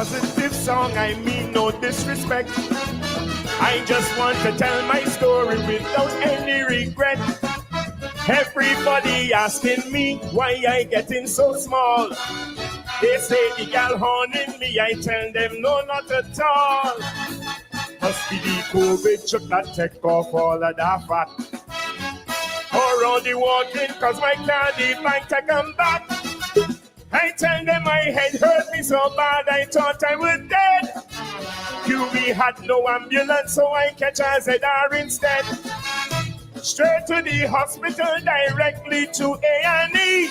positive song, I mean no disrespect. I just want to tell my story without any regret. Everybody asking me why I getting so small. They say the gal horning me, I tell them no, not at all. Must be the COVID should not take off all of that fat. Or all the walking, cause my candy bank to come back. I tell them my head hurt me so bad I thought I was dead. QB had no ambulance, so I catch a ZR instead. Straight to the hospital, directly to A&E.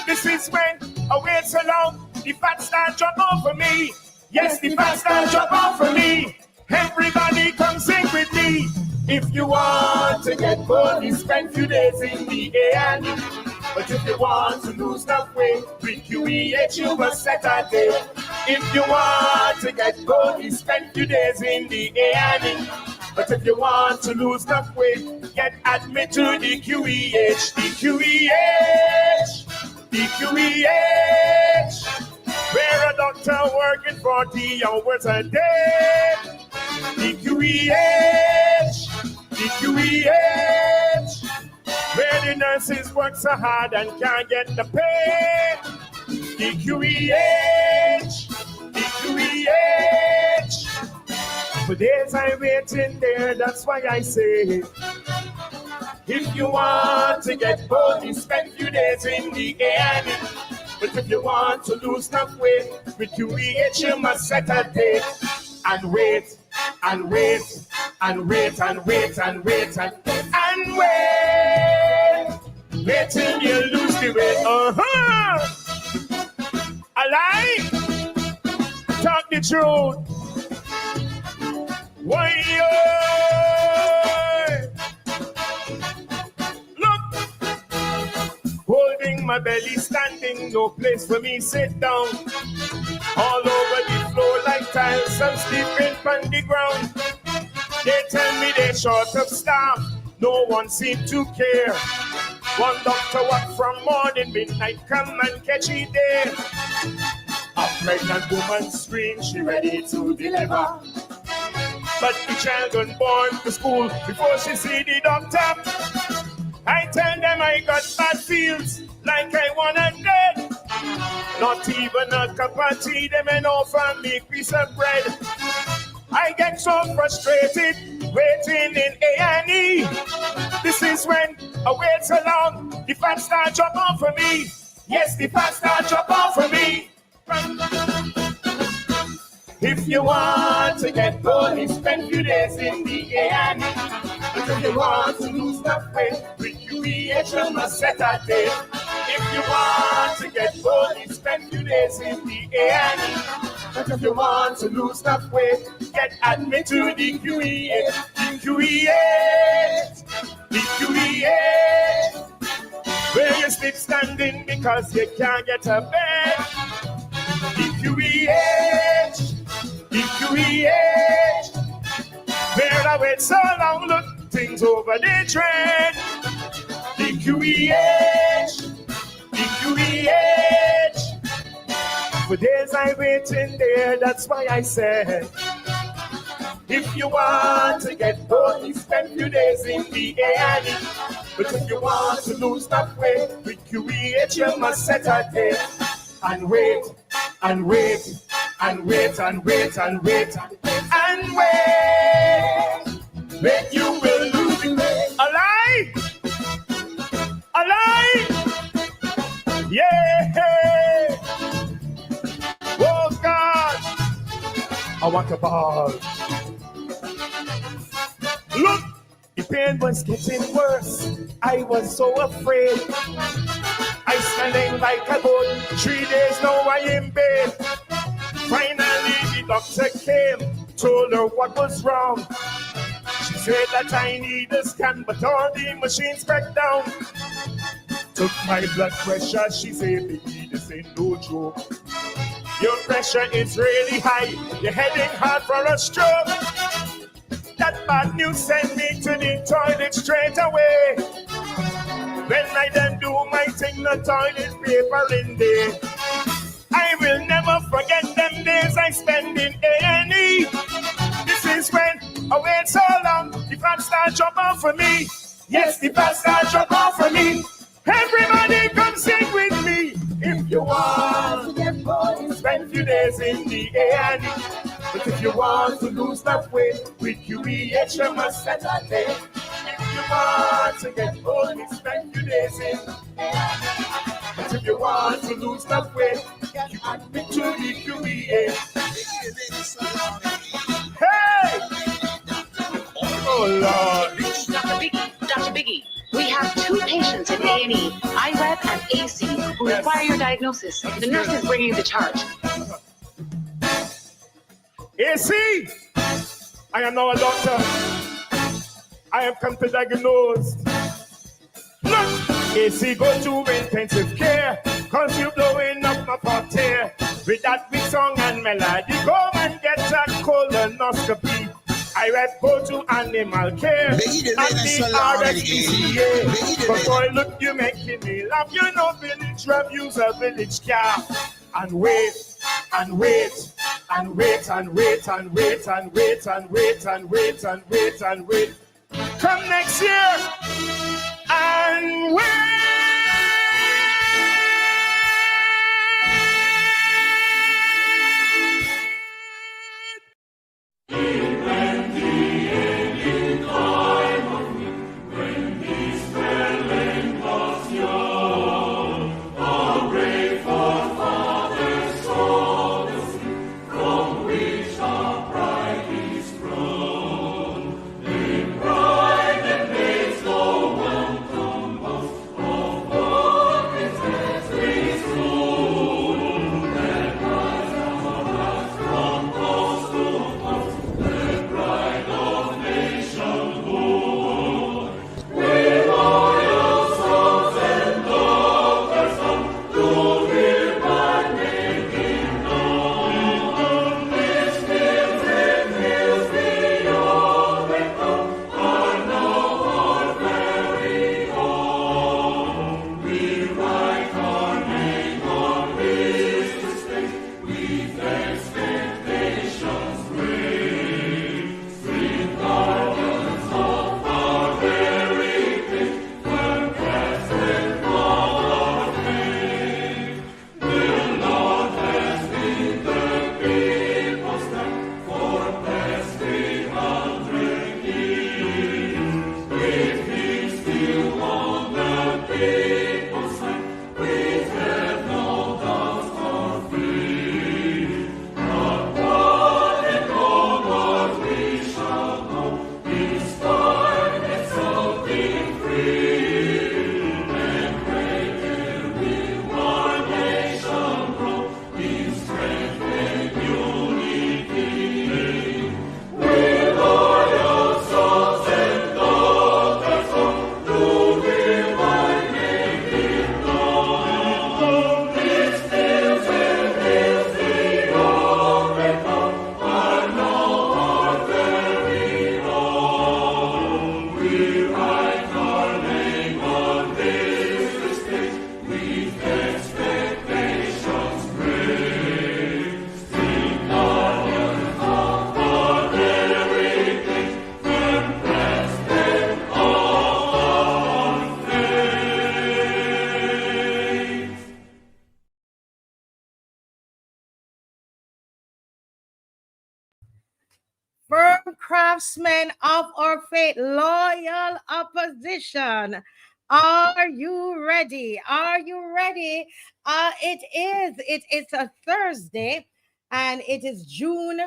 This is when I wait so long, the fat start drop off for me. Yes, the fat start drop off for me. Everybody come sing with me. If you want to get bony, spend few days in the A&E. But if you want to lose enough weight, with QEH you must set a day. If you want to get bony, spend few days in the A&E. But if you want to lose enough weight, get admitted to the QEH, the QEH, the QEH, where a doctor working 40 hours a day. The QEH, the QEH, where the nurses work so hard and can't get the pay. The QEH, the QEH. For days I waiting there, that's why I say, if you want to get bony, spend few days in the A&E. But if you want to lose enough weight, with QEH you must set a date. And wait, and wait, and wait, and wait, and wait, and wait. Wait till you lose the weight. A lie? Talk the truth. Why? Look, holding my belly, standing, no place for me, sit down. All over the floor like tiles, I'm sleeping on the ground. They tell me they're short of staff, no one seems to care. One doctor walk from morning, midnight, come and catch it there. A pregnant woman screams, she ready to deliver. But the child got born to school before she see the doctor. I tell them I got bad feels, like I wanna dead. Not even a cup of tea, them and offer me piece of bread. I get so frustrated, waiting in A&E. This is when I wait so long, the fat start drop off for me. Yes, the fat start drop off for me. If you want to get bony, spend few days in the A&E. But if you want to lose enough weight, with QEH you must set a date. If you want to get bony, spend few days in the A&E. But if you want to lose enough weight, get admitted to the QEH, the QEH, the QEH, where you sleep standing because you can't get a bed. The QEH, the QEH, where I wait so long, look things over the trend. The QEH, the QEH. For days I waiting there, that's why I said, if you want to get bony, spend few days in the A&E. But if you want to lose that weight, with QEH you must set a date. And wait, and wait, and wait, and wait, and wait, and wait. Wait, you will lose the weight. A lie? A lie? Yeah. Oh God, I want a ball. Look, the pain was getting worse. I was so afraid. I standing like a boat. 3 days now I in bed. Finally the doctor came, told her what was wrong. She said that I need a scan, but all the machines back down. Took my blood pressure, she said, baby, this ain't no joke. Your pressure is really high, you're heading hard for a stroke. That bad news sent me to the toilet straight away. When I then do my thing, the toilet paper in there. I will never forget them days I for me. Yes, the pastor jump off for me. Everybody come sing with me. If you want to get bored, spend few days in the A&E. But if you want to lose that weight, with QEH you must set a day. If you want to get bored, spend few days in the A&E. But if you want to lose that weight, you admit to the QEH. Hey! Oh Lord. Dr. Biggie, we have 2 patients in A&E, IREP and AC, who require your diagnosis. The nurse is bringing the charge. AC, I am now a doctor. I have come to diagnose. Look, AC, go to intensive care, cause you blowing up my parterre. With that big song and melody, go and get a colonoscopy. I rep go to animal care and the RXBCA. But boy, look, you making me laugh. You know village reviews a village car. And wait, and wait, and wait, and wait, and wait, and wait, and wait, and wait, and wait, and wait. Come next year and wait. Craftsmen of our faith, loyal opposition. Are you ready? Are you ready? It's a Thursday, and it is June.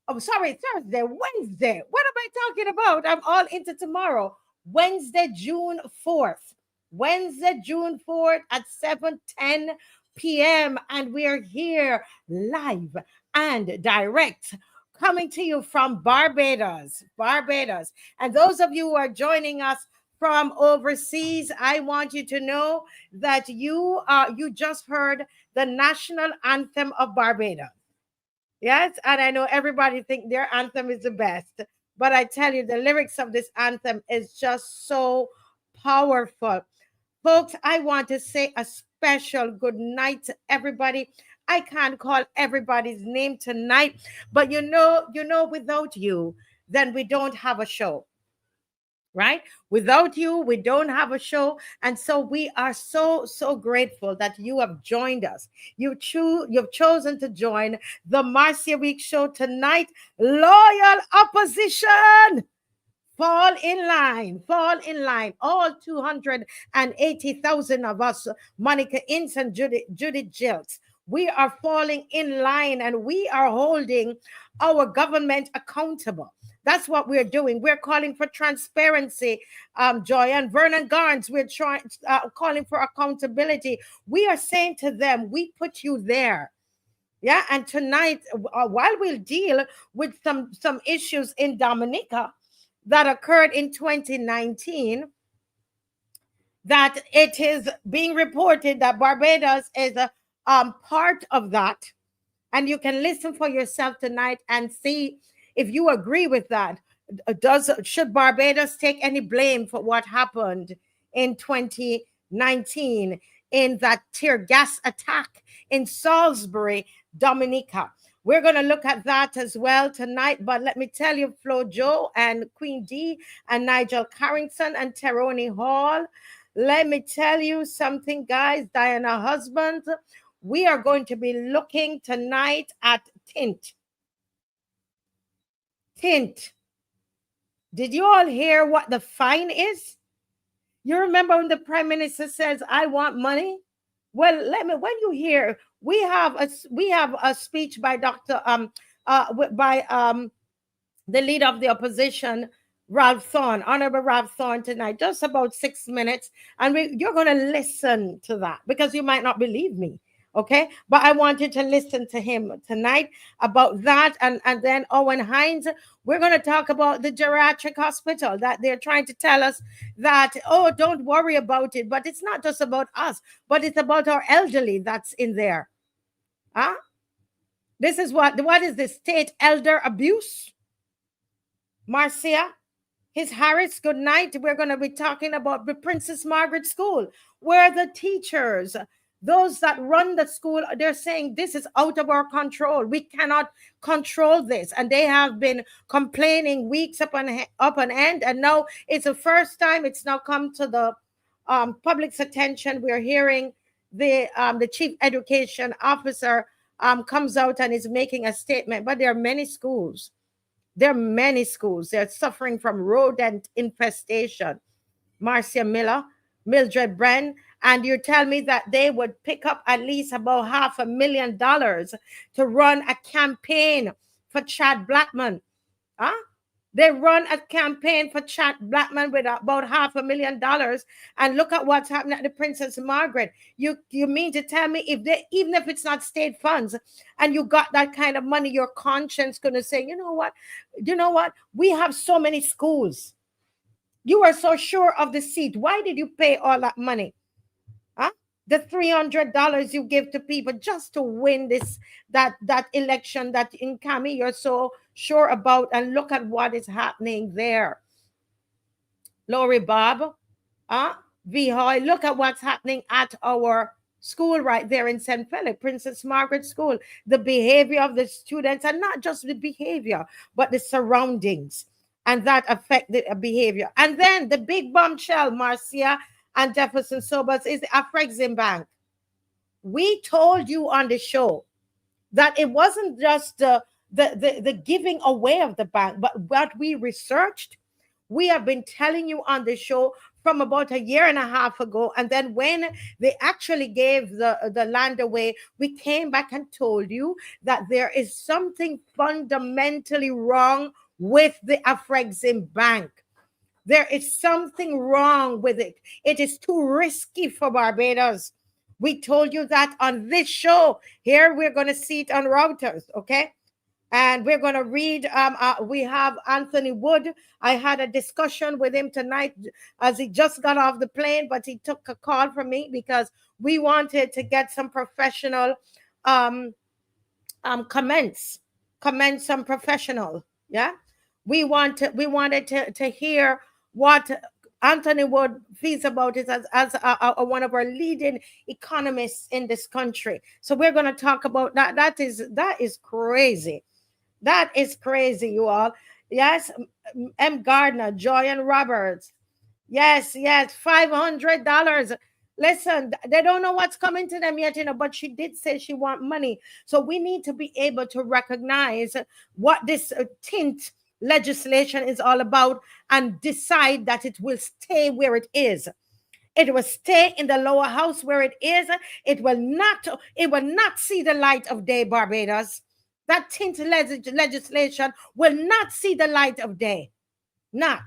Oh, sorry, Thursday, Wednesday. What am I talking about? I'm all into tomorrow. Wednesday, June 4th. Wednesday, June 4th at 7:10 p.m. And we are here live and direct, coming to you from Barbados. And those of you who are joining us from overseas, I want you to know that you just heard the national anthem of Barbados. Yes, and I know everybody think their anthem is the best, but I tell you, the lyrics of this anthem is just so powerful. Folks, I want to say a special good night to everybody. I can't call everybody's name tonight, but you know, without you, then we don't have a show. right? Without you, we don't have a show. And so we are so, so grateful that you have joined us. You've chosen to join the Marcia Week show tonight. Loyal opposition, fall in line, fall in line. All 280,000 of us, Monica Ince and Judith Jilts, we are falling in line and we are holding our government accountable. That's what we're doing. We're calling for transparency, Joy and Vernon Garnes. We're calling for accountability. We are saying to them, we put you there. Yeah, and tonight, while we'll deal with some issues in Dominica that occurred in 2019, that it is being reported that Barbados is a part of that. And you can listen for yourself tonight and see if you agree with that. Should Barbados take any blame for what happened in 2019 in that tear gas attack in Salisbury, Dominica? We're going to look at that as well tonight. But let me tell you, Flo Joe and Queen D and Nigel Carrington and Teroni Hall, let me tell you something, guys. Diana Husband, we are going to be looking tonight at TINT. TINT. Did you all hear what the fine is? You remember when the Prime Minister says, I want money? Well, when you hear, we have a speech by the leader of the opposition, Ralph Thorne, Honorable Ralph Thorne, tonight, just about 6 minutes. And you're going to listen to that because you might not believe me. Okay, but I wanted to listen to him tonight about that. And then Owen Hines, we're going to talk about the geriatric hospital that they're trying to tell us that, oh, don't worry about it. But it's not just about us, but it's about our elderly that's in there. Huh? This is what is this, state elder abuse? Marcia, His Harris, good night. We're going to be talking about the Princess Margaret School, where the teachers, those that run the school, they're saying this is out of our control. We cannot control this. And they have been complaining weeks up on end. And now it's the first time it's now come to the public's attention. We're hearing the chief education officer comes out and is making a statement. But there are many schools. There are many schools. They're suffering from rodent infestation. Marcia Miller, Mildred Bren, and you tell me that they would pick up at least about $500,000 to run a campaign for Chad Blackman. Huh? They run a campaign for Chad Blackman with about $500,000, and look at what's happening at the Princess Margaret. You mean to tell me even if it's not state funds and you got that kind of money, your conscience going to say, you know what? We have so many schools. You are so sure of the seat. Why did you pay all that money? Huh? The $300 you give to people just to win that election that in Kami you're so sure about, and look at what is happening there. Lori Bob, V. Hoy, look at what's happening at our school right there in St. Philip, Princess Margaret School. The behavior of the students, and not just the behavior, but the surroundings, and that affect the behavior. And then the big bombshell, Marcia and Jefferson Sobers, is the AFREXIMBANK. We told you on the show that it wasn't just the giving away of the bank, but what we researched. We have been telling you on the show from about a year and a half ago. And then when they actually gave the land away, we came back and told you that there is something fundamentally wrong with the AFREXIMBANK. There is something wrong with it. It is too risky for Barbados. We told you that on this show. Here, we're going to see it on Reuters, okay? And we're going to read, we have Anthony Wood. I had a discussion with him tonight as he just got off the plane, but he took a call from me because we wanted to get some professional comments some professional, yeah? We wanted to hear what Anthony Wood feels about it as one of our leading economists in this country. So we're going to talk about that. That is crazy. That is crazy, you all. Yes, M. Gardner, Joy and Roberts. Yes, yes, $500. Listen, they don't know what's coming to them yet, but she did say she want money. So we need to be able to recognize what this tint legislation is all about and decide that it will stay where it is. It will stay in the lower house where it is. It will not see the light of day, Barbados. That tint legislation will not see the light of day. Not.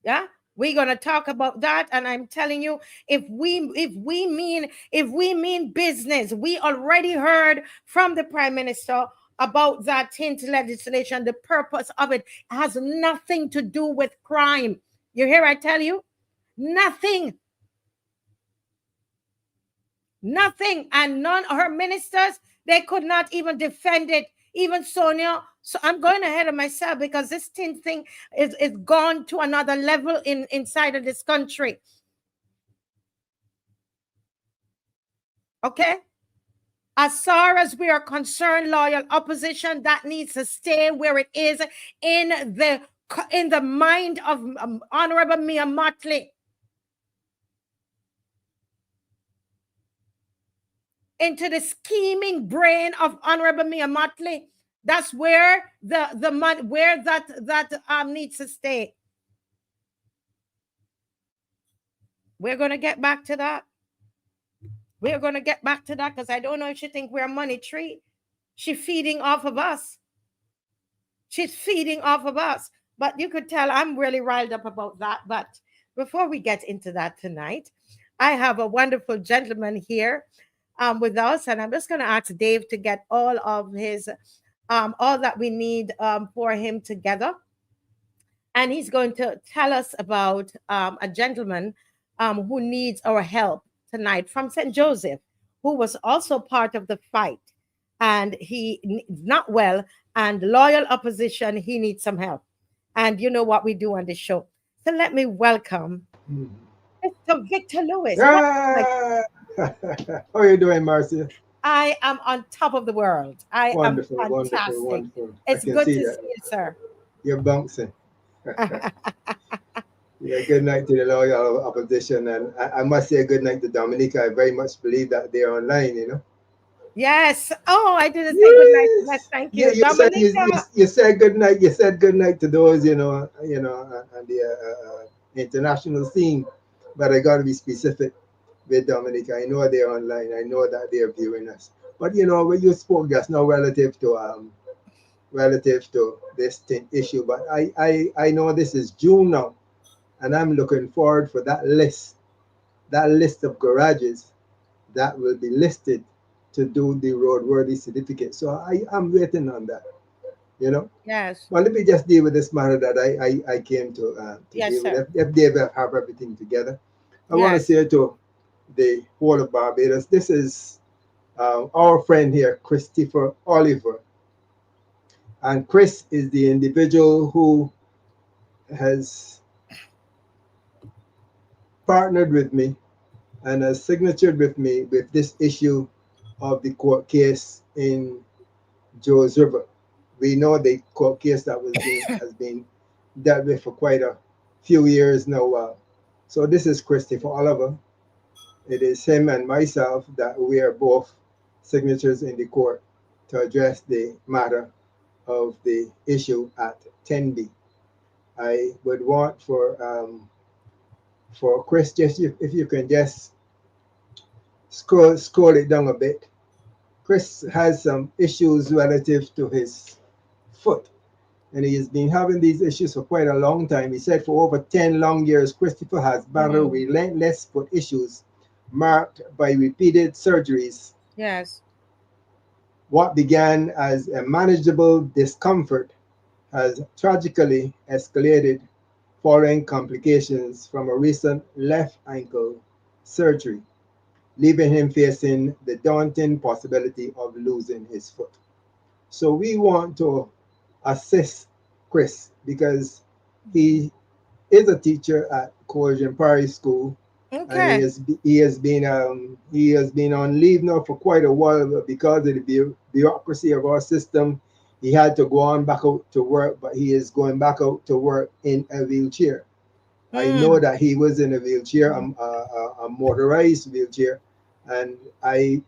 Yeah, we're gonna talk about that, and I'm telling you, if we mean business, we already heard from the Prime Minister about that tint legislation. The purpose of it has nothing to do with crime. You hear? I tell you, nothing, nothing, and none of her ministers, they could not even defend it. Even Sonia. So I'm going ahead of myself because this thing is gone to another level inside of this country. Okay? As far as we are concerned, loyal opposition, that needs to stay where it is in the mind of Honorable Mia Mottley. Into the scheming brain of Honorable Mia Mottley. That's where the money, where that needs to stay. We're gonna get back to that. We're gonna get back to that because I don't know if she think we're a money tree. She's feeding off of us. She's feeding off of us. But you could tell I'm really riled up about that. But before we get into that tonight, I have a wonderful gentleman here with us, and I'm just gonna ask Dave to get all of his all that we need for him together. And he's going to tell us about a gentleman who needs our help tonight from St. Joseph, who was also part of the fight. And he is not well, and loyal opposition, he needs some help. And you know what we do on this show. So let me welcome Mr. Victor Lewis. How are you doing, Marcia? I am on top of the world. I am fantastic. Wonderful. It's good to see you, sir. You're bouncing. Yeah, good night to the loyal opposition. And I must say good night to Dominica. I very much believe that they're online, Yes. Oh, I didn't say good night. Yes, thank you. Yeah, you said good night. You said good night to those, on the international scene. But I got to be specific with Dominica. I know they're online. I know that they're viewing us. But when you spoke just now relative to this issue, but I know this is June now, and I'm looking forward for that list of garages that will be listed to do the roadworthy certificate. So I'm waiting on that. Yes. Well, let me just deal with this matter that I came to yes, deal sir. with. If they have everything together, I want to say to the whole of Barbados, this is our friend here, Christopher Oliver. And Chris is the individual who has partnered with me and has signatured with me with this issue of the court case in Joe's River. We know the court case that has been dealt with for quite a few years now. So this is Christopher Oliver. It is him and myself that we are both signatures in the court to address the matter of the issue at 10B. I would want for Chris, just if you can just scroll it down a bit. Chris has some issues relative to his foot, and he has been having these issues for quite a long time. He said for over 10 long years, Christopher has battled relentless foot issues marked by repeated surgeries. Yes. What began as a manageable discomfort has tragically escalated following complications from a recent left ankle surgery, leaving him facing the daunting possibility of losing his foot. So we want to assist Chris because he is a teacher at Coercion Parish School And he Okay. has been on leave now for quite a while, but because of the bureaucracy of our system, he had to go on back out to work. But he is going back out to work in a wheelchair. I know Mm. that he was in a wheelchair, a motorized wheelchair, and I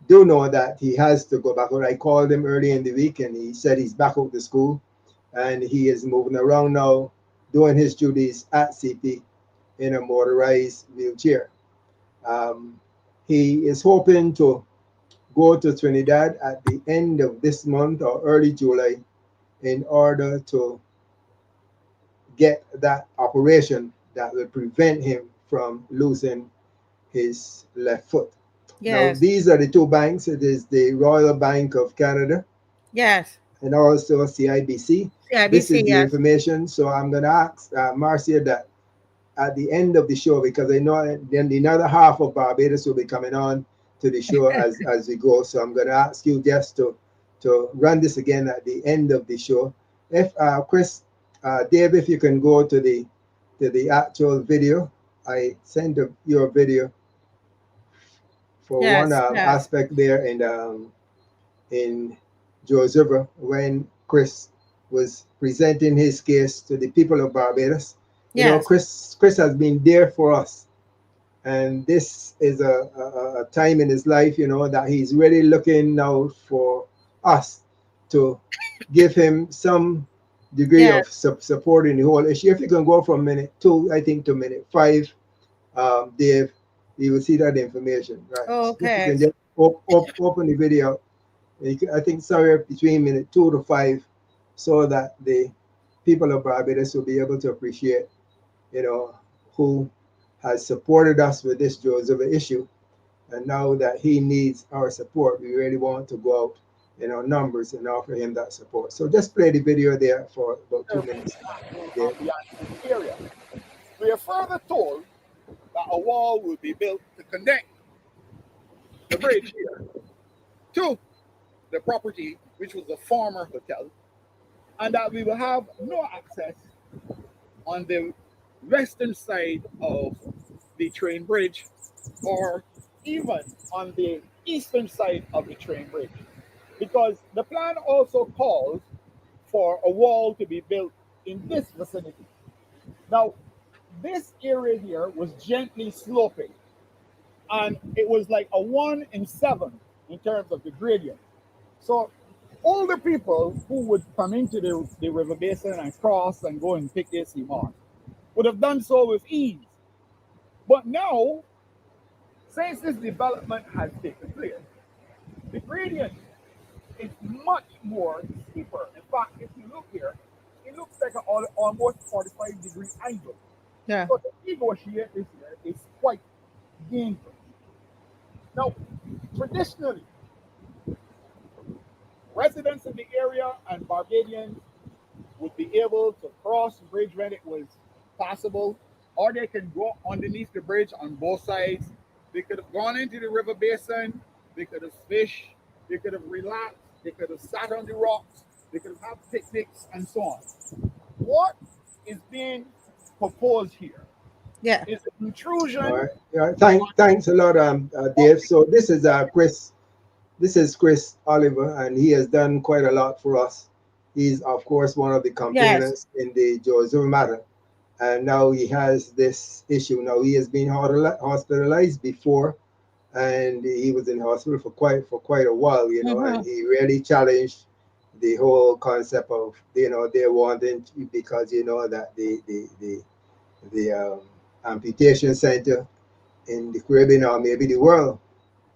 do know that he has to go back out. I called him early in the week, and he said he's back out to school, and he is moving around now, doing his duties at CP in a motorized wheelchair. Um, he is hoping to go to Trinidad at the end of this month or early July in order to get that operation that will prevent him from losing his left foot. Now, Yes. these are the two banks. It is the Royal Bank of Canada Yes. and also CIBC. This CIBC. is the Yes. information. So I'm going to ask Marcia that at the end of the show, because I know then the other half of Barbados will be coming on to the show as we go. So I'm going to ask you just to run this again at the end of the show. If Chris, Dave, if you can go to the actual video, I sent your video for one Yes. Yes. aspect there in George River when Chris was presenting his case to the people of Barbados. You know, Yes. Chris has been there for us, and this is a time in his life, you know, that he's really looking now for us to give him some degree Yes. of support in the whole issue. If you can go from minute 2, I think, to minute 5, Dave, you will see that information, right? If you Okay. can just open the video, I think somewhere between minute 2 to 5, so that the people of Barbados will be able to appreciate, you know, who has supported us with this Joseph issue. And now that he needs our support, we really want to go out in our numbers and offer him that support. So just play the video there for about 2 minutes. There. The area. We are further told that a wall will be built to connect the bridge here to the property, which was a former hotel, and that we will have no access on the western side of the train bridge or even on the eastern side of the train bridge. Because the plan also calls for a wall to be built in this vicinity. Now, this area here was gently sloping, and it was like a 1 in 7 in terms of the gradient. So older people who would come into the river basin and cross and go and pick their sea moss would have done so with ease. But now, since this development has taken place, the gradient is much more steeper. In fact, if you look here, it looks like an almost 45-degree angle. Yeah. So the negotiate this here is quite dangerous. Now, traditionally, residents in the area and Barbadians would be able to cross the bridge when it was possible, or they can go underneath the bridge on both sides. They could have gone into the river basin, they could have fished, they could have relaxed, they could have sat on the rocks, they could have had picnics, and so on. What is being proposed here Yeah. is an intrusion. All right. Yeah. Thanks a lot, Dave. So this is Chris. This is Chris Oliver, and he has done quite a lot for us. He's, of course, one of the Yes. complainants in the Joseph matter, and now he has this issue. Now he has been hospitalized before, and he was in hospital for quite a while, you know, and Mm-hmm. he really challenged the whole concept of, you know, they wanting to, because you know that the amputation center in the Caribbean or maybe the world,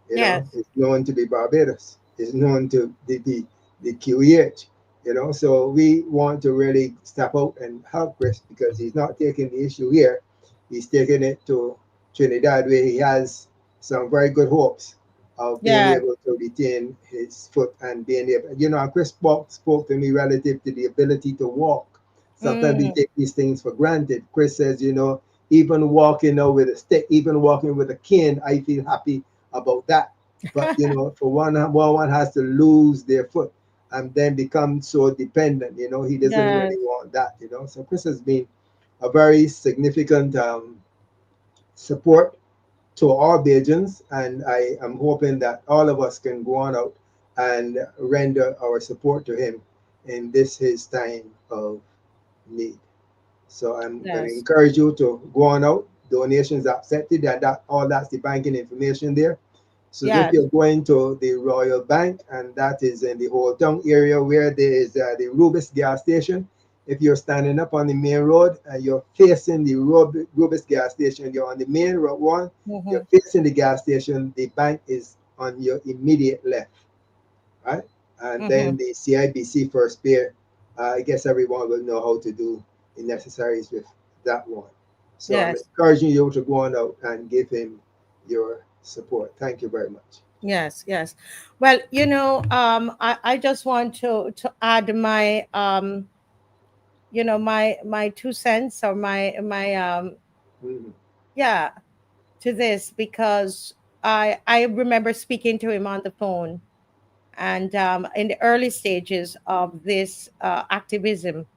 you know, Yes. is known to be Barbados. It's known to be the QEH, you know. So we want to really step out and help Chris because he's not taking the issue here. He's taking it to Trinidad where he has some very good hopes of being Yeah. able to retain his foot and being able, you know, and Chris spoke to me relative to the ability to walk. Sometimes we Mm. take these things for granted. Chris says, you know, even walking now with a stick, even walking with a cane, I feel happy about that. But you know, for one has to lose their foot and then become so dependent. You know, he doesn't Yes. really want that. You know, so Chris has been a very significant support to all Bajans, and I am hoping that all of us can go on out and render our support to him in this his time of need. So I'm going to Yes. encourage you to go on out. Donations accepted, and that all that's the banking information there. So if Yes. you're going to the Royal Bank, and that is in the Old Town area where there is the Rubis gas station. If you're standing up on the main road and you're facing the Rubis gas station, you're on the main road one, you're Mm-hmm. facing the gas station, the bank is on your immediate left, right? And then Mm-hmm. the CIBC first pair, I guess everyone will know how to do the necessaries with that one. So I'm Yes. encouraging you to go on out and give him your support. Thank you very much. Yes. Yes. Well, I just want to add my my 2 cents, or my Mhm. yeah, to this, because I remember speaking to him on the phone, and in the early stages of this activism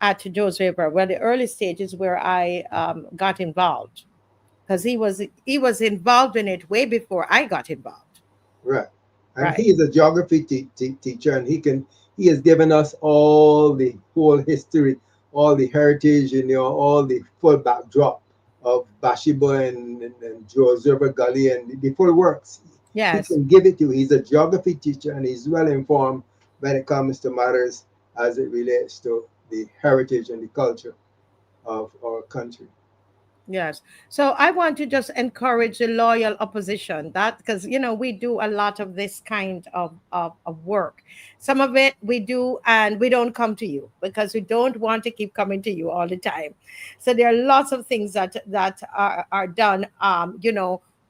at Joe's River, well, the early stages where I got involved, because he was involved in it way before I got involved. Right. And Right. he is a geography teacher, and he has given us all the whole history, all the heritage, all the full backdrop of Bashiba and George River Gully and the full works. He Yes. can give it to you. He's a geography teacher, and he's well informed when it comes to matters as it relates to the heritage and the culture of our country. Yes. So I want to just encourage the loyal opposition, that, because we do a lot of this kind of work. Some of it we do and we don't come to you because we don't want to keep coming to you all the time. So there are lots of things that are done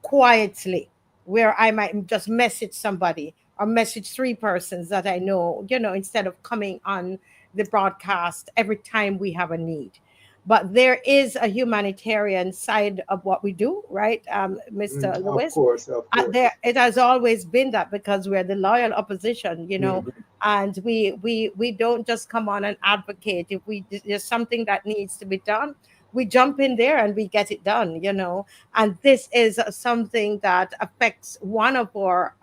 quietly, where I might just message somebody or message three persons that I know, instead of coming on the broadcast every time we have a need. But there is a humanitarian side of what we do, right, Mr. Of Lewis? course, of course. There, it has always been that, because we're the loyal opposition, Mhm. and we don't just come on and advocate. If there's something that needs to be done, we jump in there and we get it done. And this is something that affects one of our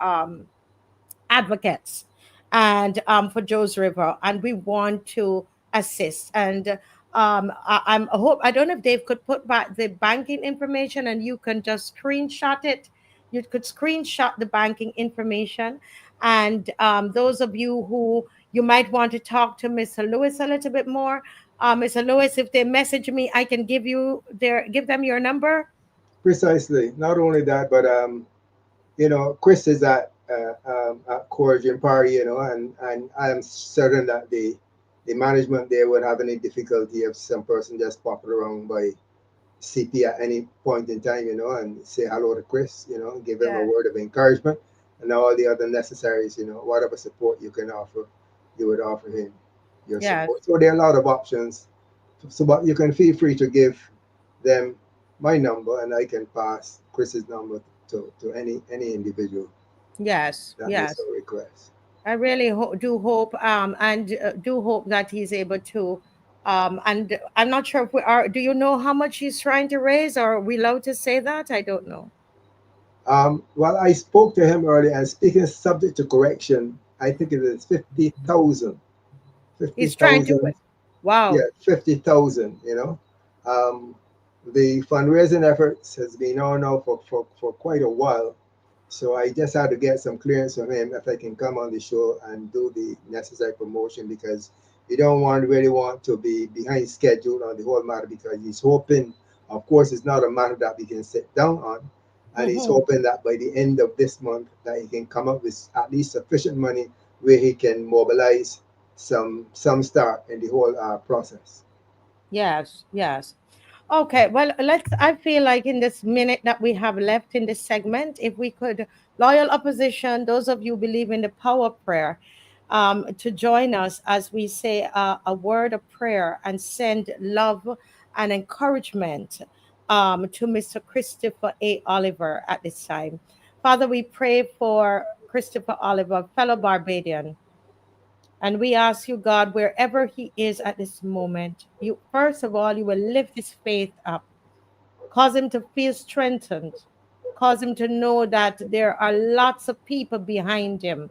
advocates, and for Joe's River, and we want to assist. And I hope, I don't know if Dave could put back the banking information, and you can just screenshot it. You could screenshot the banking information, and those of you who you might want to talk to Mr. Lewis a little bit more, Mr. Lewis, if they message me, I can give them your number. Precisely. Not only that, but Chris is at Corrigan Party, and I'm certain that the management there would have any difficulty if some person just pop around by CP at any point in time, and say hello to Chris, give him a Yeah. word of encouragement, and all the other necessaries, whatever support you can offer, you would offer him your Yes. support. So there are a lot of options. So, but you can feel free to give them my number, and I can pass Chris's number to any individual Yes. that may so Yes. request. I really do hope, and do hope that he's able to. And I'm not sure if we are. Do you know how much he's trying to raise, or are we allowed to say that? I don't know. Well, I spoke to him earlier, and speaking subject to correction, I think it is 50,000. He's trying to. 50,000. Yeah, Wow. 50,000. The fundraising efforts has been on now for quite a while. So I just had to get some clearance from him if I can come on the show and do the necessary promotion, because we don't really want to be behind schedule on the whole matter, because he's hoping, of course, it's not a matter that we can sit down on, and he's Hmm. hoping that by the end of this month that he can come up with at least sufficient money where he can mobilize some start in the whole process. Yes. Yes. Okay, well, I feel like in this minute that we have left in this segment, if we could, loyal opposition, those of you believe in the power of prayer, to join us as we say a word of prayer and send love and encouragement to Mr. Christopher A. Oliver at this time. Father, we pray for Christopher Oliver, fellow Barbadian. And we ask you, God, wherever he is at this moment, you first of all, you will lift his faith up. Cause him to feel strengthened. Cause him to know that there are lots of people behind him.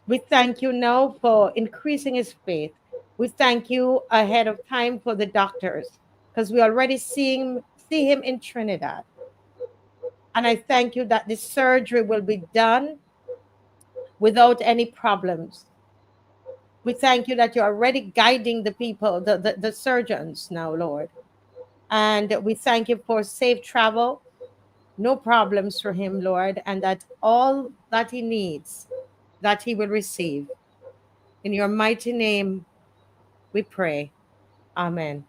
We thank you now for increasing his faith. We thank you ahead of time for the doctors because we already see him in Trinidad. And I thank you that the surgery will be done without any problems. We thank you that you're already guiding the people, the surgeons now, Lord. And we thank you for safe travel, no problems for him, Lord, and that all that he needs, that he will receive. In your mighty name, we pray. Amen.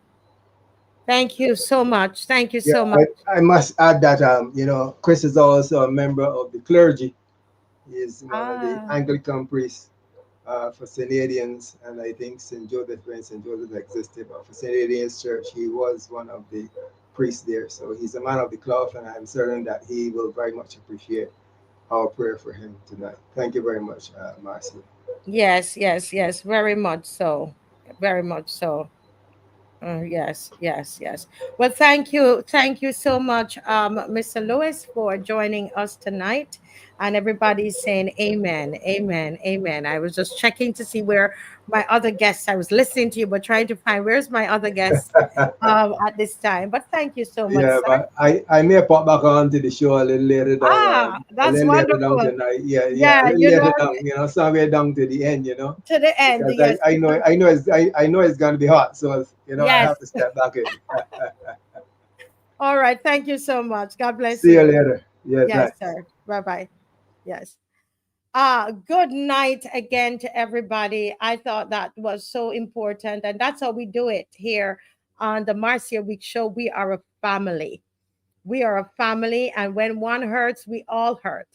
Thank you so much. Thank you Yeah, so much. I must add that Chris is also a member of the clergy. He is one of the Ah, Anglican priests for St. Adians, and I think St. Joseph, when St. Joseph existed, but for St. Adians Church, he was one of the priests there. So he's a man of the cloth, and I'm certain that he will very much appreciate our prayer for him tonight. Thank you very much, Marcia. yes, yes, yes. Very much so. Very much so. Yes, yes, yes. Well, thank you so much, Mr. Lewis, for joining us tonight. And everybody's saying amen, amen, amen. I was just checking to see where my other guests. I was listening to you, but trying to find where's my other guest at this time. But thank you so much, Yeah, sir. but I may pop back on to the show Ah, a that's little later down wonderful. tonight. Yeah, yeah, a Yeah, little you later know, down, somewhere down to the end, to the end. because Yes, because I know it's gonna be hot, so I yes. have to step back in. All right. Thank you so much. God bless See you you. later. Yeah, Yes, thanks. sir. Bye bye. Yes. Good night again to everybody. I thought that was so important, and that's how we do it here on the Marcia Week Show. We are a family. We are a family, and when one hurts, we all hurt.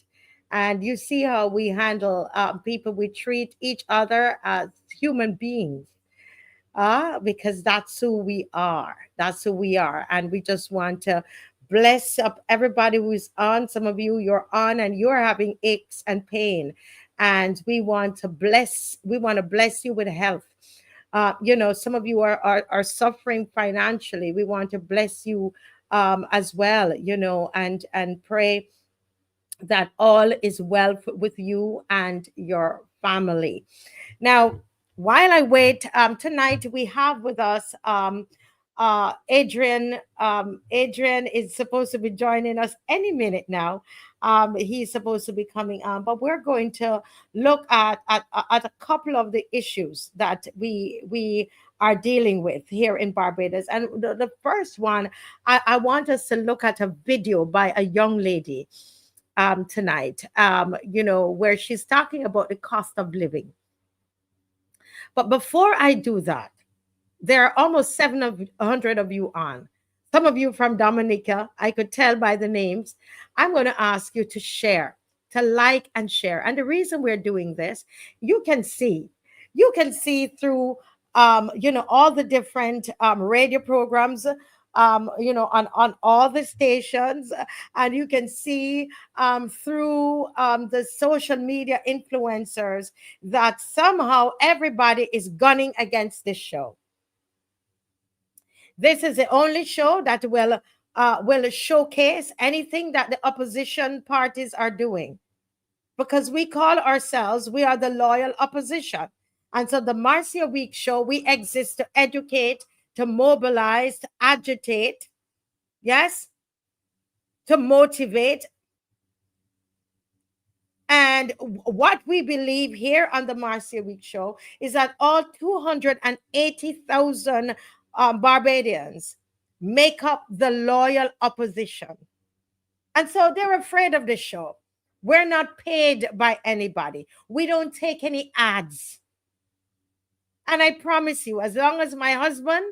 And you see how we handle people. We treat each other as human beings. Because that's who we are. That's who we are. And we just want to bless up everybody who's on. Some of you, you're on and you're having aches and pain. And we want to bless you with health. Some of you are suffering financially. We want to bless you as well, and pray that all is well with you and your family. Now, while I wait, tonight we have with us Adrian. Adrian is supposed to be joining us any minute now. He's supposed to be coming on, but we're going to look at a couple of the issues that we are dealing with here in Barbados. And the first one, I want us to look at a video by a young lady tonight, where she's talking about the cost of living. But before I do that, there are almost 700 of you on. Some of you from Dominica, I could tell by the names. I'm going to ask you to share, to like and share. And the reason we're doing this, you can see through, all the different radio programs, on all the stations, and you can see through the social media influencers that somehow everybody is gunning against this show. This is the only show that will showcase anything that the opposition parties are doing, because we are the loyal opposition. And so the Marcia Week Show, we exist to educate, to mobilize, to agitate, yes, to motivate. And what we believe here on the Marcia Week Show is that all 280,000 Barbadians make up the loyal opposition. And so they're afraid of the show. We're not paid by anybody. We don't take any ads. And I promise you, as long as my husband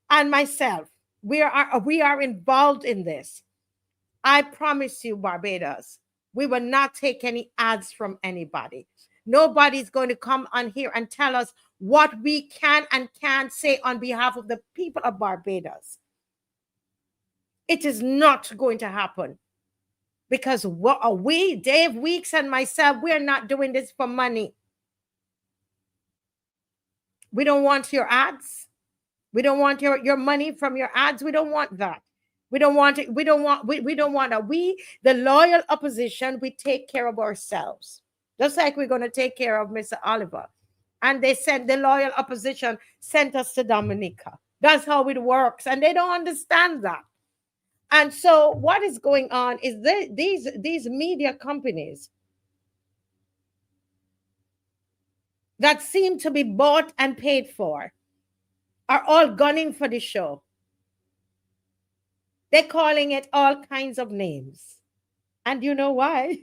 and myself, we are involved in this, I promise you, Barbados, we will not take any ads from anybody. Nobody's going to come on here and tell us what we can and can't say on behalf of the people of Barbados. It is not going to happen, because we, Dave Weeks and myself, we're not doing this for money. We don't want your ads. We don't want your money from your ads. We don't want that. We don't want it. We don't want that. We, the loyal opposition, we take care of ourselves. Just like we're going to take care of Mr. Oliver. And they sent, the loyal opposition sent us to Dominica. That's how it works. And they don't understand that. And so what is going on is these media companies that seem to be bought and paid for are all gunning for the show. They're calling it all kinds of names. And you know why?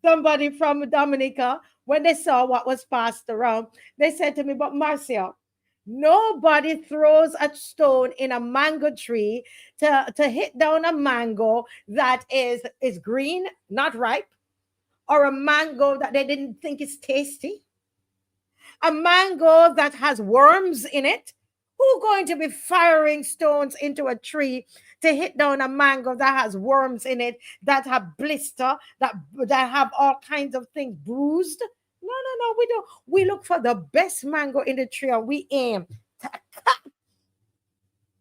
Somebody from Dominica, when they saw what was passed around, they said to me, but Marcia, nobody throws a stone in a mango tree to hit down a mango that is green, not ripe, or a mango that they didn't think is tasty. A mango that has worms in it. Who's going to be firing stones into a tree to hit down a mango that has worms in it, that have blister, that have all kinds of things bruised? No, we don't. We look for the best mango in the tree and we aim.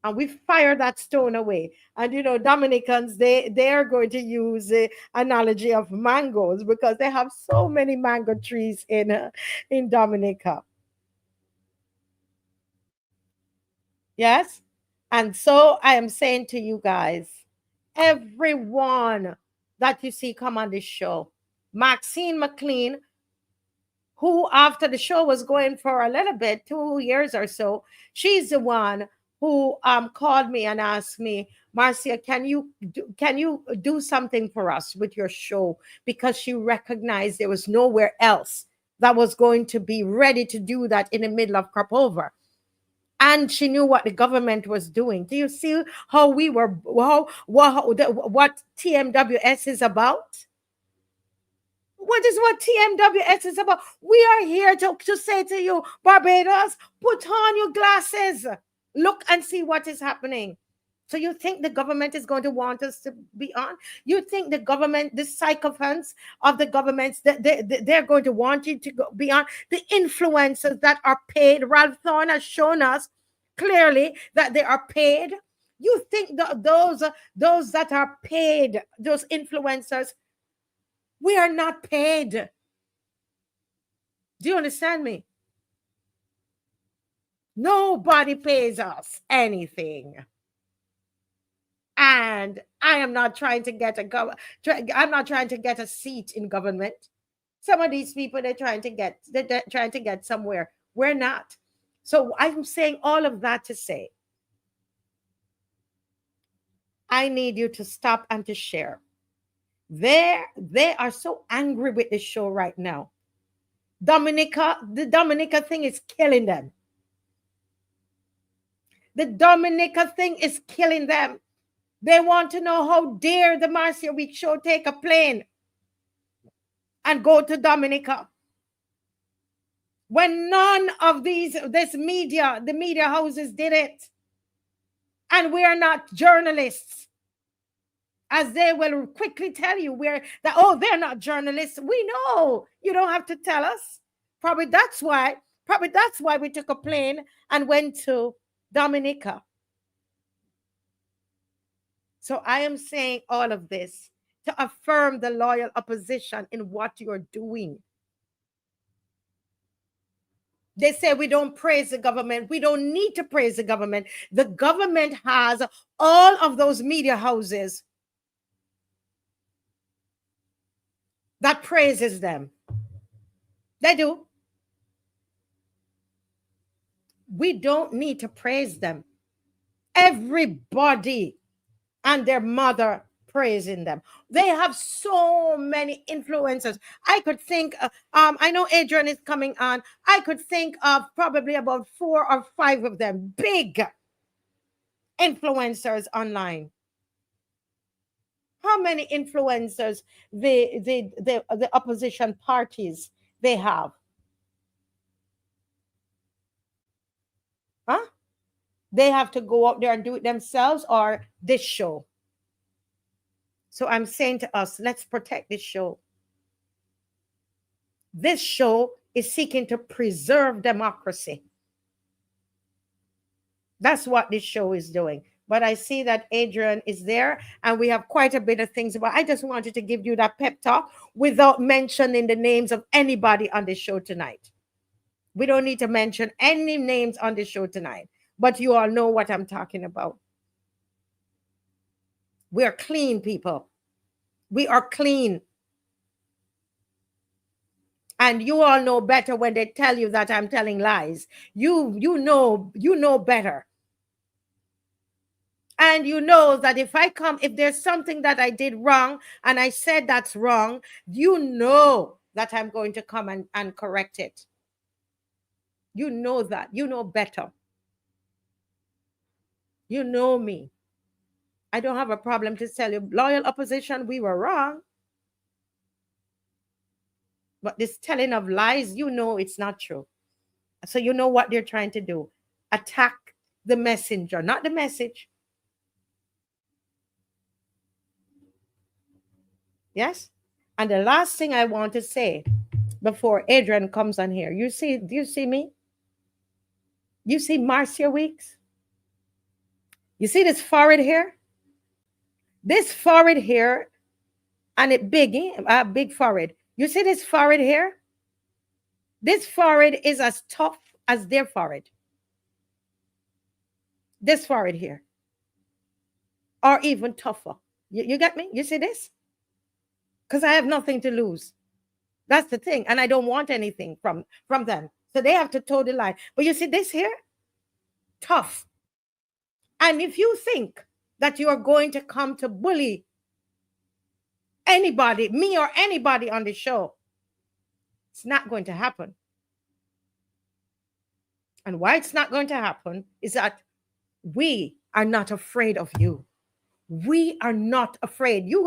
And we fire that stone away. And you know, Dominicans, they are going to use the analogy of mangoes because they have so many mango trees in Dominica. Yes. And so I am saying to you guys, everyone that you see come on this show, Maxine McLean, who after the show was going for a little bit, 2 years or so, she's the one who called me and asked me, Marcia, can you do something for us with your show? Because she recognized there was nowhere else that was going to be ready to do that in the middle of Krapover. And she knew what the government was doing. Do you see how we were, what TMWS is about? What TMWS is about? We are here to say to you, Barbados, put on your glasses. Look and see what is happening. So you think the government is going to want us to be on? You think the government, the sycophants of the governments, they're going to want you to be on? The influencers that are paid, Ralph Thorne has shown us clearly that they are paid. You think those that are paid, those influencers, we are not paid. Do you understand me? Nobody pays us anything. And I am not trying to get I'm not trying to get a seat in government. Some of these people they're trying to get somewhere. We're not. So I'm saying all of that to say, I need you to stop and to share. They are so angry with the show right now. The Dominica thing is killing them. The Dominica thing is killing them. They want to know how dare the Marcia Week show take a plane and go to Dominica when none of the media houses did it. And we are not journalists, as they will quickly tell you they're not journalists. We know. You don't have to tell us. Probably that's why we took a plane and went to Dominica. So I am saying all of this to affirm the loyal opposition in what you're doing. They say we don't praise the government. We don't need to praise the government. The government has all of those media houses that praises them. They do. We don't need to praise them. Everybody and their mother praising them. They have so many influencers. I could think, I know Adrian is coming on. I could think of probably about 4 or 5 of them, big influencers online. How many influencers the opposition parties they have? Huh? They have to go out there and do it themselves or this show. So I'm saying to us, let's protect this show. This show is seeking to preserve democracy. That's what this show is doing. But I see that Adrian is there, and we have quite a bit of things. But I just wanted to give you that pep talk without mentioning the names of anybody on the show tonight. We don't need to mention any names on the show tonight, but you all know what I'm talking about. We are clean people. We are clean. And you all know better when they tell you that I'm telling lies. You know better. And you know that if there's something that I did wrong and I said that's wrong, you know that I'm going to come and correct it. You know that. You know better. You know me. I don't have a problem to tell you, loyal opposition, we were wrong. But this telling of lies, you know it's not true. So you know what they're trying to do. Attack the messenger, not the message. Yes? And the last thing I want to say before Adrian comes on here, do you see me? You see Marcia Weeks? You see this forehead here? This forehead here, and it big forehead. You see this forehead here? This forehead is as tough as their forehead. This forehead here. Or even tougher. You get me? You see this? Because I have nothing to lose. That's the thing. And I don't want anything from them. So they have to toe the line. But you see this here? Tough. And if you think that you are going to come to bully anybody, me or anybody on the show, it's not going to happen. And why it's not going to happen is that we are not afraid of you. We are not afraid. You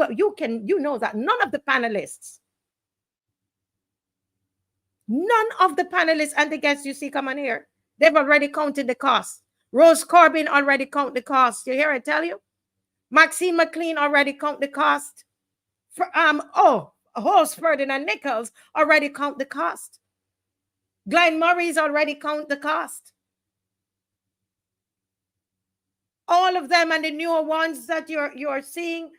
know that none of the panelists and the guests you see come on here, they've already counted the cost. Rose Corbin already count the cost. You hear I tell you? Maxine McLean already count the cost. Horst Ferdinand Nichols already count the cost. Glenn Murray's already count the cost. All of them and the newer ones that you're seeing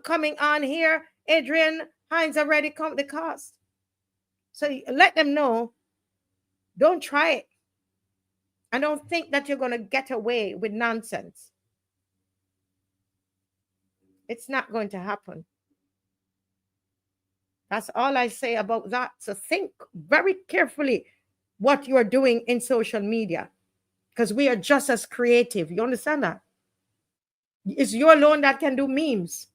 coming on here, Adrian Hines already count the cost. So let them know, don't try it. I don't think that you're going to get away with nonsense. It's not going to happen. That's all I say about that. So think very carefully what you are doing in social media, because we are just as creative. You understand that? It's you alone that can do memes,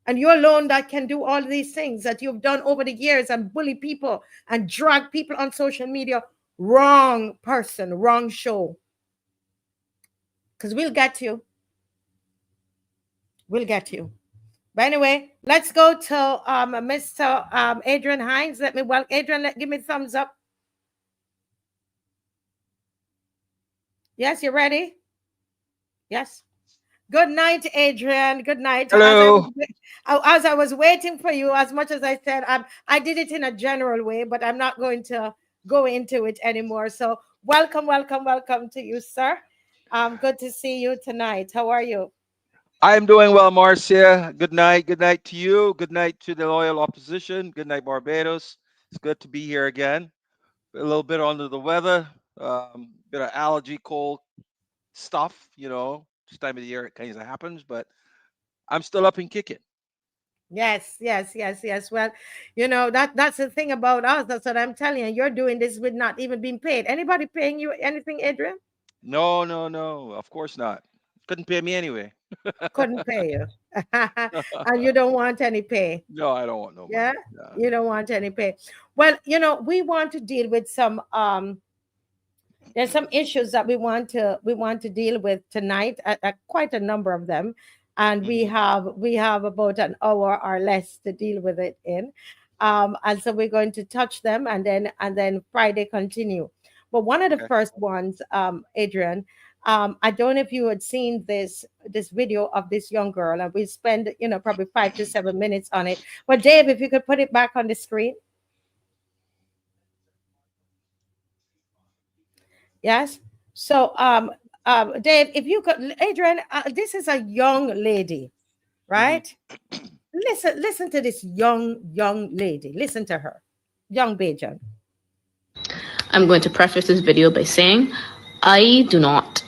and you're alone that can do all these things that you've done over the years and bully people and drag people on social media. Wrong person, wrong show. Because we'll get you. We'll get you. But anyway, let's go to Mr. Adrian Hines. Let me welcome Adrian. Give me a thumbs up. Yes, you ready? Yes. Good night, Adrian. Good night. Hello. As I was waiting for you, as much as I said, I did it in a general way, but I'm not going to go into it anymore. So welcome to you, sir. Good to see you tonight. How are you? I'm doing well, Marcia. Good night. Good night to you. Good night to the loyal opposition. Good night, Barbados. It's good to be here again. A little bit under the weather, bit of allergy, cold stuff, this time of the year it kind of happens, but I'm still up and kicking. Yes. Well, that's the thing about us. That's what I'm telling you. You're doing this with not even being paid. Anybody paying you anything, Adrian? No. Of course not. Couldn't pay me anyway. Couldn't pay you. And you don't want any pay. No, I don't want no money. Yeah? You don't want any pay. Well, we want to deal with some there's some issues that we want to deal with tonight, quite a number of them, and we have about an hour or less to deal with it in, and so we're going to touch them and then Friday continue. But one of the first ones, Adrian, I don't know if you had seen this video of this young girl, and we spend probably 5 to 7 minutes on it. But Dave, if you could put it back on the screen. Yes. So Dave, if you could, Adrian, this is a young lady, Mhm. right? Listen to this young lady. Listen to her, young Bajan. I'm going to preface this video by saying I do not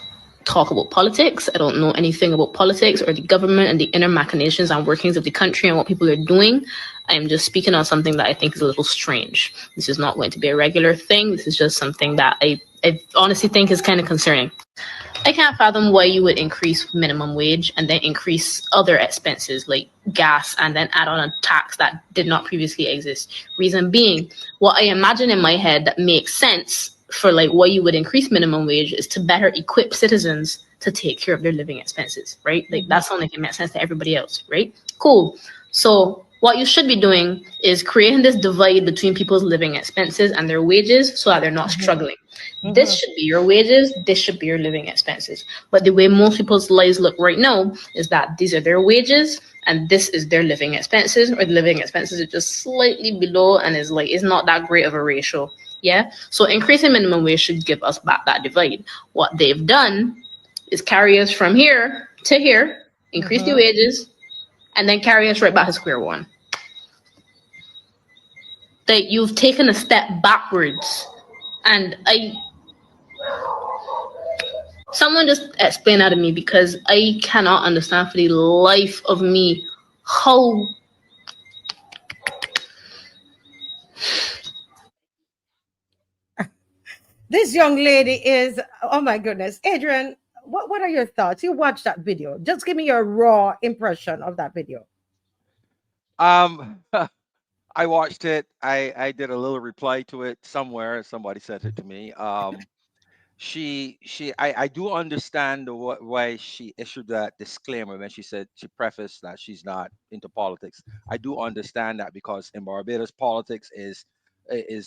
talk about politics. I don't know anything about politics or the government and the inner machinations and workings of the country and what people are doing. I'm just speaking on something that I think is a little strange. This is not going to be a regular thing. This is just something that I honestly think is kind of concerning. I can't fathom why you would increase minimum wage and then increase other expenses like gas and then add on a tax that did not previously exist. Reason being, what I imagine in my head that makes sense for like why you would increase minimum wage is to better equip citizens to take care of their living expenses, right? Like that sounds like it makes sense to everybody else, right? Cool. So what you should be doing is creating this divide between people's living expenses and their wages so that they're not struggling. This should be your wages, this should be your living expenses. But the way most people's lives look right now is that these are their wages and this is their living expenses, or the living expenses are just slightly below and is like it's not that great of a ratio. Yeah. So increasing minimum wage should give us back that divide. What they've done is carry us from here to here, increase the wages, and then carry us right back to square one. That you've taken a step backwards. And someone just explain that to me because I cannot understand for the life of me how This young lady is, oh my goodness. Adrian, what are your thoughts? You watched that video. Just give me your raw impression of that video. Um, I watched it. I did a little reply to it somewhere. Somebody sent it to me. I do understand why she issued that disclaimer when she said she prefaced that she's not into politics. I do understand that because in Barbados, politics is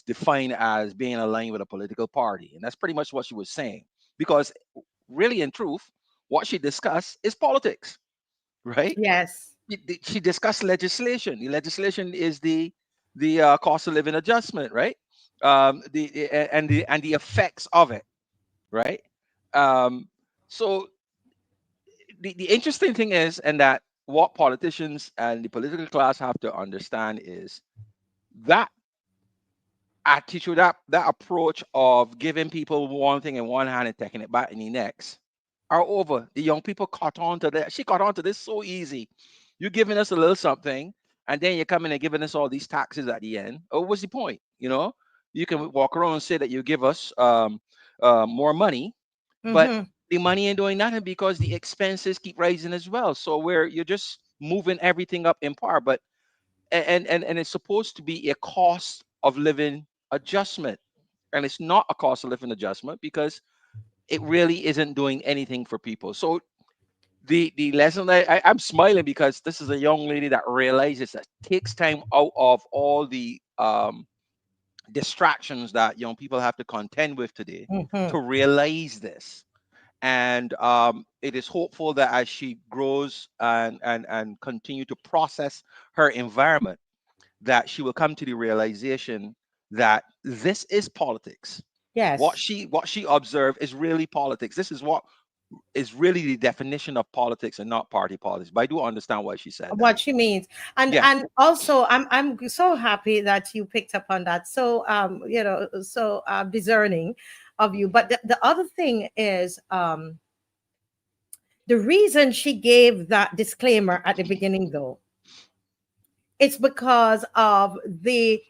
defined as being aligned with a political party, and that's pretty much what she was saying. Because really, in truth, what she discussed is politics, right? Yes. She discussed legislation. The legislation is the cost of living adjustment, right? And the effects of it, right? Um, so the interesting thing is, and that what politicians and the political class have to understand is that attitude, that approach of giving people one thing in one hand and taking it back in the next are over. The young people caught on to that. She caught on to this so easy. You're giving us a little something, and then you're coming and giving us all these taxes at the end. Oh, what's the point? You can walk around and say that you give us more money, but the money ain't doing nothing because the expenses keep rising as well. So where you're just moving everything up in par, but and it's supposed to be a cost of living adjustment, and it's not a cost of living adjustment because it really isn't doing anything for people. So the lesson I'm smiling because this is a young lady that realizes that takes time out of all the distractions that young people have to contend with today to realize this. And it is hopeful that as she grows and continue to process her environment, that she will come to the realization that this is politics. What Yes. she observed is really politics. This is what is really the definition of politics and not party politics. But I do understand why she said that. What she means. and Yeah. and also I'm so happy that you picked up on that, so so discerning of you. But the other thing is, the reason she gave that disclaimer at the beginning, though, it's because of the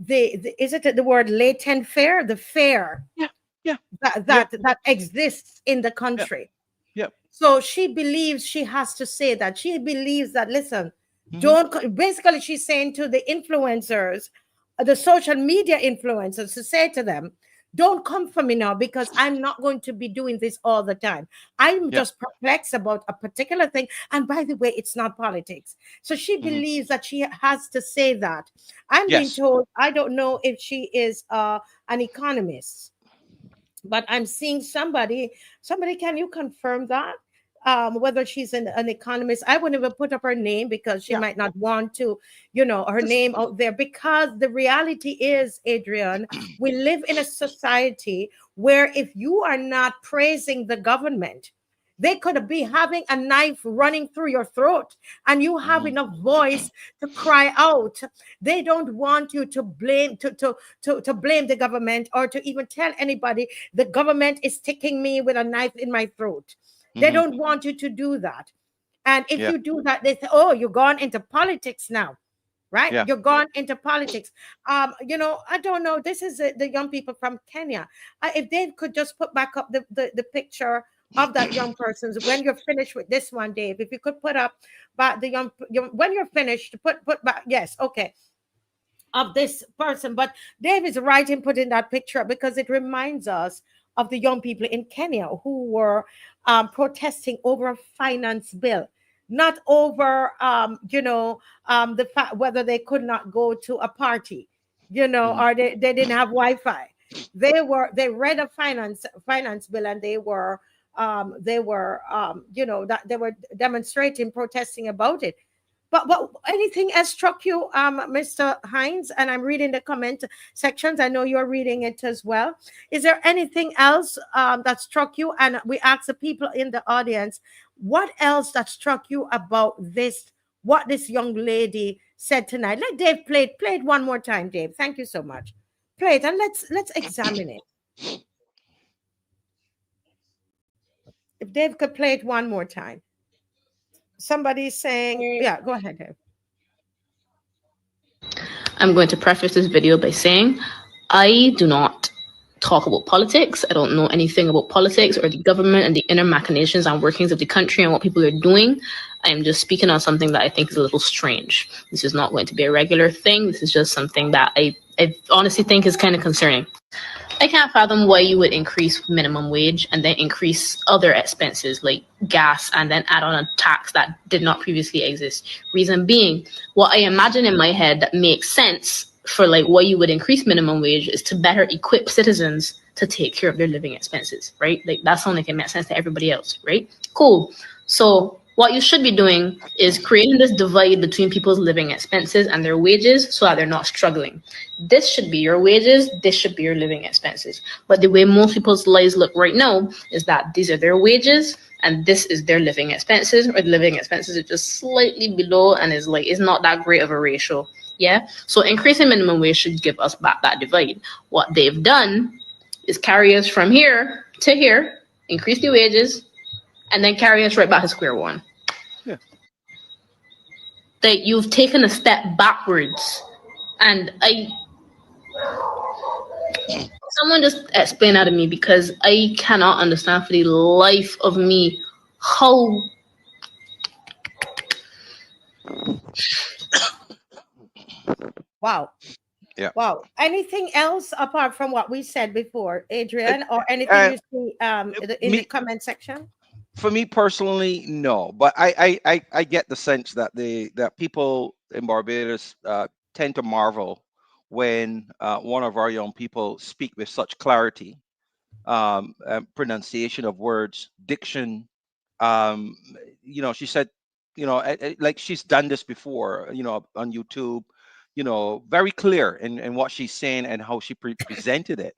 is it the word latent fear, the fear Yeah. Yeah. that Yeah. that exists in the Yeah. country. Yeah. So she believes she has to say that. She believes that, listen, Hmm. basically, she's saying to the influencers, the social media influencers, to say to them, don't come for me now because I'm not going to be doing this all the time. I'm Yeah. just perplexed about a particular thing. And by the way, it's not politics. So she Hmm. believes that she has to say that. I'm being Yes. told, I don't know if she is an economist, but I'm seeing somebody, can you confirm that? whether she's an economist. I wouldn't even put up her name because she might not want to, her name out there. Because the reality is, Adrian, we live in a society where if you are not praising the government, they could be having a knife running through your throat and you have enough voice to cry out. They don't want you to blame to blame the government, or to even tell anybody the government is sticking me with a knife in my throat. They don't want you to do that. And if you do that, they say, oh, you're gone into politics now, right? Yeah. You're gone into politics. I don't know. This is the young people from Kenya. If they could just put back up the picture of that young person's when you're finished with this one, Dave. If you could put up but the young when you're finished, put back, yes, okay, of this person. But Dave is right in putting that picture up because it reminds us of the young people in Kenya who were protesting over a finance bill, not over the fact whether they could not go to a party, or they didn't have Wi-Fi. They read a finance bill, and they were that they were demonstrating, protesting about it. But anything else struck you, Mr. Hines? And I'm reading the comment sections. I know you're reading it as well. Is there anything else that struck you? And we ask the people in the audience, what else that struck you about this? What this young lady said tonight? Let Dave play it one more time, Dave. Thank you so much. Play it and let's examine it. If Dave could play it one more time. Somebody's saying, yeah, go ahead, Dave. I'm going to preface this video by saying I do not talk about politics. I don't know anything about politics or the government and the inner machinations and workings of the country and what people are doing. I am just speaking on something that I think is a little strange. This is not going to be a regular thing. This is just something that I honestly think is kind of concerning. I can't fathom why you would increase minimum wage and then increase other expenses like gas and then add on a tax that did not previously exist. Reason being, what I imagine in my head that makes sense for like why you would increase minimum wage is to better equip citizens to take care of their living expenses, right? Like that sounds like it makes sense to everybody else, right? Cool. So what you should be doing is creating this divide between people's living expenses and their wages so that they're not struggling. This should be your wages, this should be your living expenses. But the way most people's lives look right now is that these are their wages and this is their living expenses, or the living expenses are just slightly below and is not that great of a ratio. Yeah. So increasing minimum wage should give us back that divide. What they've done is carry us from here to here, increase the wages, and then carry us right back to square one. Yeah. That you've taken a step backwards. And someone just explain that to me, because I cannot understand for the life of me how wow. Yeah. Wow. Anything else apart from what we said before, Adrian, or anything you see in the comment section? For me personally, no. But I get the sense that that people in Barbados tend to marvel when one of our young people speak with such clarity, pronunciation of words, diction. She said, like she's done this before, on YouTube. Very clear in what she's saying and how she presented it,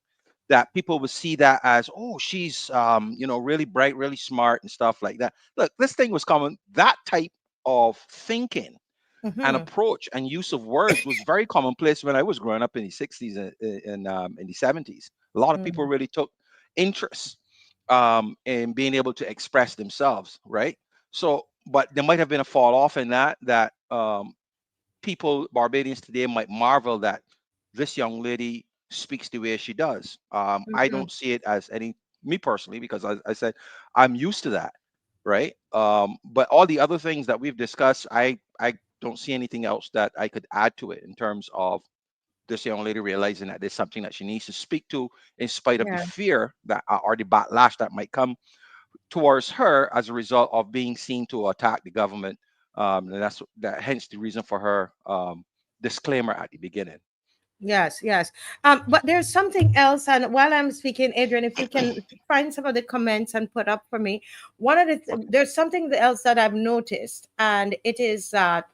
that people would see that as, oh, she's really bright, really smart and stuff like that. Look, this thing was common. That type of thinking and approach and use of words was very commonplace when I was growing up in the 60s and in the 70s. A lot of people really took interest in being able to express themselves, right? So, but there might have been a fall off in that people, Barbadians today, might marvel that this young lady speaks the way she does. I don't see it as me personally, because I said I'm used to that, right? But all the other things that we've discussed, I don't see anything else that I could add to it in terms of this young lady realizing that there's something that she needs to speak to, in spite of the fear that or the backlash that might come towards her as a result of being seen to attack the government. And hence the reason for her disclaimer at the beginning. Yes, yes. But there's something else, and while I'm speaking, Adrian, if you can find some of the comments and put up for me, one of the Okay. there's something else that I've noticed, and it is that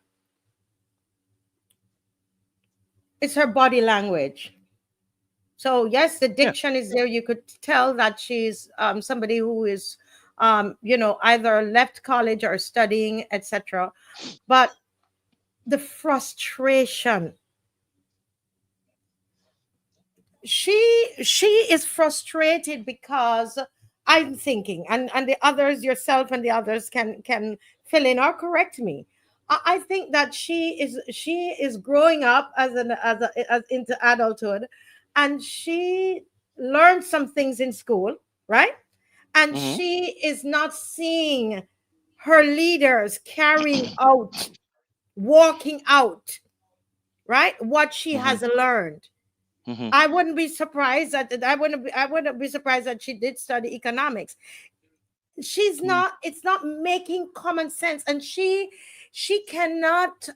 it's her body language. So yes, the Yeah. diction is there. You could tell that she's somebody who is, either left college or studying, etc. But the frustration, she is frustrated because I'm thinking, and the others, yourself and the others can fill in or correct me. I think that she is growing up as into adulthood, and she learned some things in school, right? And Hmm. she is not seeing her leaders carrying out, walking out, right, what she Hmm. has learned. Hmm. I wouldn't be surprised that I wouldn't be surprised that she did study economics. She's Hmm. not, it's not making common sense, and she cannot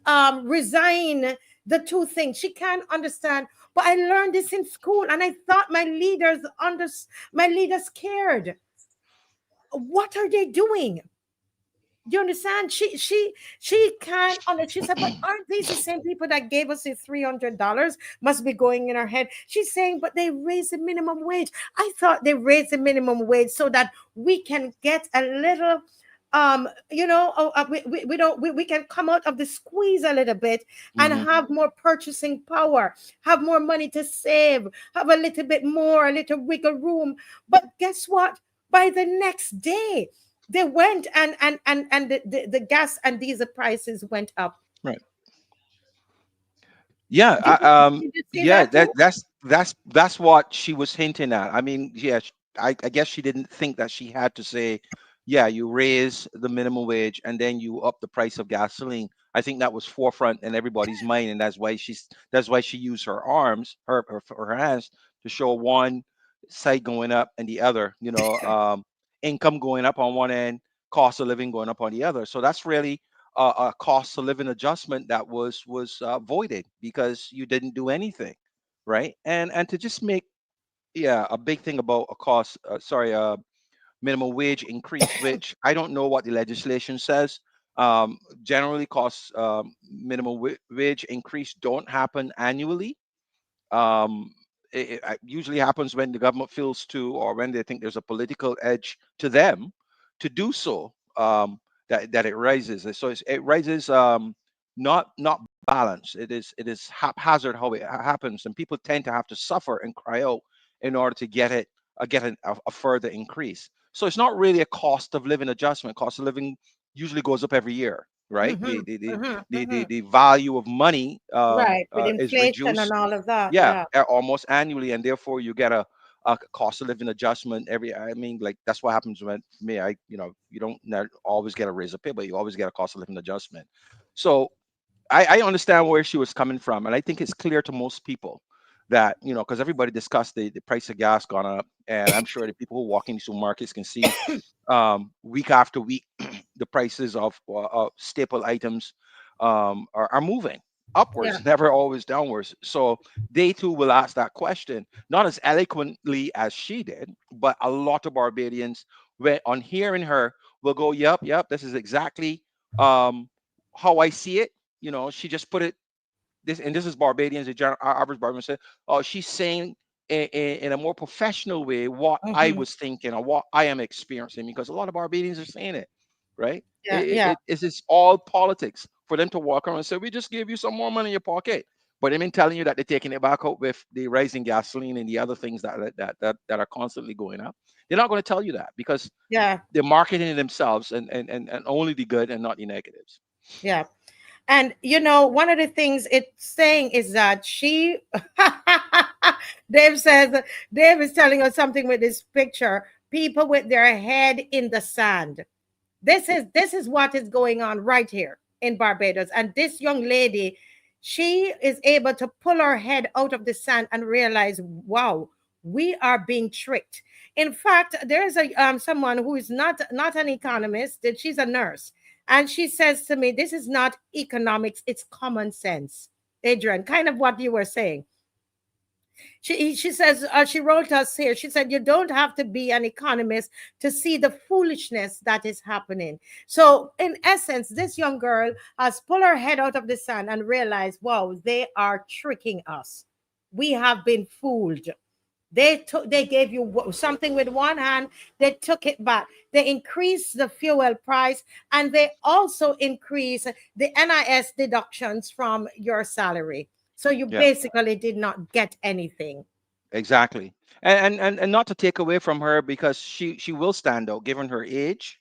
resign the two things. She can't understand. But I learned this in school, and I thought my leaders cared. What are they doing? Do you understand? She can't understand. She said, but aren't these the same people that gave us the $300? Must be going in her head. She's saying, but they raised the minimum wage. I thought they raised the minimum wage so that we can get a little, we can come out of the squeeze a little bit and Hmm. have more purchasing power, have more money to save, have a little bit more, a little wiggle room. But guess what? By the next day, they went and the gas and diesel prices went up. Right. Yeah. Did you see Yeah. that too? That's what she was hinting at. I mean, yeah. I guess she didn't think that she had to say, yeah, you raise the minimum wage and then you up the price of gasoline. I think that was forefront in everybody's mind, and that's why she used her arms, her hands, to show one side going up and the other. Income going up on one end, cost of living going up on the other. So that's really a cost of living adjustment that was voided because you didn't do anything, right? And to just make, yeah, a big thing about a minimum wage increase, which I don't know what the legislation says. Generally, costs minimum wage increase don't happen annually. um, it usually happens when the government feels to, or when they think there's a political edge to them to do so. That it rises. So it rises, not balanced. It is haphazard how it happens, and people tend to have to suffer and cry out in order to get a further increase. So it's not really a cost of living adjustment. Cost of living usually goes up every year, right? Mm-hmm, The mm-hmm, the the, mm-hmm. the value of money Right, with is inflation and reduced, all of that. yeah, Yeah, almost annually, and therefore you get a cost of living adjustment every. I mean, like, that's what happens when me. You don't always get a raise of pay, but you always get a cost of living adjustment. So I understand where she was coming from, and I think it's clear to most people that, because everybody discussed the price of gas gone up, and I'm sure the people who walk into markets can see, week after week, the prices of staple items are moving yeah, upwards, never always downwards. So they too will ask that question, not as eloquently as she did, but a lot of Barbadians, when on hearing her, will go, "Yep, yep, this is exactly um, how I see it." She just put it this is Barbadians, the general average Barbadian said, "Oh, she's saying in a more professional way what I mm-hmm, was thinking or what I am experiencing," because a lot of Barbadians are saying it, right? yeah, yeah, It's all politics for them to walk around and say, "We just gave you some more money in your pocket," but they've been telling you that they're taking it back out with the rising gasoline and the other things that are constantly going up. They're not going to tell you that because yeah, they're marketing it themselves, and only the good and not the negatives. yeah. And one of the things it's saying is that Dave says, Dave is telling us something with this picture. People with their head in the sand. This is what is going on right here in Barbados. And this young lady, she is able to pull her head out of the sand and realize, wow, we are being tricked. In fact, there's a someone who is not an economist, that she's a nurse, and she says to me, this is not economics, it's common sense. Adrian, kind of what you were saying. She says, she wrote us here, she said, you don't have to be an economist to see the foolishness that is happening. So in essence, this young girl has pulled her head out of the sand and realized, wow, they are tricking us. We have been fooled. They gave you something with one hand, they took it back. They increased the fuel price, and they also increase the NIS deductions from your salary. So you Yeah, basically did not get anything. exactly. And not to take away from her, because she will stand out given her age,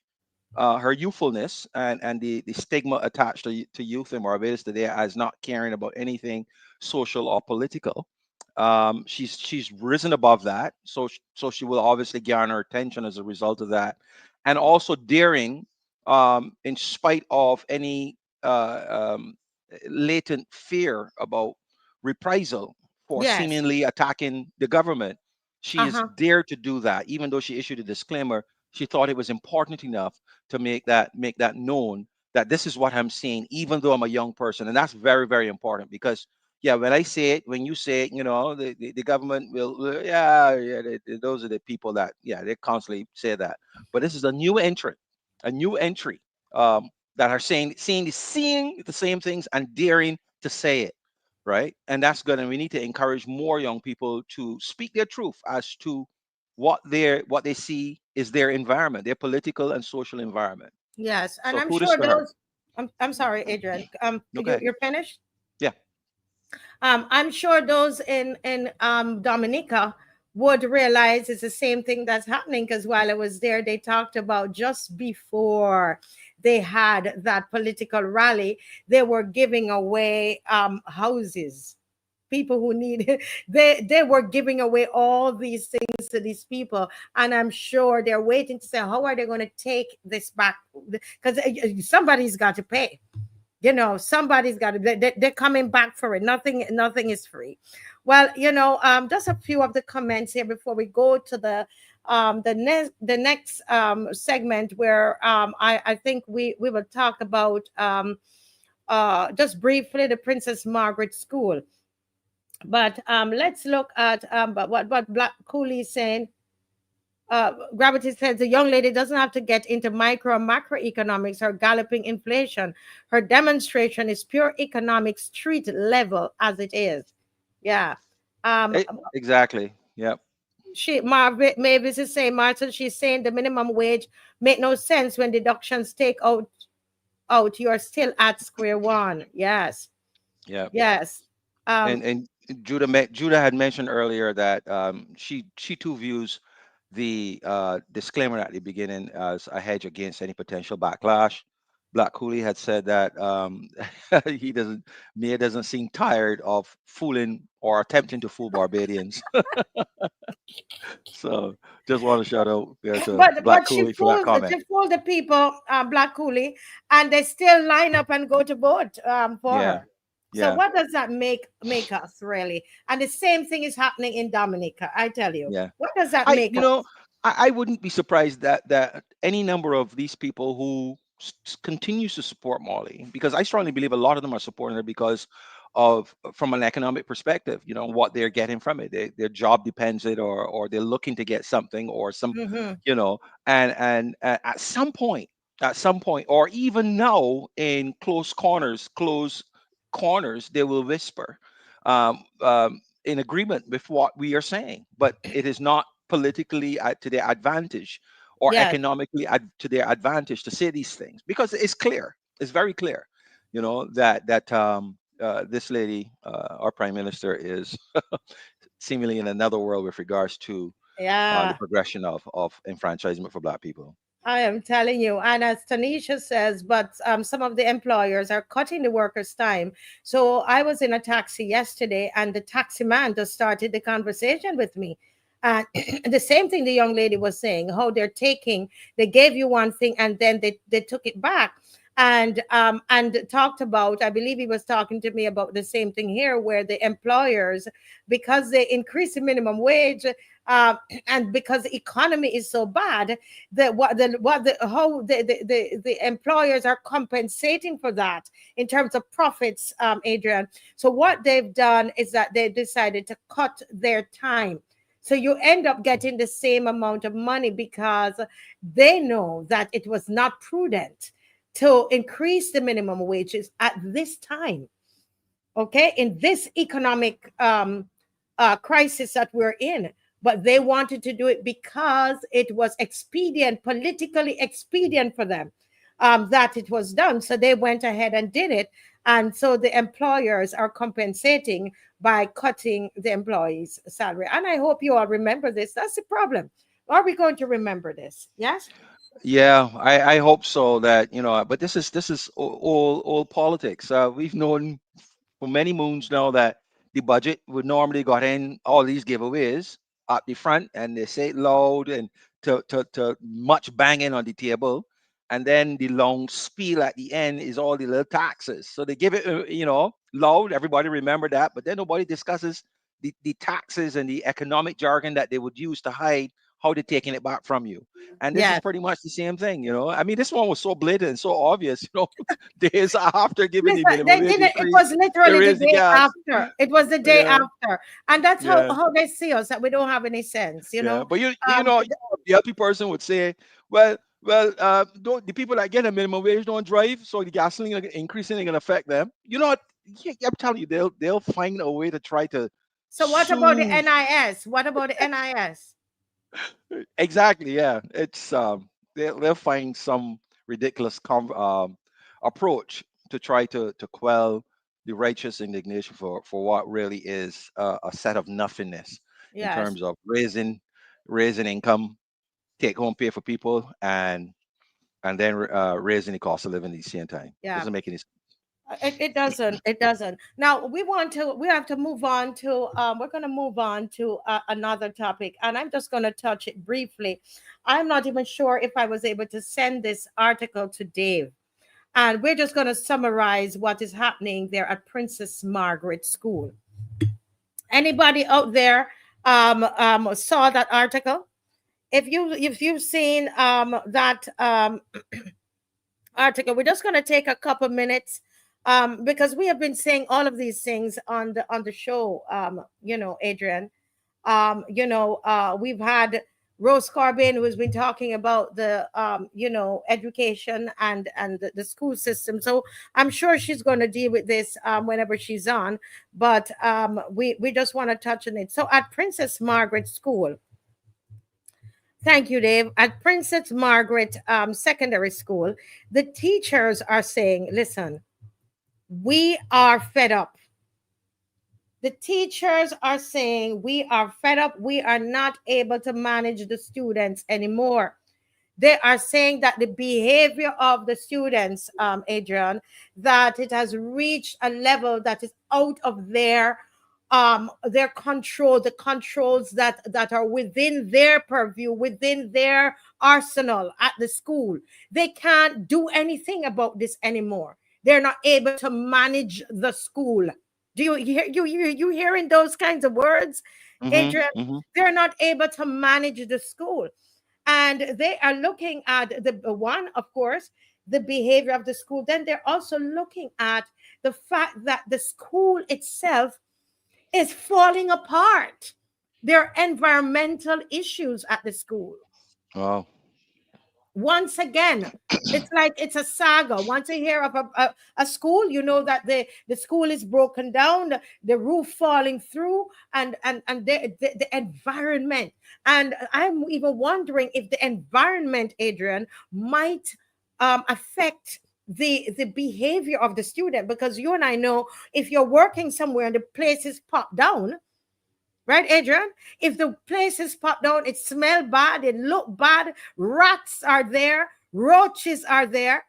her youthfulness, and the stigma attached to youth in Barbados today as not caring about anything social or political. She's risen above that, so she will obviously garner attention as a result of that, and also daring, in spite of any latent fear about reprisal for Yes. seemingly attacking the government. She is Uh-huh. dared to do that, even though she issued a disclaimer. She thought it was important enough to make that known, that this is what I'm seeing, even though I'm a young person, and that's very, very important. Because yeah, when I say it, when you say it, the government yeah, those are the people that, yeah, they constantly say that. But this is a new entry, that are seeing the same things and daring to say it, right? And we need to encourage more young people to speak their truth as to what they see is their environment, their political and social environment. Yes. And So I'm kudos sure to her. those, I'm sorry, Adrian. No, go ahead. You're finished? Yeah. I'm sure those in Dominica would realize it's the same thing that's happening, because while I was there, they talked about just before they had that political rally, they were giving away houses. People who need they were giving away all these things to these people, and I'm sure they're waiting to say, how are they going to take this back? Because somebody's got to pay. Somebody's got to, they're coming back for it. Nothing is free. Well, just a few of the comments here before we go to the next segment, where I think we will talk about just briefly the Princess Margaret School. But let's look at what Black Cooley is saying. Gravity says the young lady doesn't have to get into micro and macroeconomics or galloping inflation. Her demonstration is pure economics, street level as it is. Yeah. Exactly. Yep. Margaret Mavis is saying, Martin, she's saying the minimum wage make no sense when deductions take out. You're still at square one. Yes. Yep. Yes. And Judah had mentioned earlier that, she too views the disclaimer at the beginning as a hedge against any potential backlash. Black Cooley had said that, Mia doesn't seem tired of fooling or attempting to fool Barbadians. So just want to shout out there to Black But she Cooley for that fooled comment. the people, Black Cooley, and they still line up and go to vote for Yeah, her. So yeah, what does that make us really? And the same thing is happening in Dominica. I tell you, yeah. what does that I make you us? know I wouldn't be surprised that any number of these people who continues to support Molly, because I strongly believe a lot of them are supporting her because of, from an economic perspective, what they're getting from it. Their job depends it, or they're looking to get something, or some, Mm-hmm. and at some point, or even now in close corners, they will whisper, in agreement with what we are saying, but it is not politically to their advantage, or Yes. economically to their advantage to say these things, because it's clear, it's very clear, that this lady, our prime minister, is seemingly in another world with regards to the Yeah. progression of enfranchisement for Black people. I am telling you, and as Tanisha says, but some of the employers are cutting the workers' time. So I was in a taxi yesterday, and the taxi man just started the conversation with me. And the same thing the young lady was saying, how they gave you one thing and then they took it back. and talked about, I believe he was talking to me about the same thing here, where the employers, because they increase the minimum wage, uh, and because the economy is so bad, that the employers are compensating for that in terms of profits, Adrian. So what they've done is that they decided to cut their time. So you end up getting the same amount of money, because they know that it was not prudent to increase the minimum wages at this time. Okay, in this economic crisis that we're in. But they wanted to do it because it was expedient, politically expedient for them, that it was done. So they went ahead and did it. And so the employers are compensating by cutting the employees' salary. And I hope you all remember this. That's the problem. Are we going to remember this? Yes? Yeah, I hope so. That, but this is all politics. We've known for many moons now that the budget would normally got in all these giveaways at the front, and they say it loud and to much banging on the table, and then the long spiel at the end is all the little taxes. So they give it, loud. Everybody remember that, but then nobody discusses the taxes and the economic jargon that they would use to hide how they're taking it back from you. And this is Yes. pretty much the same thing. I mean, this one was so blatant and so obvious. Days after giving the Listen, they minimum wage did it. It increase, was they literally the raised the day gas. after. It was the day Yeah, after, and that's yeah, how they see us, that we don't have any sense. yeah. But Um, the other person would say, well, don't, the people that get a minimum wage don't drive, so the gasoline increasing ain't gonna affect them. You know what? Yeah, I'm telling you, they'll find a way to try to so what about the soothe. NIS? What about the NIS? Exactly, yeah. It's they'll find some ridiculous approach to try to quell the righteous indignation for what really is a set of nothingness in Yes. terms of raising income, take home pay for people, and then raising the cost of living at the same time. Yeah. Doesn't make any sense. It doesn't. It doesn't. Now we have to move on to we're going to move on to another topic, and I'm just going to touch it briefly. I'm not even sure if I was able to send this article to Dave, and we're just going to summarize what is happening there at Princess Margaret School. Anybody out there saw that article? If you've seen that article, we're just going to take a couple minutes, because we have been saying all of these things on the show, Adrian. We've had Rose Corbin, who has been talking about the education and the school system. So I'm sure she's going to deal with this whenever she's on. But we just want to touch on it. So at Princess Margaret School, thank you, Dave. At Princess Margaret Secondary School, the teachers are saying, listen, we are fed up. The teachers are saying, we are fed up. We are not able to manage the students anymore. They are saying that the behavior of the students, Adrian, that it has reached a level that is out of their control, the controls that are within their purview, within their arsenal at the school. They can't do anything about this anymore. They're not able to manage the school. Do you hear you hearing those kinds of words, Adrian? Mm-hmm. They're not able to manage the school. And they are looking at the one, of course, the behavior of the school. Then they're also looking at the fact that the school itself is falling apart. There are environmental issues at the school. Wow. Once again, it's like it's a saga. Once you hear of a school, you know that the school is broken down, the roof falling through, and the environment. And I'm even wondering if the environment, Adrian, might affect the behavior of the student, because you and I know, if you're working somewhere and the place is popped down, right, Adrian? If the place is popped down, it smells bad, it look bad, rats are there, roaches are there.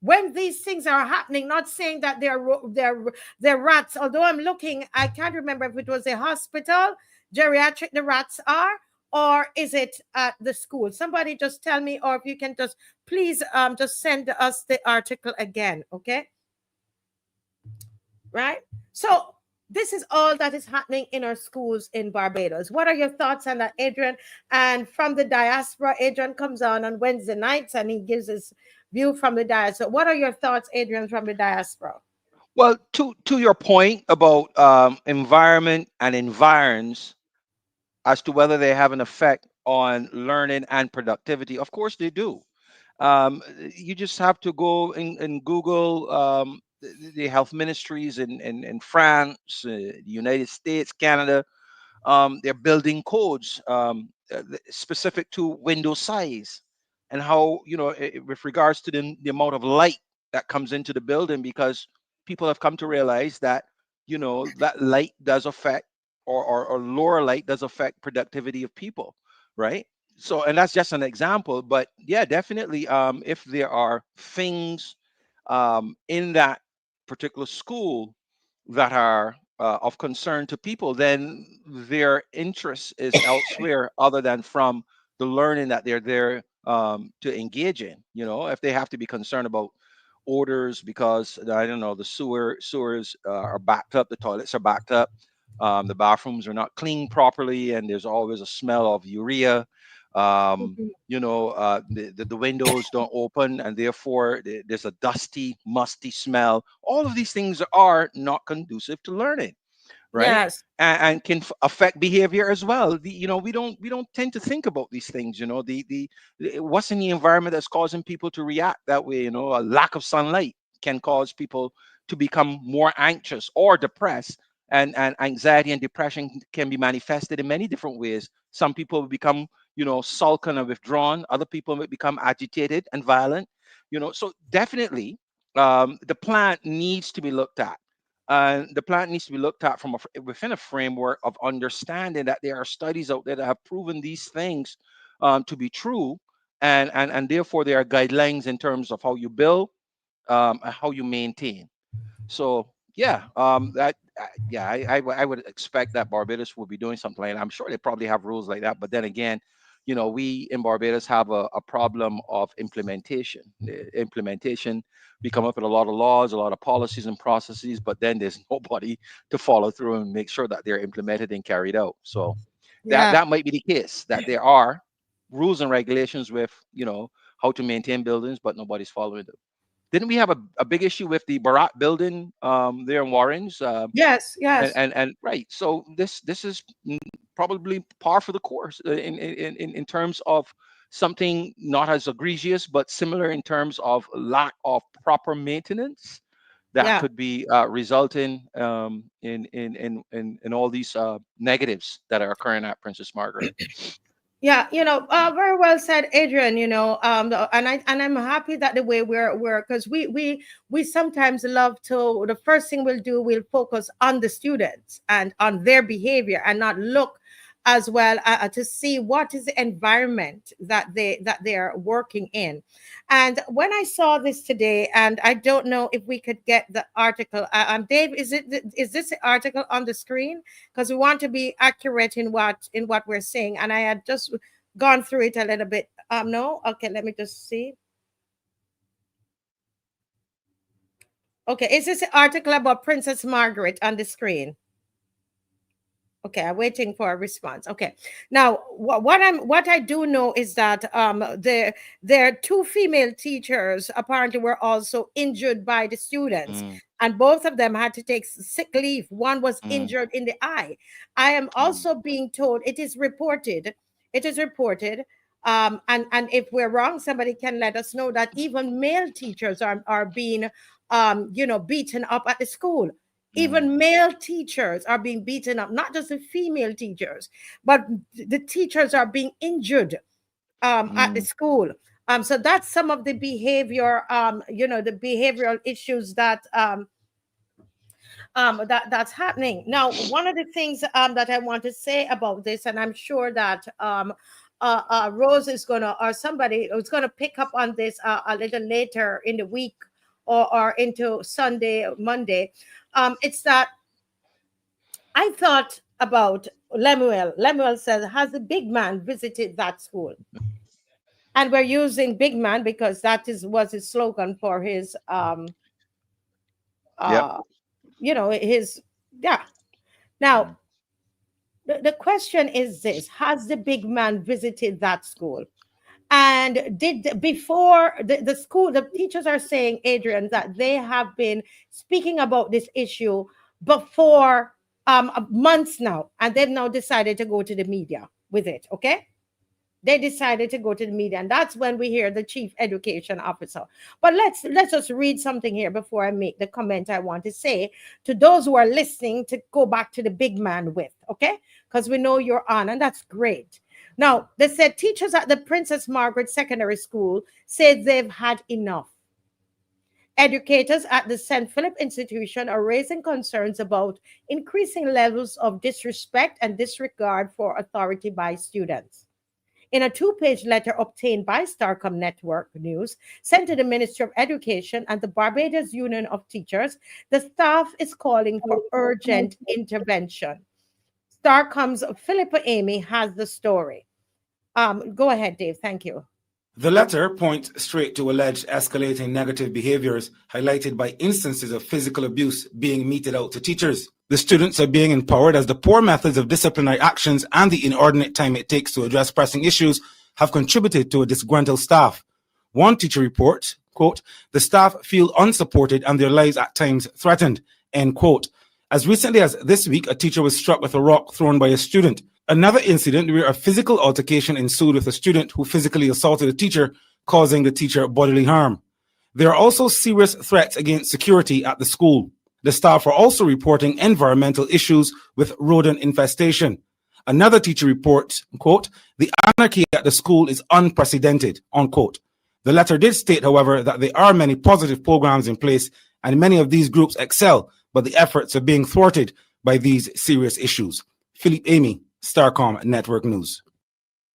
When these things are happening, not saying that they're rats, although I'm looking, I can't remember if it was a hospital, geriatric, the rats are, or is it at the school? Somebody just tell me, or if you can just please just send us the article again, okay? Right? So this is all that is happening in our schools in Barbados. What are your thoughts on that, Adrian? And from the diaspora, Adrian comes on Wednesday nights and he gives his view from the diaspora. So what are your thoughts, Adrian, from the diaspora? Well, to your point about environment and environs, as to whether they have an effect on learning and productivity, of course they do. You just have to go and Google the health ministries in France, the United States, Canada. They're building codes specific to window size and how, with regards to the amount of light that comes into the building, because people have come to realize that, that light does affect, or lower light does affect productivity of people, right? So, and that's just an example, but yeah, definitely, if there are things in that particular school that are of concern to people, then their interest is elsewhere other than from the learning that they're there to engage in. If they have to be concerned about odors because, I don't know, the sewers are backed up, the toilets are backed up, the bathrooms are not cleaned properly, and there's always a smell of urea. The windows don't open, and therefore there's a dusty, musty smell. All of these things are not conducive to learning, right? Yes. And can affect behavior as well. We don't tend to think about these things. What's in the environment that's causing people to react that way. A lack of sunlight can cause people to become more anxious or depressed, and anxiety and depression can be manifested in many different ways. Some people will become sullen and withdrawn. Other people may become agitated and violent. So definitely, the plant needs to be looked at. The plant needs to be looked at from within a framework of understanding that there are studies out there that have proven these things to be true, and therefore there are guidelines in terms of how you build and how you maintain. So yeah, I would expect that Barbados will be doing something like that. I'm sure they probably have rules like that, but then again, we in Barbados have a problem of implementation. Implementation, we come up with a lot of laws, a lot of policies and processes, but then there's nobody to follow through and make sure that they're implemented and carried out. So that Yeah. that might be the case, that there are rules and regulations with how to maintain buildings, but nobody's following them. Didn't we have a big issue with the Barat building there in Warrens? Yes. And, Yes. and and right, so this is probably par for the course in terms of something not as egregious, but similar in terms of lack of proper maintenance that Yeah. could be resulting in all these negatives that are occurring at Princess Margaret. Yeah, very well said, Adrian. And I'm happy that the way we're because we sometimes love to, the first thing we'll focus on the students and on their behavior and not look as well to see what is the environment that they're working in. And when I saw this today, and I don't know if we could get the article, Dave, is this the article on the screen? Because we want to be accurate in what we're saying. And I had just gone through it a little bit. No, okay, let me just see. Okay, is this the article about Princess Margaret on the screen? Okay, I'm waiting for a response. Okay, now what I do know is that there are two female teachers apparently were also injured by the students, Mm, and both of them had to take sick leave. One was mm, injured in the eye. I am mm, also being told it is reported. It is reported. And if we're wrong, somebody can let us know that even male teachers are being beaten up at the school. mm, Even male teachers are being beaten up, not just the female teachers, but the teachers are being injured at the mm, school. So that's some of the behavior, the behavioral issues that's happening. Now, one of the things that I want to say about this, and I'm sure that Rose is gonna, or somebody is gonna pick up on this a little later in the week, or into Sunday, Monday. It's that I thought about Lemuel. Lemuel says, has the big man visited that school? And we're using Big Man because that was his slogan for his Yep. you know, his, yeah. Now the question is this: has the Big Man visited that school? And did, before the school, the teachers are saying, Adrian, that they have been speaking about this issue before months now, and they've now decided to go to the media with it. Okay, they decided to go to the media, and that's when we hear the chief education officer. But let's just read something here before I make the comment I want to say to those who are listening, to go back to the Big Man with, okay, because we know you're on, and that's great. Now, they said teachers at the Princess Margaret Secondary School said they've had enough. Educators at the St. Philip Institution are raising concerns about increasing levels of disrespect and disregard for authority by students. In a two-page letter obtained by Starcom Network News, sent to the Ministry of Education and the Barbados Union of Teachers, the staff is calling for urgent intervention. Starcom's Philippa Amy has the story. Go ahead, Dave. Thank you. The letter points straight to alleged escalating negative behaviors highlighted by instances of physical abuse being meted out to teachers. The students are being empowered as the poor methods of disciplinary actions and the inordinate time it takes to address pressing issues have contributed to a disgruntled staff. One teacher reports, quote, "The staff feel unsupported and their lives at times threatened," end quote. As recently as this week, a teacher was struck with a rock thrown by a student. Another incident where a physical altercation ensued with a student who physically assaulted a teacher, causing the teacher bodily harm. There are also serious threats against security at the school. The staff are also reporting environmental issues with rodent infestation. Another teacher reports, quote, "The anarchy at the school is unprecedented," unquote. The letter did state, however, that there are many positive programs in place and many of these groups excel, but the efforts are being thwarted by these serious issues. Philip Amy, Starcom Network News.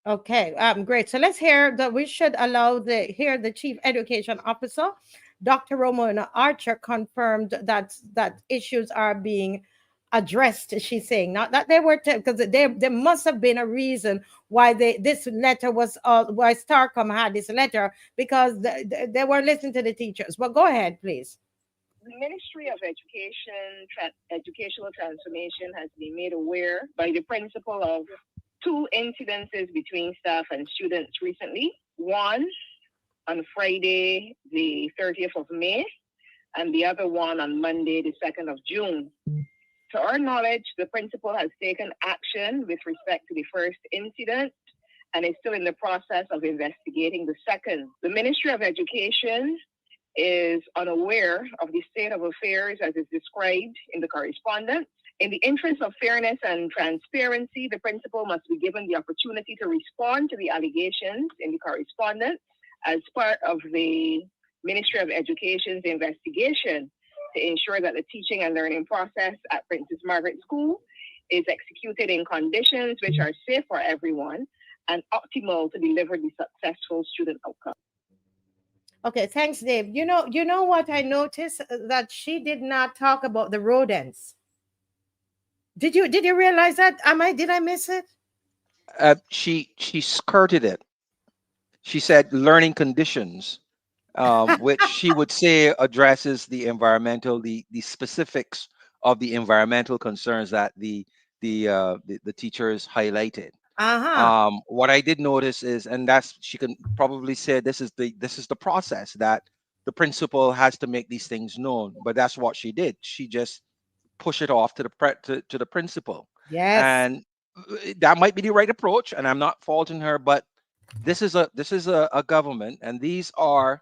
Okay, great. So let's hear that. We should allow hear the Chief Education Officer, Dr. Romana Archer, confirmed that issues are being addressed. She's saying not that they were, because there must have been a reason why this letter was why Starcom had this letter, because they were listening to the teachers. But go ahead, please. The Ministry of Education, Educational Transformation has been made aware by the principal of two incidences between staff and students recently. One on Friday, the 30th of May, and the other one on Monday, the 2nd of June. To our knowledge, the principal has taken action with respect to the first incident and is still in the process of investigating the second. The Ministry of Education is unaware of the state of affairs as is described in the correspondence. In the interest of fairness and transparency, the principal must be given the opportunity to respond to the allegations in the correspondence as part of the Ministry of Education's investigation to ensure that the teaching and learning process at Princess Margaret School is executed in conditions which are safe for everyone and optimal to deliver the successful student outcome. Okay, thanks, Dave. You know what I noticed, that she did not talk about the rodents. Did you realize that? Did I miss it? She skirted it. She said learning conditions, which she would say addresses the environmental, the specifics of the environmental concerns that the teachers highlighted. What I did notice is, and that's, she can probably say this is the process that the principal has to make these things known, but that's what she did. She just pushed it off to the principal. Yes. And that might be the right approach, and I'm not faulting her, but this is a government, and these are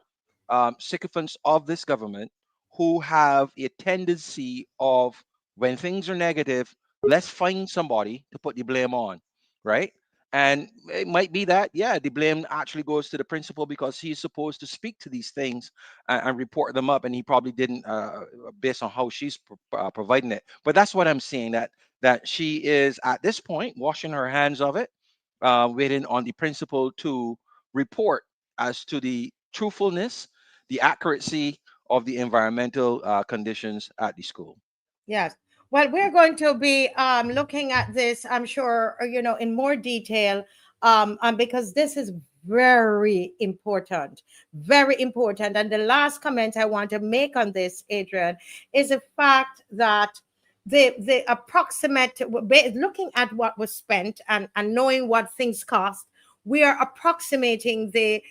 sycophants of this government who have a tendency of, when things are negative, let's find somebody to put the blame on, right? And it might be that, yeah, the blame actually goes to the principal because he's supposed to speak to these things and report them up, and he probably didn't, based on how she's providing it. But that's what I'm saying, that she is at this point washing her hands of it, waiting on the principal to report as to the truthfulness, the accuracy of the environmental conditions at the school. Yes. Well, we're going to be looking at this, I'm sure, in more detail and because this is very important, very important. And the last comment I want to make on this, Adrian, is the fact that the approximate, looking at what was spent and knowing what things cost, we are approximating the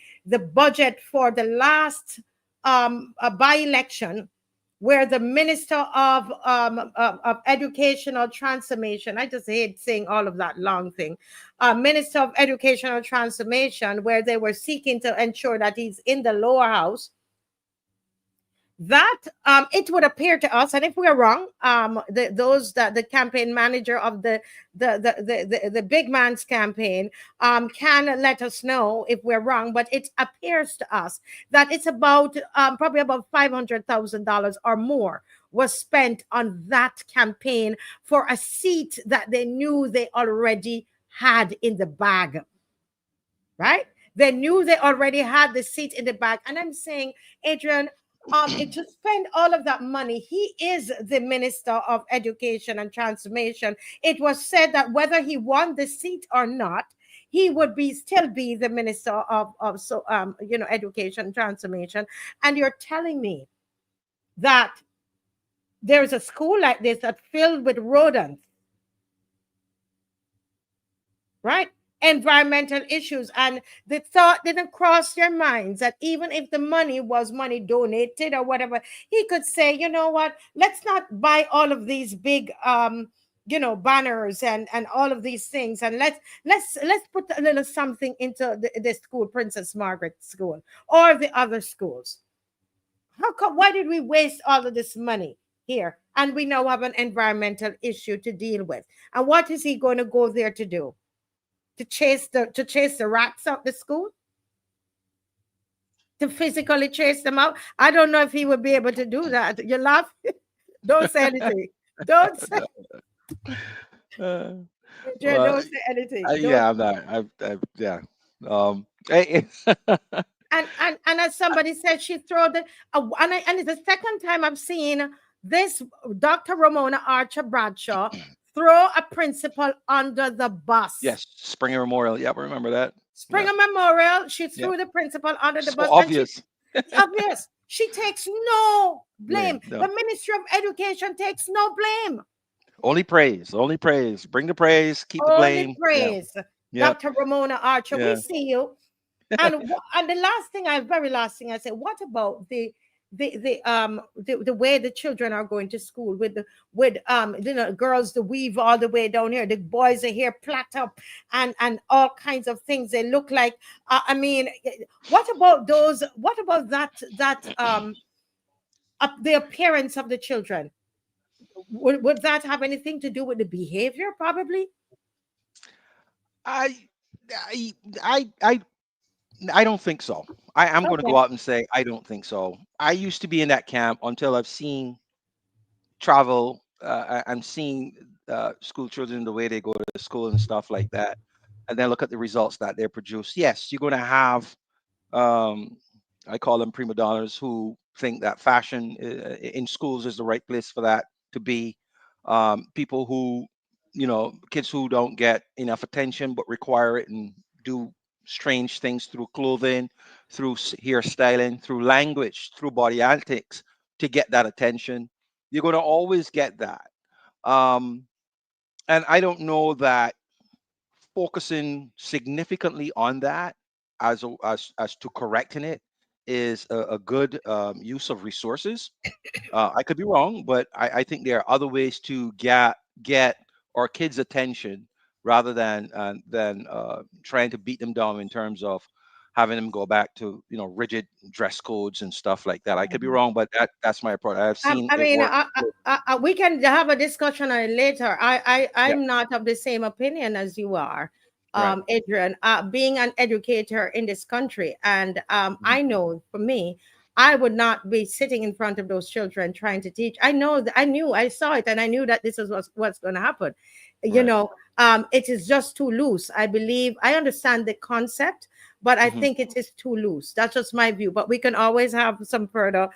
budget for the last by-election, where the Minister of Educational Transformation, I just hate saying all of that long thing, Minister of Educational Transformation, where they were seeking to ensure that he's in the lower house, that it would appear to us, and if we're wrong, the campaign manager of the big man's campaign can let us know if we're wrong, but it appears to us that it's about probably about $500,000 or more was spent on that campaign for a seat that they knew they already had in the bag, right? They knew they already had the seat in the bag. And I'm saying, Adrian, to spend all of that money, he is the Minister of Education and Transformation. It was said that whether he won the seat or not, he would still be the Minister of Education and Transformation. And you're telling me that there's a school like this that's filled with rodents, right? Environmental issues, and the thought didn't cross their minds that even if the money was money donated or whatever, he could say, you know what, let's not buy all of these big banners and all of these things, and let's put a little something into the school, Princess Margaret School, or the other schools. How come? Why did we waste all of this money here? And we now have an environmental issue to deal with. And what is he going to go there to do? To chase the rats out the school? To physically chase them out? I don't know if he would be able to do that. You laugh? Don't say anything. Don't say. Don't say anything. Yeah, I'm not. Yeah. Hey. And as somebody said, she threw and it's the second time I've seen this Dr. Ramona Archer Bradshaw throw a principal under the bus. Yes, Springer Memorial. Yeah, remember that. Springer Memorial. She threw the principal under the bus. Obvious. Obvious. She takes no blame. No. The Ministry of Education takes no blame. Only praise. Only praise. Bring the praise. Keep the blame. Only praise. Yeah. Dr. Ramona Archer, we see you. And the very last thing I say, what about the way the children are going to school with girls, the weave all the way down here, the boys are here plait up and all kinds of things. They look like what about those? What about that the appearance of the children? Would that have anything to do with the behavior? Probably. I don't think so. I'm going to go out and say I don't think so. I used to be in that camp until I've seen travel. I'm seeing school children, the way they go to school and stuff like that, and then look at the results that they produce. Yes, you're going to have, I call them prima donnas, who think that fashion in schools is the right place for that to be. People who, kids who don't get enough attention but require it and do strange things through clothing, through hairstyling, through language, through body antics to get that attention. You're going to always get that. And I don't know that focusing significantly on that as to correcting it is a good use of resources. I could be wrong, but I think there are other ways to get our kids' attention rather than trying to beat them down in terms of having them go back to rigid dress codes and stuff like that. I could be wrong, but that's my approach. I've seen. We can have a discussion on it later. I'm not of the same opinion as you are, Adrian. Being an educator in this country, and I know for me, I would not be sitting in front of those children trying to teach. I saw it, and I knew that this is what's going to happen. It is just too loose. I understand the concept, but I think it is too loose. That's just my view. But we can always have some further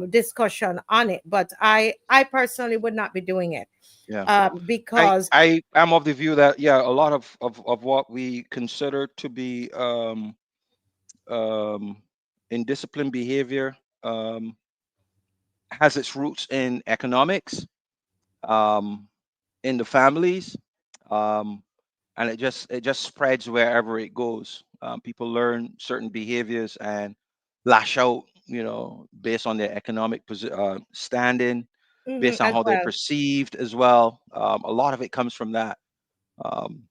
discussion on it, but I personally would not be doing it. Yeah. Because I am of the view that, yeah, a lot of what we consider to be indisciplined behavior has its roots in economics, um, in the families, um, and it just spreads wherever it goes. People learn certain behaviors and lash out, based on their economic standing, based on as how they're well. perceived as well. A lot of it comes from that. Um,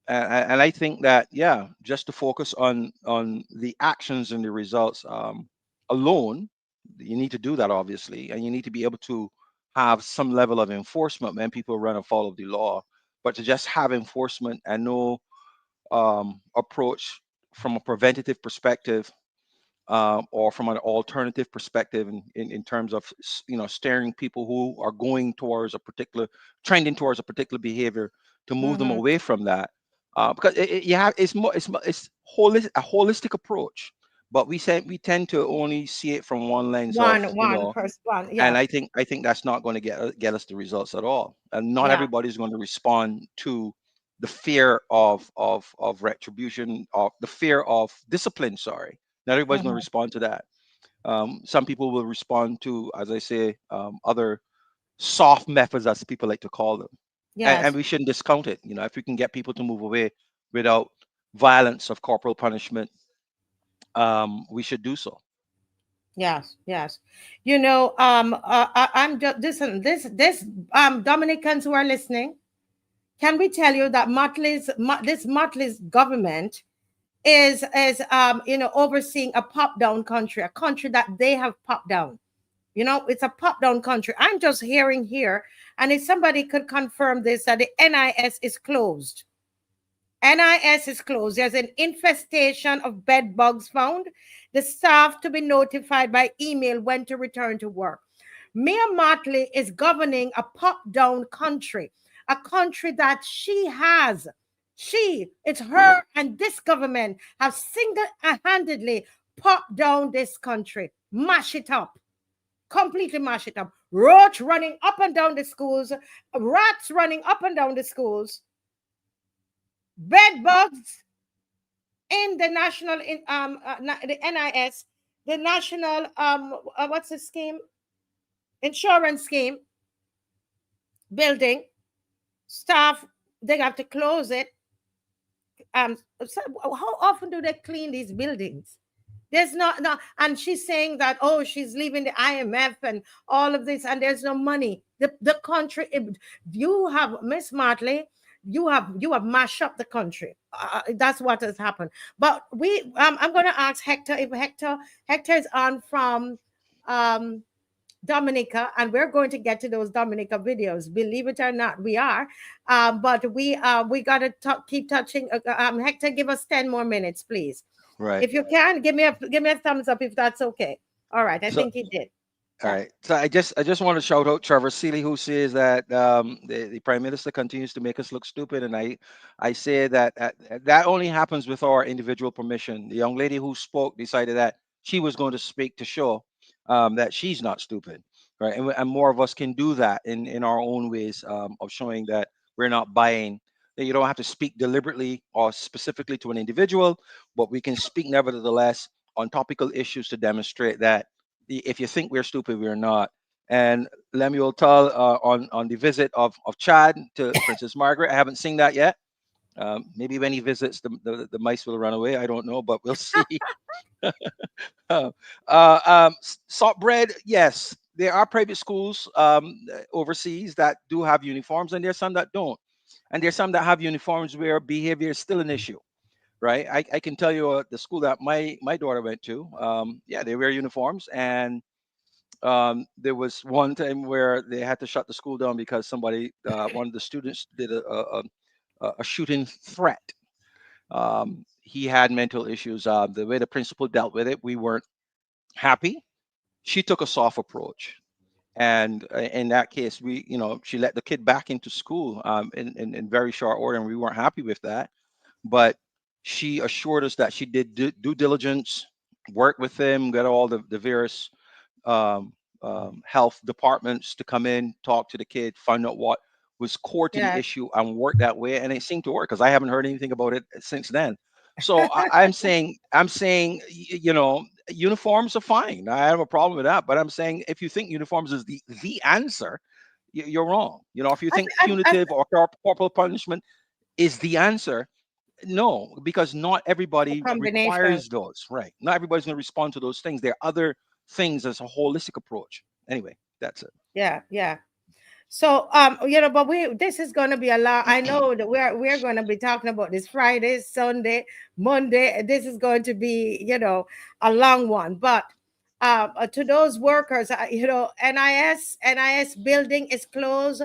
and I think that, yeah, just to focus on the actions and the results alone, you need to do that, obviously, and you need to be able to have some level of enforcement when people run afoul of the law. But to just have enforcement and no approach from a preventative perspective, or from an alternative perspective, in terms of steering people who are going towards a particular trending towards a particular behavior, to move them Mm-hmm. away from that, because you have it's a holistic approach, but we tend to only see it from one lens of, One person, one, and yeah, I think that's not going to get us the results at all, and not yeah. everybody's going to respond to the fear of retribution, of the fear of discipline. Sorry, not everybody's going to Mm-hmm. respond to that. Some people will respond to, as I say, other soft methods, as people like to call them, and Yes, we shouldn't discount it. If we can get people to move away without violence of corporal punishment, we should do so. yes, yes. I'm just listen. This Dominicans who are listening, can we tell you that Mottley's government is overseeing a pop down country, a country that they have popped down. It's a pop down country. I'm just hearing here, and if somebody could confirm this, that the NIS is closed. NIS is closed. There's an infestation of bed bugs found. The staff to be notified by email when to return to work. Mia Mottley is governing a pop-down country, a country that it's her and this government have single-handedly popped down this country, mash it up, completely mash it up. Roach running up and down the schools, rats running up and down the schools, bed bugs in the national the NIS, the national what's the scheme? Insurance scheme building. Staff, they have to close it. So how often do they clean these buildings? There's not no, and she's saying that, oh, she's leaving the IMF and all of this, and there's no money. The country, you have Miss Martley, you have mashed up the country. That's what has happened. But I'm going to ask Hector, if Hector is on from Dominica, and we're going to get to those Dominica videos. Believe it or not, we are. But we got to keep touching. Hector, give us 10 more minutes, please. Right. If you can, give me a thumbs up if that's okay. All right, I So, think he did. all Yeah. right. So I just want to shout out Trevor Seeley, who says that the Prime Minister continues to make us look stupid, and I say that that only happens with our individual permission. The young lady who spoke decided that she was going to speak to show that she's not stupid, right? And more of us can do that in our own ways, of showing that we're not buying. That you don't have to speak deliberately or specifically to an individual, but we can speak nevertheless on topical issues to demonstrate that if you think we're stupid, we're not. And Lemuel Tull, on the visit of Chad to Princess Margaret, I haven't seen that yet. Maybe when he visits, the mice will run away. I don't know, but we'll see. Salt bread, yes, there are private schools overseas that do have uniforms, and there's some that don't. And there's some that have uniforms where behavior is still an issue, right? I can tell you the school that my daughter went to, yeah, they wear uniforms, and there was one time where they had to shut the school down because somebody, one of the students, did a shooting threat. He had mental issues. The way the principal dealt with it, we weren't happy. She took a soft approach, and in that case, she let the kid back into school in very short order, and we weren't happy with that. But she assured us that she did due diligence, work with them, get all the various health departments to come in, talk to the kid, find out what was core to the Yeah. issue, and work that way. And it seemed to work because I haven't heard anything about it since then. So I'm saying, you know, uniforms are fine. I have a problem with that. But I'm saying if you think uniforms is the answer, you're wrong. You know, if you think punitive or corporal punishment is the answer, no, because not everybody combination. requires those. Right. Not everybody's going to respond to those things. There are other things as a holistic approach. Anyway, that's it. Yeah, yeah. So you know, but this is going to be a lot. I know that we're going to be talking about this Friday, Sunday, Monday. This is going to be, you know, a long one. But to those workers, you know, NIS building is closed.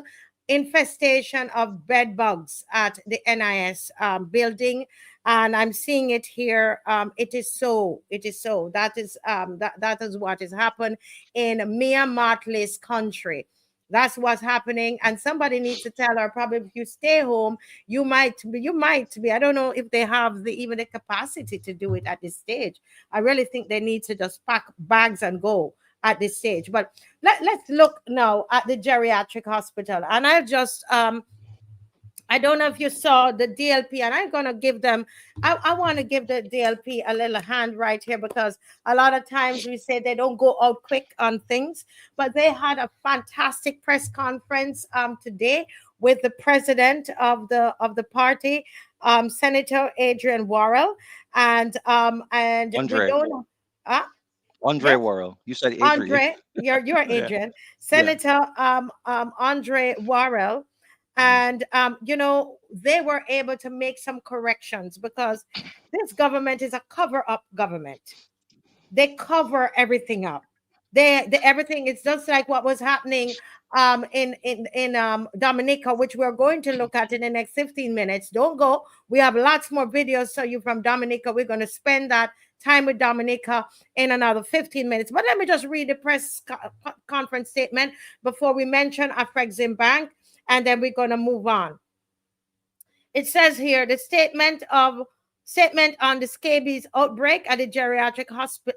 Infestation of bed bugs at the NIS building, and I'm seeing it here. It is so. That is that is what has happened in Mia Mottley's country. That's what's happening. And somebody needs to tell her, probably if you stay home, you might be. I don't know if they have even the capacity to do it at this stage. I really think they need to just pack bags and go at this stage. But let's look now at the geriatric hospital. And I just I don't know if you saw the DLP, and I'm going to give them, I want to give the DLP a little hand right here, because a lot of times we say they don't go out quick on things, but they had a fantastic press conference today with the president of the party, Senator Adrian Worrell, and Andre. we don't Andre yes. Worrell. You said Adrian. Andre, you're Adrian. Yeah. Senator Andre Worrell. And, you know, they were able to make some corrections, because this government is a cover-up government. They cover everything up. Everything is just like what was happening in Dominica, which we're going to look at in the next 15 minutes. Don't go. We have lots more videos for you from Dominica. We're going to spend that time with Dominica in another 15 minutes. But let me just read the press conference statement before we mention AFREXIMBANK, and then we're going to move on. It says here, the statement on the SCABIES outbreak at the geriatric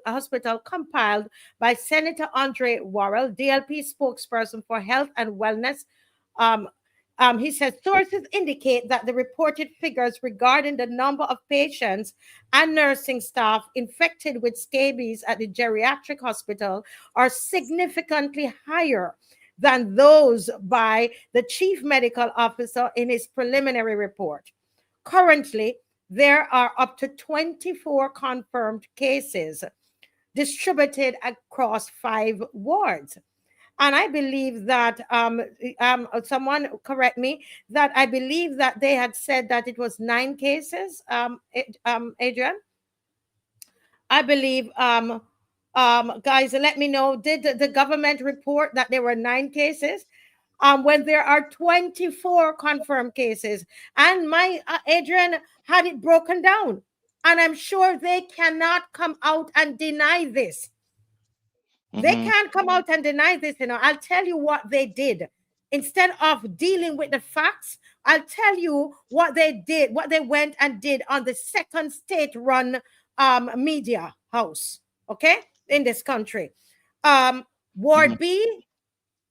hospital compiled by Senator Andre Worrell, DLP spokesperson for health and wellness. He says sources indicate that the reported figures regarding the number of patients and nursing staff infected with scabies at the geriatric hospital are significantly higher than those by the chief medical officer in his preliminary report. Currently, there are up to 24 confirmed cases distributed across 5 wards. And I believe that, someone correct me, that I believe that they had said that it was 9 cases, Adrian. I believe, guys, let me know, did the government report that there were 9 cases? When there are 24 confirmed cases? And my Adrian had it broken down. And I'm sure they cannot come out and deny this. They can't come out and deny this. You know, I'll tell you what they did. Instead of dealing with the facts, I'll tell you what they did, what they went and did on the second state-run media house, okay, in this country. Ward B,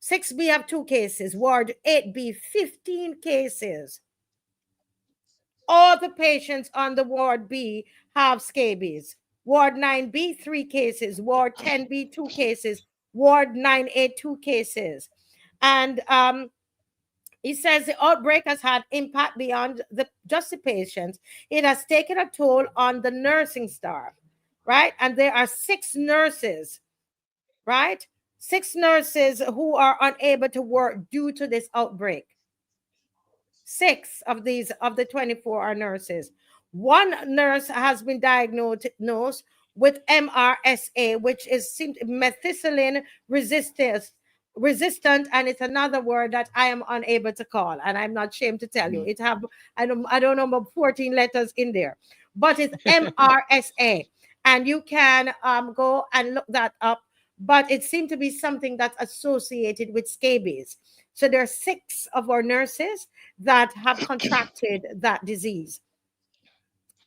6B have 2 cases. Ward 8B, 15 cases. All the patients on the Ward B have scabies. Ward 9B, 3 cases. Ward 10B, 2 cases. Ward 9A, 2 cases. And he says the outbreak has had impact beyond just the patients. It has taken a toll on the nursing staff, right? And there are 6 nurses, right? 6 nurses who are unable to work due to this outbreak. 6 of the 24 are nurses. 1 nurse has been diagnosed with MRSA, which is methicillin resistant, and it's another word that I am unable to call, and I'm not ashamed to tell you. It have I don't know about 14 letters in there, but it's MRSA, and you can go and look that up. But it seemed to be something that's associated with scabies. So there are 6 of our nurses that have contracted that disease.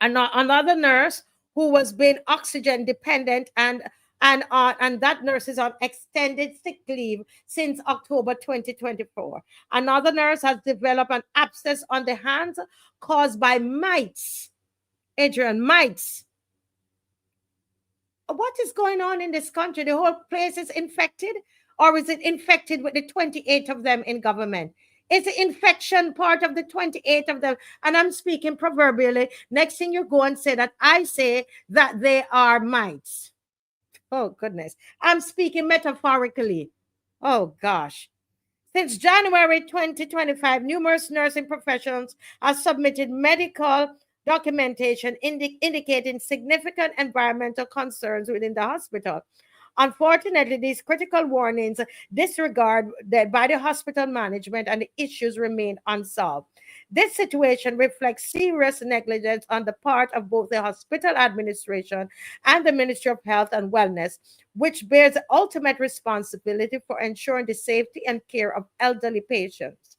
And another nurse who was being oxygen dependent and and that nurse is on extended sick leave since October 2024. Another nurse has developed an abscess on the hands caused by mites. Adrian, mites. What is going on in this country? The whole place is infected, or is it infected with the 28 of them in government? Is the infection part of the 28 of them? And I'm speaking proverbially. Next thing you go and say that I say that they are mites. Oh, goodness. I'm speaking metaphorically. Oh, gosh. Since January 2025, numerous nursing professionals have submitted medical documentation indicating significant environmental concerns within the hospital. Unfortunately, these critical warnings disregarded by the hospital management, and the issues remain unsolved. This situation reflects serious negligence on the part of both the hospital administration and the Ministry of Health and Wellness, which bears the ultimate responsibility for ensuring the safety and care of elderly patients.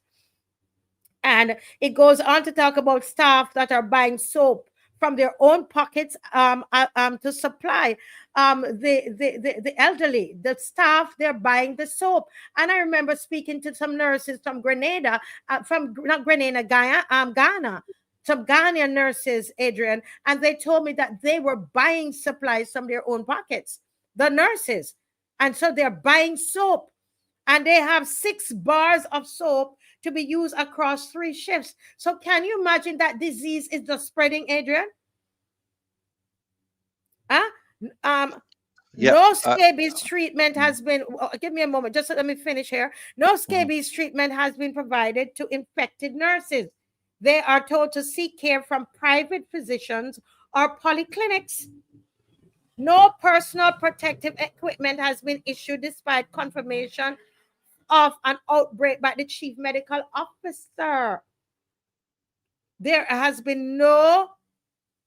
And it goes on to talk about staff that are buying soap from their own pockets to supply the elderly. The staff, they're buying the soap. And I remember speaking to some nurses from Grenada, Ghana, some Ghanaian nurses, Adrian, and they told me that they were buying supplies from their own pockets, the nurses. And so they're buying soap, and they have 6 bars of soap to be used across 3 shifts. So can you imagine that disease is just spreading, Adrian? No scabies treatment has been, give me a moment, just let me finish here. No scabies treatment has been provided to infected nurses. They are told to seek care from private physicians or polyclinics. No personal protective equipment has been issued despite confirmation of an outbreak by the chief medical officer. There has been no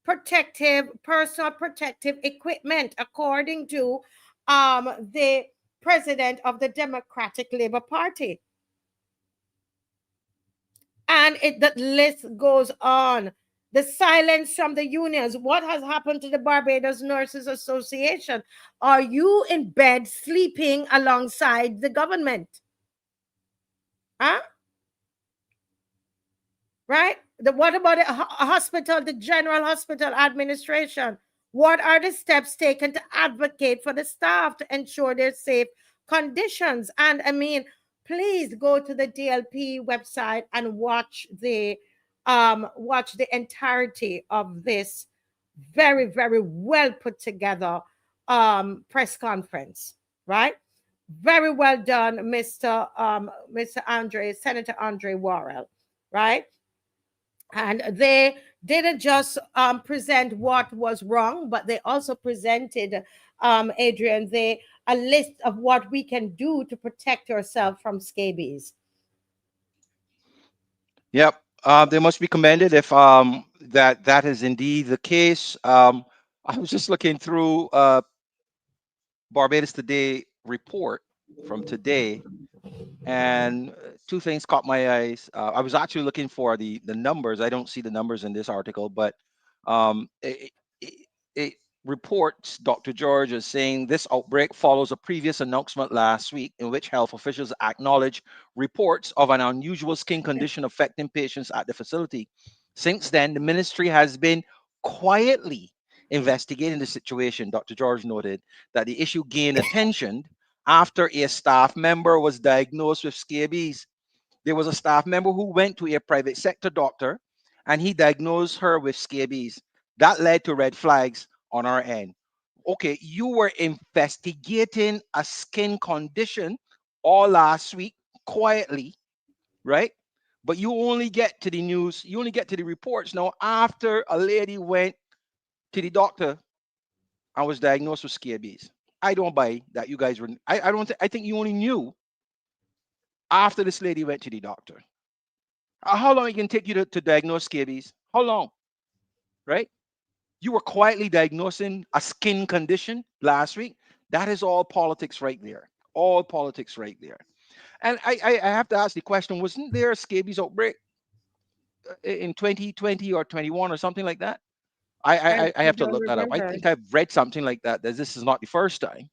personal protective equipment, according to the president of the Democratic Labour Party. And the list goes on. The silence from the unions. What has happened to the Barbados Nurses Association? Are you in bed sleeping alongside the government? Huh? Right? What about the hospital, the General Hospital Administration? What are the steps taken to advocate for the staff to ensure their safe conditions? And I mean, please go to the DLP website and watch the entirety of this very, very well put together press conference, right? Very well done, Mr. Senator Andre Worrell, right? And they didn't just present what was wrong, but they also presented, Adrian, a list of what we can do to protect yourself from scabies. Yep. They must be commended if that is indeed the case. I was just looking through Barbados Today report from today, and 2 things caught my eyes. I was actually looking for the numbers. I don't see the numbers in this article, but it reports Dr. George is saying this outbreak follows a previous announcement last week in which health officials acknowledged reports of an unusual skin condition affecting patients at the facility. Since then, the ministry has been quietly investigating the situation. Dr. George noted that the issue gained attention after a staff member was diagnosed with scabies. There was a staff member who went to a private sector doctor and he diagnosed her with scabies. That led to red flags on our end. Okay, you were investigating a skin condition all last week quietly, right? But you only get to the news, you only get to the reports now after a lady went to the doctor and was diagnosed with scabies. I don't buy that you guys were, I think you only knew after this lady went to the doctor. How long it can take you to diagnose scabies? How long? Right? You were quietly diagnosing a skin condition last week. That is all politics right there. All politics right there. And I have to ask the question, wasn't there a scabies outbreak in 2020 or 21 or something like that? I have to don't look that up. I remember. think I've read something like that. That this is not the first time.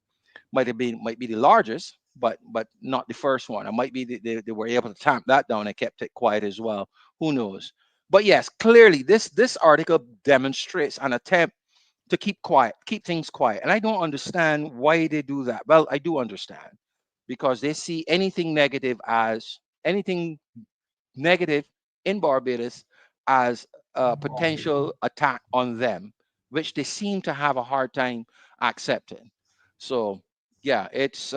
Might be the largest, but not the first one. It might be they were able to tamp that down and kept it quiet as well. Who knows? But yes, clearly this article demonstrates an attempt to keep quiet, keep things quiet. And I don't understand why they do that. Well, I do understand because they see anything negative in Barbados as a potential attack on them, which they seem to have a hard time accepting. So yeah, it's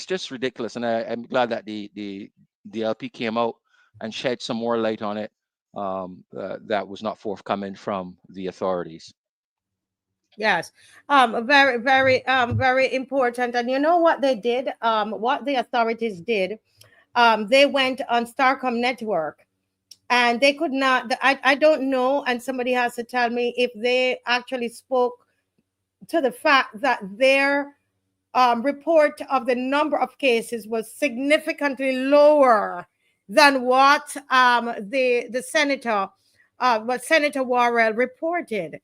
just ridiculous, and I'm glad that the LP came out and shed some more light on it. That was not forthcoming from the authorities. Yes. Very, very, very important. And you know what they did? What the authorities did? They went on Starcom network, and they could not. I don't know, and somebody has to tell me if they actually spoke to the fact that their report of the number of cases was significantly lower than what the senator, what Senator Worrell reported.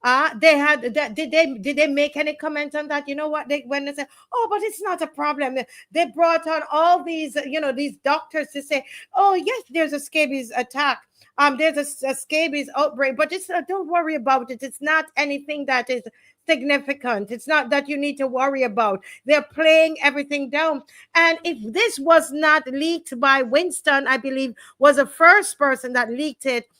They had that. Did they make any comment on that? You know what? They when they said, "Oh, but it's not a problem." They brought on all these, these doctors to say, "Oh, yes, there's a scabies attack. There's a scabies outbreak, but it's don't worry about it. It's not anything that is significant. It's not that you need to worry about." They're playing everything down. And if this was not leaked by Winston, I believe was the first person that leaked it.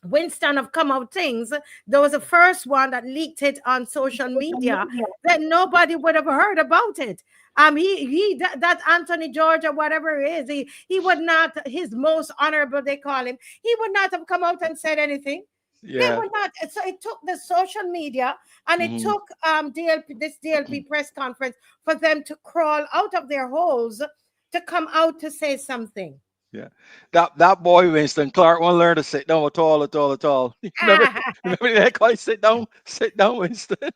Winston of Come Out Things, there was the first one that leaked it on social media, that nobody would have heard about it. That Anthony George or whatever it is, he would not, his most honorable, they call him, he would not have come out and said anything. They Yeah. would not. So it took the social media and it Mhm. took this DLP press conference for them to crawl out of their holes to come out to say something. Yeah, that boy Winston Clark won't learn to sit down at all. Remember, remember that guy? Sit down, Winston. Sit down, He's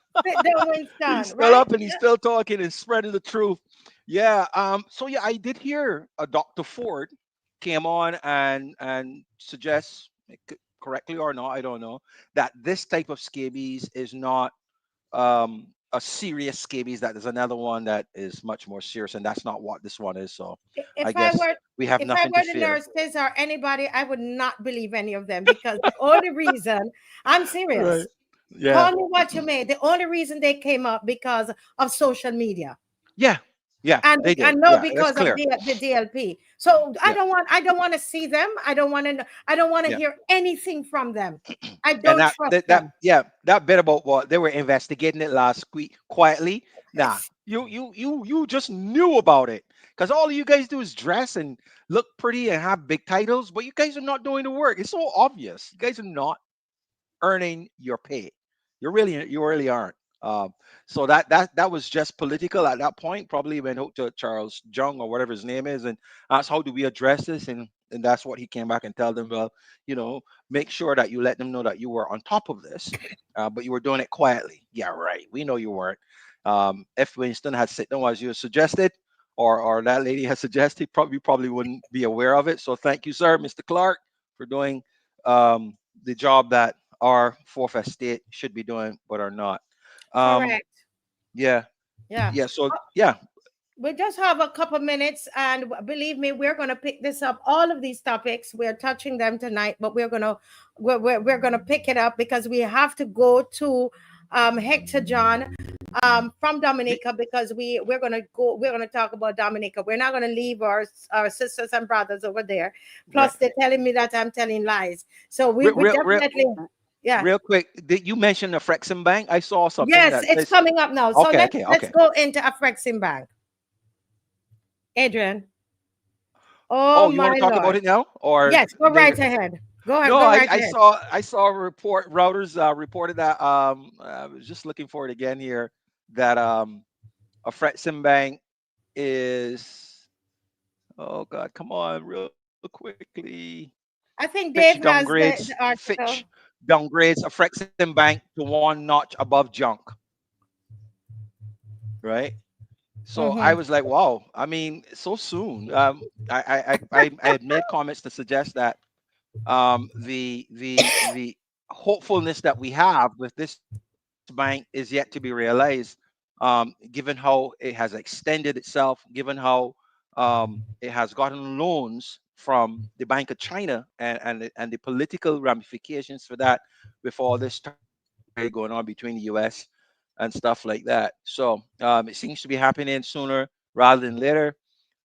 Winston, still right? up and he's still talking and spreading the truth. Yeah. So yeah, I did hear a Dr. Ford came on and suggests, correctly or not, I don't know, that this type of scabies is not a serious scabies. That there's another one that is much more serious, and that's not what this one is. So I if I guess were we have if I nothing to were the fear. nurses or anybody, I would not believe any of them, because the only reason, I'm Right. serious. Yeah. Call me what you may. The only reason they came up because of social media. Yeah. Yeah. And They did. I know Yeah. That's because of clear. the DLP. So Yeah. I don't want to see them. I don't want to Yeah. hear anything from them. I And don't trust that them. yeah, that bit about what they were investigating it last week quietly. Nah, you just knew about it because all you guys do is dress and look pretty and have big titles, but you guys are not doing the work. It's so obvious. You guys are not earning your pay. You really aren't. So that was just political at that point. Probably went out to Charles Jung or whatever his name is, and asked how do we address this, and that's what he came back and tell them. Well, make sure that you let them know that you were on top of this, but you were doing it quietly. Yeah, right. We know you weren't. If Winston had sit down as you suggested, or that lady has suggested, probably wouldn't be aware of it. So thank you, sir, Mr. Clark, for doing the job that our fourth estate should be doing, but are not. Um, Correct. yeah, Yeah. yeah. So yeah, We just have a couple minutes, and believe me, we're going to pick this up. All of these topics, we're touching them tonight, but we're gonna pick it up because we have to go to Hector John from Dominica, because we're gonna talk about Dominica. We're not gonna leave our sisters and brothers over there. right. Plus, they're telling me that I'm telling lies. So Real, we real, definitely, yeah. real quick. Did you mention the Frexenbank? I saw something Yes, that it's says. coming up now. So Okay, let's okay, let's okay. go into AFREXIMBANK. Adrian. Oh Oh, you want my to talk about Lord. it now or Yes, go right later? ahead. Go ahead, No, go I, right I ahead. saw I saw a report. Routers reported that. I was just looking for it again here. That a Frexenbank is. Oh God, come on, real quickly. I think Fitch Dave has downgrades. the Fitch article. downgrades a Frexenbank to one notch above junk. Right. So I Mm-hmm. was like, wow. I mean, so soon. I had made comments to suggest that the hopefulness that we have with this bank is yet to be realized, given how it has extended itself, given how it has gotten loans from the Bank of China, and the political ramifications for that with all this trade going on between the U.S. and stuff like that. So it seems to be happening sooner rather than later.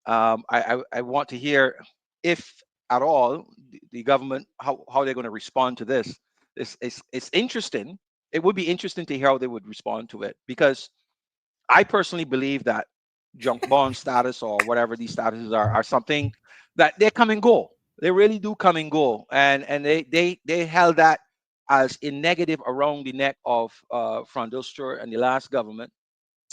I want to hear if at all the government how they're going to respond to this. It's interesting. It would be interesting to hear how they would respond to it, because I personally believe that junk bond status or whatever these statuses are something that they come and go. They really do come and go, and they held that as a negative around the neck of Frondostur and the last government,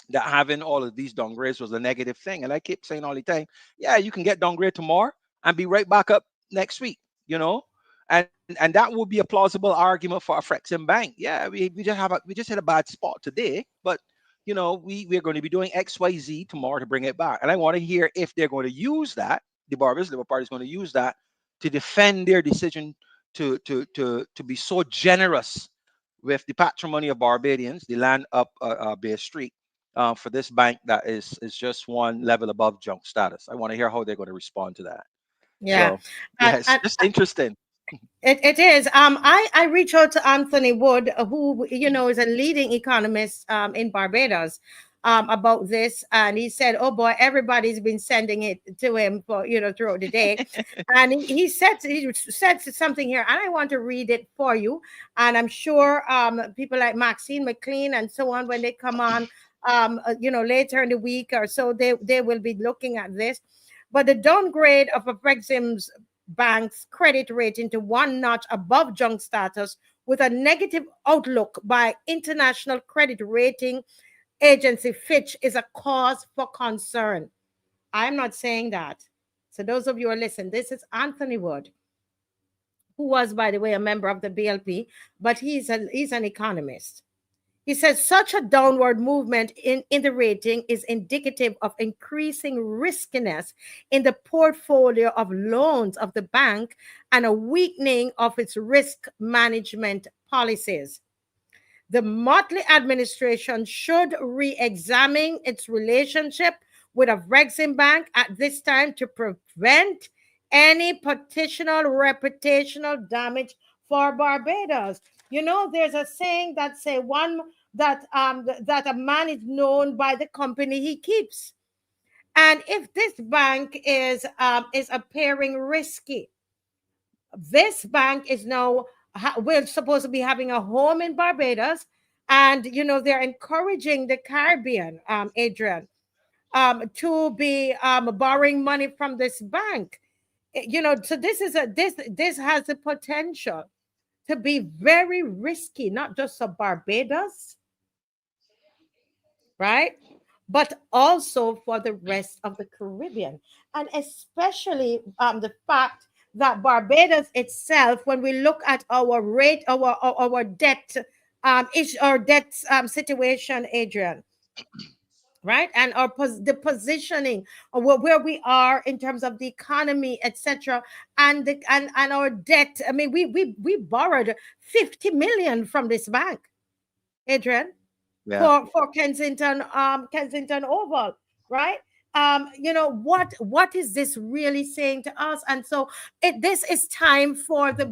that having all of these downgrades was a negative thing. And I keep saying all the time, yeah, you can get downgraded tomorrow and be right back up next week, you know? And that would be a plausible argument for a Frexim Bank. Yeah, we just hit a bad spot today, but we're going to be doing XYZ tomorrow to bring it back. And I want to hear if they're going to use that, the Barbados Labour Party is going to use that to defend their decision to be so generous with the patrimony of Barbadians, the land up Bay Street, for this bank that is just one level above junk status. I want to hear how they're going to respond to that. Yeah. So yeah, it's And just interesting. it is. I reached out to Anthony Wood, who is a leading economist in Barbados, about this, and he said, "Oh boy, everybody's been sending it to him for throughout the day," and he said something here, and I want to read it for you, and I'm sure people like Maxine McLean and so on, when they come on, later in the week or so, they will be looking at this. But the downgrade of a Brexim's bank's credit rating to one notch above junk status with a negative outlook by international credit rating agency Fitch is a cause for concern. I'm not saying that. So those of you who are listening, this is Anthony Wood, who was, by the way, a member of the BLP, but he's an economist. He says such a downward movement in the rating is indicative of increasing riskiness in the portfolio of loans of the bank and a weakening of its risk management policies. The Mottley administration should re-examine its relationship with AFREXIMBANK at this time to prevent any potential reputational damage for Barbados. There's a saying that say that a man is known by the company he keeps. And if this bank is appearing risky, this bank is now we're supposed to be having a home in Barbados, and they're encouraging the Caribbean, Adrian, to be borrowing money from this bank. So this has the potential to be very risky, not just for Barbados, right? But also for the rest of the Caribbean. And especially the fact that Barbados itself, when we look at our rate, our debt, our debt situation, Adrian, right? And the positioning of where we are in terms of the economy, etc., and and our debt. I mean, we borrowed 50 million from this bank, Adrian, Yeah. for Kensington Oval, right? What is this really saying to us? And so this is time for the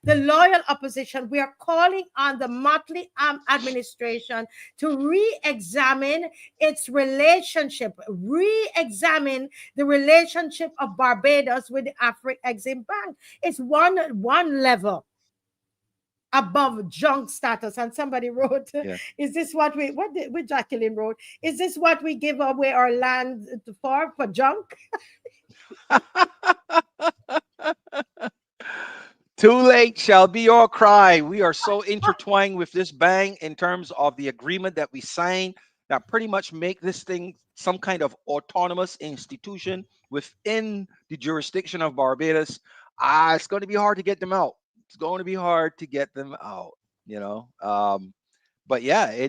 loyal opposition. We are calling on the Mottley administration to re-examine its relationship, re-examine the relationship of Barbados with the AFREXIMBANK. It's one level above junk status. And somebody wrote, Yeah. is this what Jacqueline wrote, is this what we give away our land for junk? Too late shall be your cry. We are so intertwined with this bang in terms of the agreement that we signed that pretty much make this thing some kind of autonomous institution within the jurisdiction of Barbados. It's going to be hard to get them out. It's going to be hard to get them out, you know. But yeah,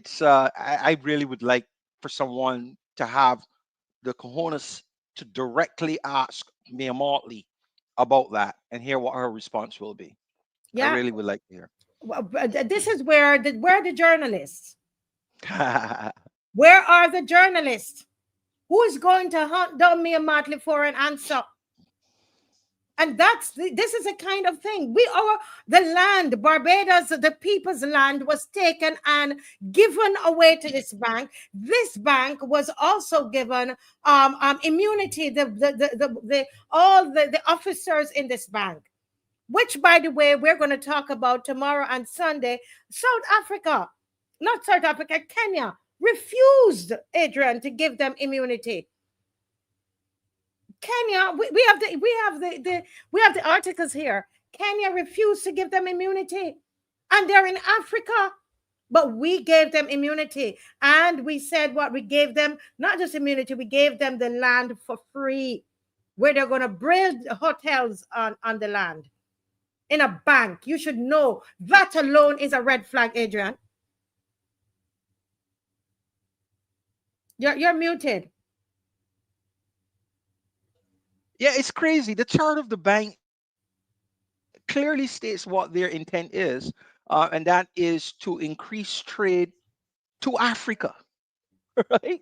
I really would like for someone to have the cojones to directly ask Mia Motley about that and hear what her response will be. I Yeah. really would like to hear. This is where are the journalists? Where are the journalists? Who is going to hunt down Mia Mottley for an answer? And this is a kind of thing. We are the land, Barbados, the people's land was taken and given away to this bank. This bank was also given immunity. All the officers in this bank, which, by the way, we're going to talk about tomorrow and Sunday. Kenya refused, Adrian, to give them immunity. Kenya, we have the articles here. Kenya refused to give them immunity, and they're in Africa, but we gave them immunity, and we said what we gave them, not just immunity, we gave them the land for free, where they're going to build hotels on the land in a bank. You should know that alone is a red flag, Adrian. You're muted. Yeah, it's crazy. The chart of the bank clearly states what their intent is, and that is to increase trade to Africa, right?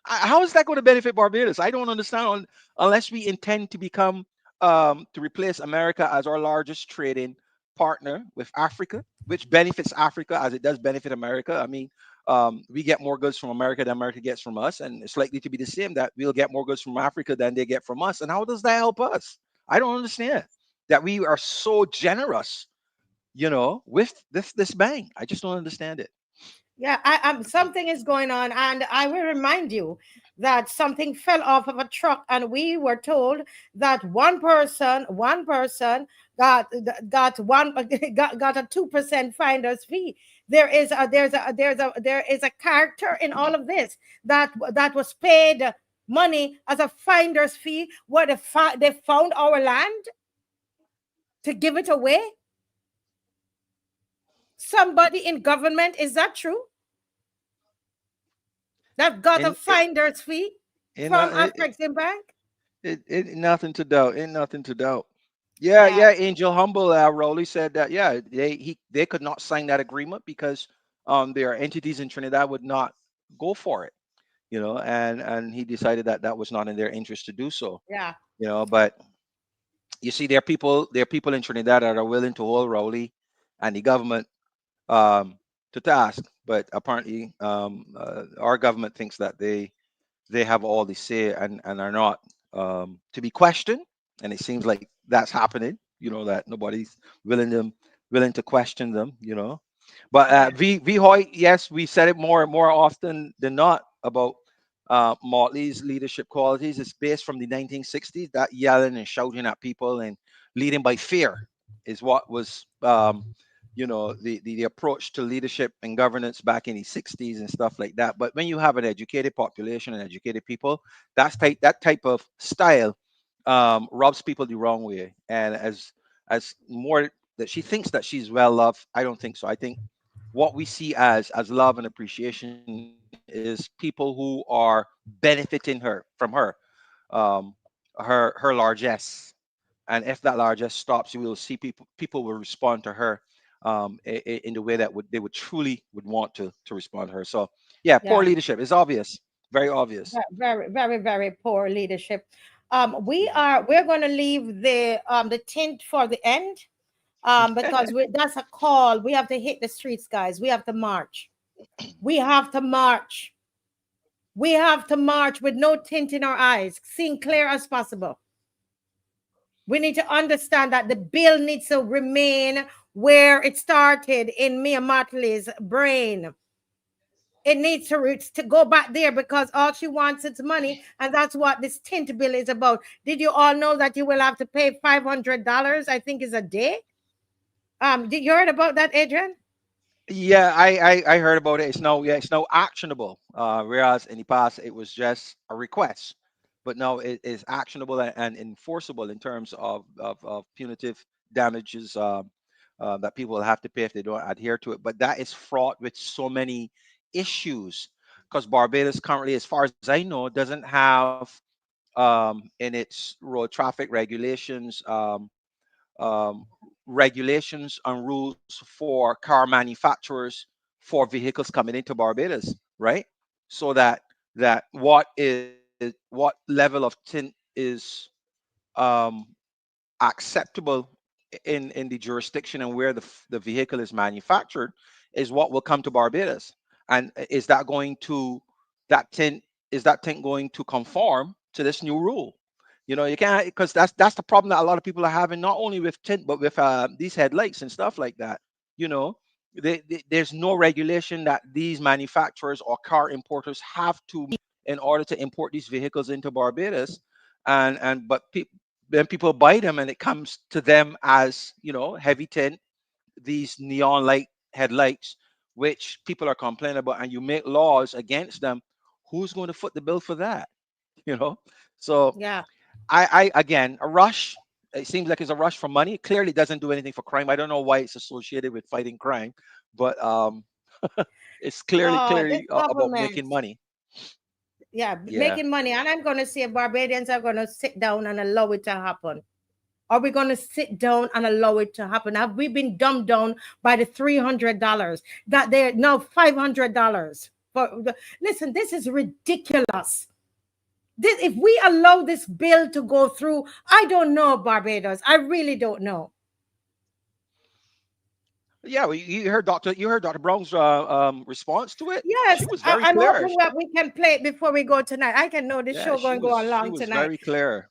How is that going to benefit Barbados? I don't understand. Unless we intend to become to replace America as our largest trading partner with Africa, which benefits Africa as it does benefit America. I mean, we get more goods from America than America gets from us, and it's likely to be the same that we'll get more goods from Africa than they get from us. And how does that help us? I don't understand that we are so generous, with this bank. I just don't understand it. Yeah, something is going on, and I will remind you that something fell off of a truck, and we were told that one person got one got a 2% finder's fee. There is a character in all of this that was paid money as a finder's fee, where they found our land to give it away. Somebody in government, is that true? That got a finder's fee from AFREXIMBANK? It nothing to doubt. Ain't nothing to doubt. Yeah. Angel Humble Rowley said that. Yeah, they could not sign that agreement because their entities in Trinidad would not go for it. And he decided that that was not in their interest to do so. Yeah. But you see, there are people in Trinidad that are willing to hold Rowley and the government to task, but apparently our government thinks that they have all the say and are not to be questioned, and it seems like that's happening. That nobody's willing to question them. But V Hoy, yes, we said it more often than not about Motley's leadership qualities. It's based from the 1960s. That yelling and shouting at people and leading by fear is what was the approach to leadership and governance back in the 60s and stuff like that. But when you have an educated population and educated people, that type of style rubs people the wrong way. And as more that she thinks that she's well loved, I don't think so. I think what we see as love and appreciation is people who are benefiting from her largesse. And if that largesse stops, you will see people will respond to her in the way that they would truly would want to respond to her. So yeah, poor leadership is obvious, very obvious. Very, very, very poor leadership. We're going to leave the tint for the end, because that's a call. We have to hit the streets, guys. We have to march. We have to march. We have to march with no tint in our eyes, seeing clear as possible. We need to understand that the bill needs to remain where it started in Mia Mottley's brain. It needs to go back there because all she wants is money, and that's what this tint bill is about. Did you all know that you will have to pay $500, I think, is a day? Did you heard about that, Adrian? Yeah, I heard about it. It's now actionable. Whereas in the past it was just a request, but now it is actionable and enforceable in terms of punitive damages that people will have to pay if they don't adhere to it. But that is fraught with so many issues because Barbados currently, as far as I know, doesn't have in its road traffic regulations regulations and rules for car manufacturers for vehicles coming into Barbados, right? So that what level of tint is um, acceptable in the jurisdiction and where the vehicle is manufactured is what will come to Barbados. And is that going to that tint is that tint going to conform to this new rule? You know, you can't, because that's the problem that a lot of people are having, not only with tint but with these headlights and stuff like that. You know, there's no regulation that these manufacturers or car importers have to meet in order to import these vehicles into Barbados, and but then people buy them and it comes to them as, you know, heavy tint, these neon light headlights, which people are complaining about, and you make laws against them. Who's going to foot the bill for that? You know, so Yeah. I again, a rush. It seems like it's a rush for money. It clearly doesn't do anything for crime. I don't know why it's associated with fighting crime, but it's clearly Oh, this about government. making money. Yeah, Yeah. making money. And I'm going to say Barbadians are going to sit down and allow it to happen. Are we going to sit down and allow it to happen? Have we been dumbed down by the $300 that they're now $500 for? Listen, this is ridiculous. If we allow this bill to go through, I don't know, Barbados. I really don't know. Yeah, well, you heard Dr. Brown's response to it. Yes, She was very I'm clear. hoping that we can play it before we go tonight. I can know this Yeah, show going to go on she long was tonight. very clear.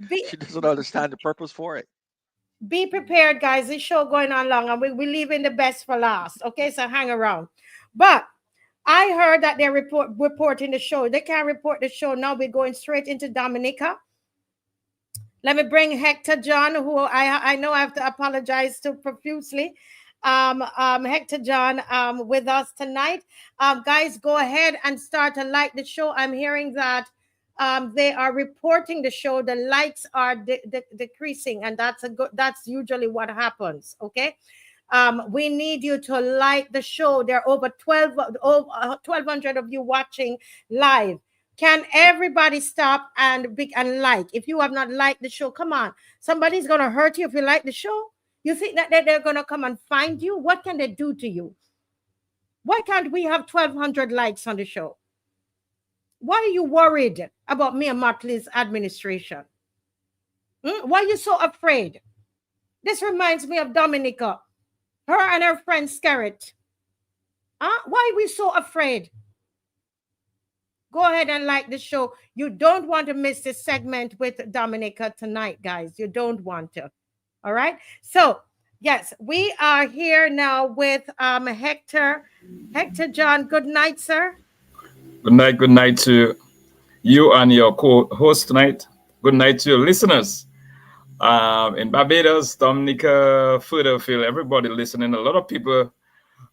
Be, She doesn't understand the purpose for it. be prepared, guys. This show going on long, and we're leaving the best for last. Okay, so hang around. But I heard that they're reporting the show. They can't report the show now. We're going straight into Dominica. Let me bring Hector John, who I know I have to apologize to profusely. Hector John with us tonight. Guys, go ahead and start to like the show. I'm hearing that they are reporting the show. The likes are decreasing, and that's usually what happens. Okay. We need you to like the show. There are over 1,200 of you watching live. Can everybody stop and like? If you have not liked the show, come on. Somebody's going to hurt you if you like the show. You think that they're going to come and find you? What can they do to you? Why can't we have 1,200 likes on the show? Why are you worried about me and Mottley's administration? Why are you so afraid? This reminds me of Dominica. Her and her friend Skerrit. Why are we so afraid? Go ahead and like the show. You don't want to miss this segment with Dominica tonight, guys. You don't want to. All right. So, yes, we are here now with Hector. Hector John, good night, sir. Good night to you and your co-host tonight. Good night to your listeners. In Barbados, Dominica, Furtherfield, everybody listening. A lot of people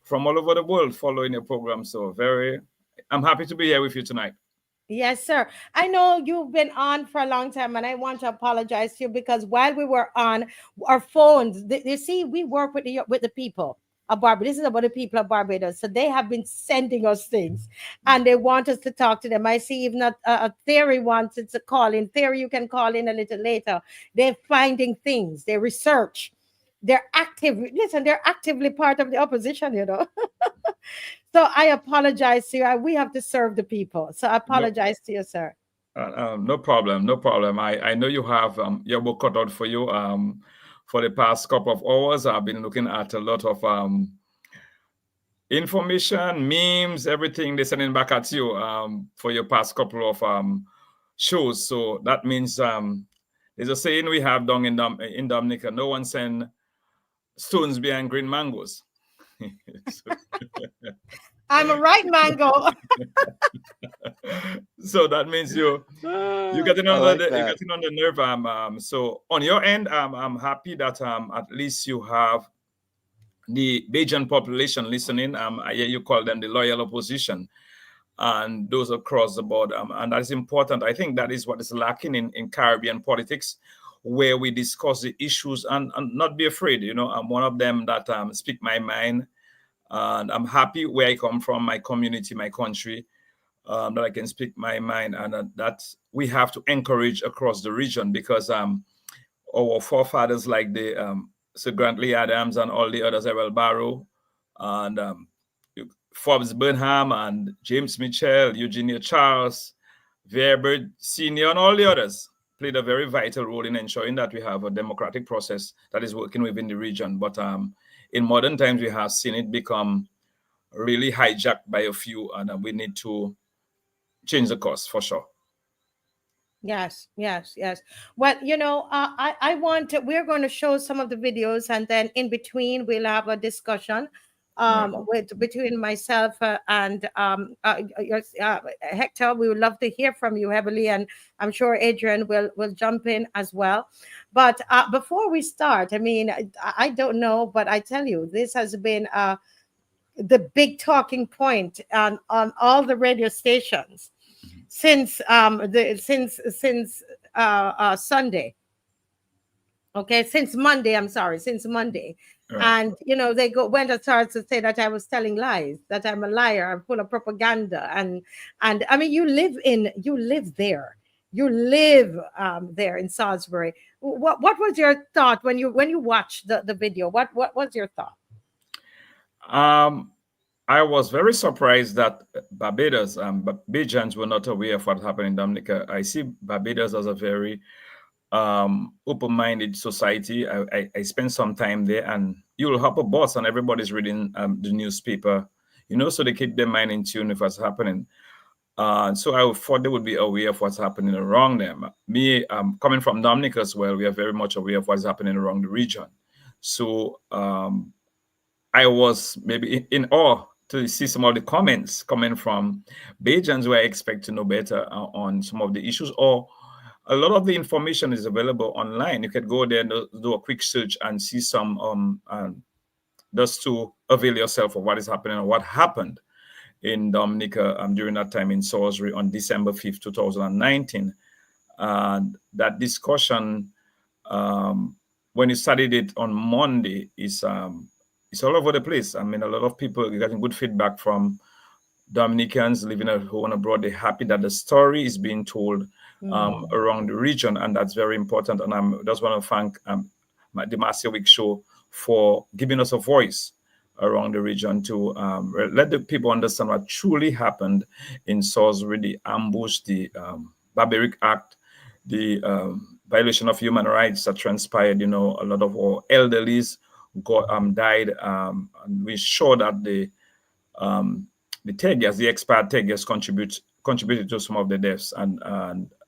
from all over the world following your program. So I'm happy to be here with you tonight. Yes, sir. I know you've been on for a long time, and I want to apologize to you because while we were on our phones, you see, we work with the people of Barbados. This is about the people of Barbados. So they have been sending us things, and they want us to talk to them. I see even a Theory wants to call in. Theory, you can call in a little later. They're finding things. They research. They're active. Listen, they're actively part of the opposition, you know. So I apologize to you. We have to serve the people. So I apologize to you, sir. No problem. No problem. I know you have your work cut out for you. For the past couple of hours, I've been looking at a lot of information, memes, everything they're sending back at you for your past couple of shows. So that means there's a saying we have down in Dominica: no one send stones behind green mangoes. I'm a right mango. So that means you're getting on the nerve. So on your end, I'm happy that at least you have the Bajan population listening. I hear you call them the loyal opposition, and those across the board. And that is important. I think that is what is lacking in Caribbean politics, where we discuss the issues and not be afraid. You know, I'm one of them that speak my mind, and I'm happy where I come from, my community, my country, that I can speak my mind, and that we have to encourage across the region, because our forefathers, like the Sir Grantley Adams and all the others, Errol Barrow, and Forbes Burnham, and James Mitchell, Eugenia Charles, Verbert Sr., and all the others played a very vital role in ensuring that we have a democratic process that is working within the region. But in modern times, we have seen it become really hijacked by a few, and we need to change the course for sure. Yes, yes, yes. Well, you know, I want to, we're going to show some of the videos, and then in between we'll have a discussion with between myself and Hector. We would love to hear from you heavily, and I'm sure Adrian will jump in as well. But before we start, I mean, I don't know, but I tell you, this has been the big talking point on all the radio stations since Sunday. Okay, since Monday. I'm sorry, since Monday. Right. And you know, they went as far as to say that I was telling lies, that I'm a liar, I'm full of propaganda, and I mean, you live there. You live there in Salisbury. What was your thought when you watched the video? What was your thought? I was very surprised that Barbados, Bajans were not aware of what happened in Dominica. I see Barbados as a very open-minded society. I spent some time there, and you'll hop a bus and everybody's reading the newspaper, you know, so they keep their mind in tune with what's happening. So I thought they would be aware of what's happening around them. Me, coming from Dominica as well, we are very much aware of what's happening around the region. So I was maybe in awe to see some of the comments coming from Bajans who I expect to know better on some of the issues, or a lot of the information is available online. You can go there and do a quick search and see some, just to avail yourself of what is happening and what happened in Dominica during that time in Salisbury on December 5th, 2019. And that discussion, when you studied it on Monday, is it's all over the place. I mean, a lot of people are getting good feedback from Dominicans living at home and abroad. They're happy that the story is being told around the region, and that's very important. And I just want to thank the Marcia Week Show for giving us a voice around the region to let the people understand what truly happened in Salisbury, the ambush, the barbaric act, the violation of human rights that transpired. You know, a lot of our elderlies died. And we saw that the tear gas, the expired tear gas, contributed to some of the deaths, and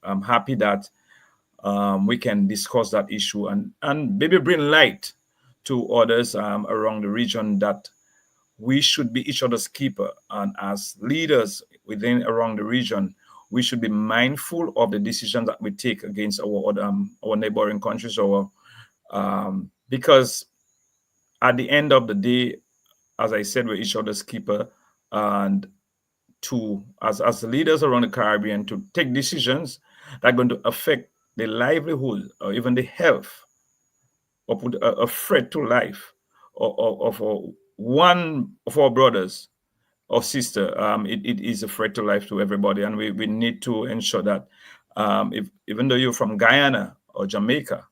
I'm happy that we can discuss that issue and maybe bring light to others around the region that we should be each other's keeper, and as leaders around the region, we should be mindful of the decisions that we take against our neighboring countries, because at the end of the day, as I said, we're each other's keeper, and as leaders around the Caribbean, to take decisions that are going to affect the livelihood or even the health, or put a threat to life of one of our brothers or sister. It is a threat to life to everybody, and we need to ensure that even though you're from Guyana or Jamaica,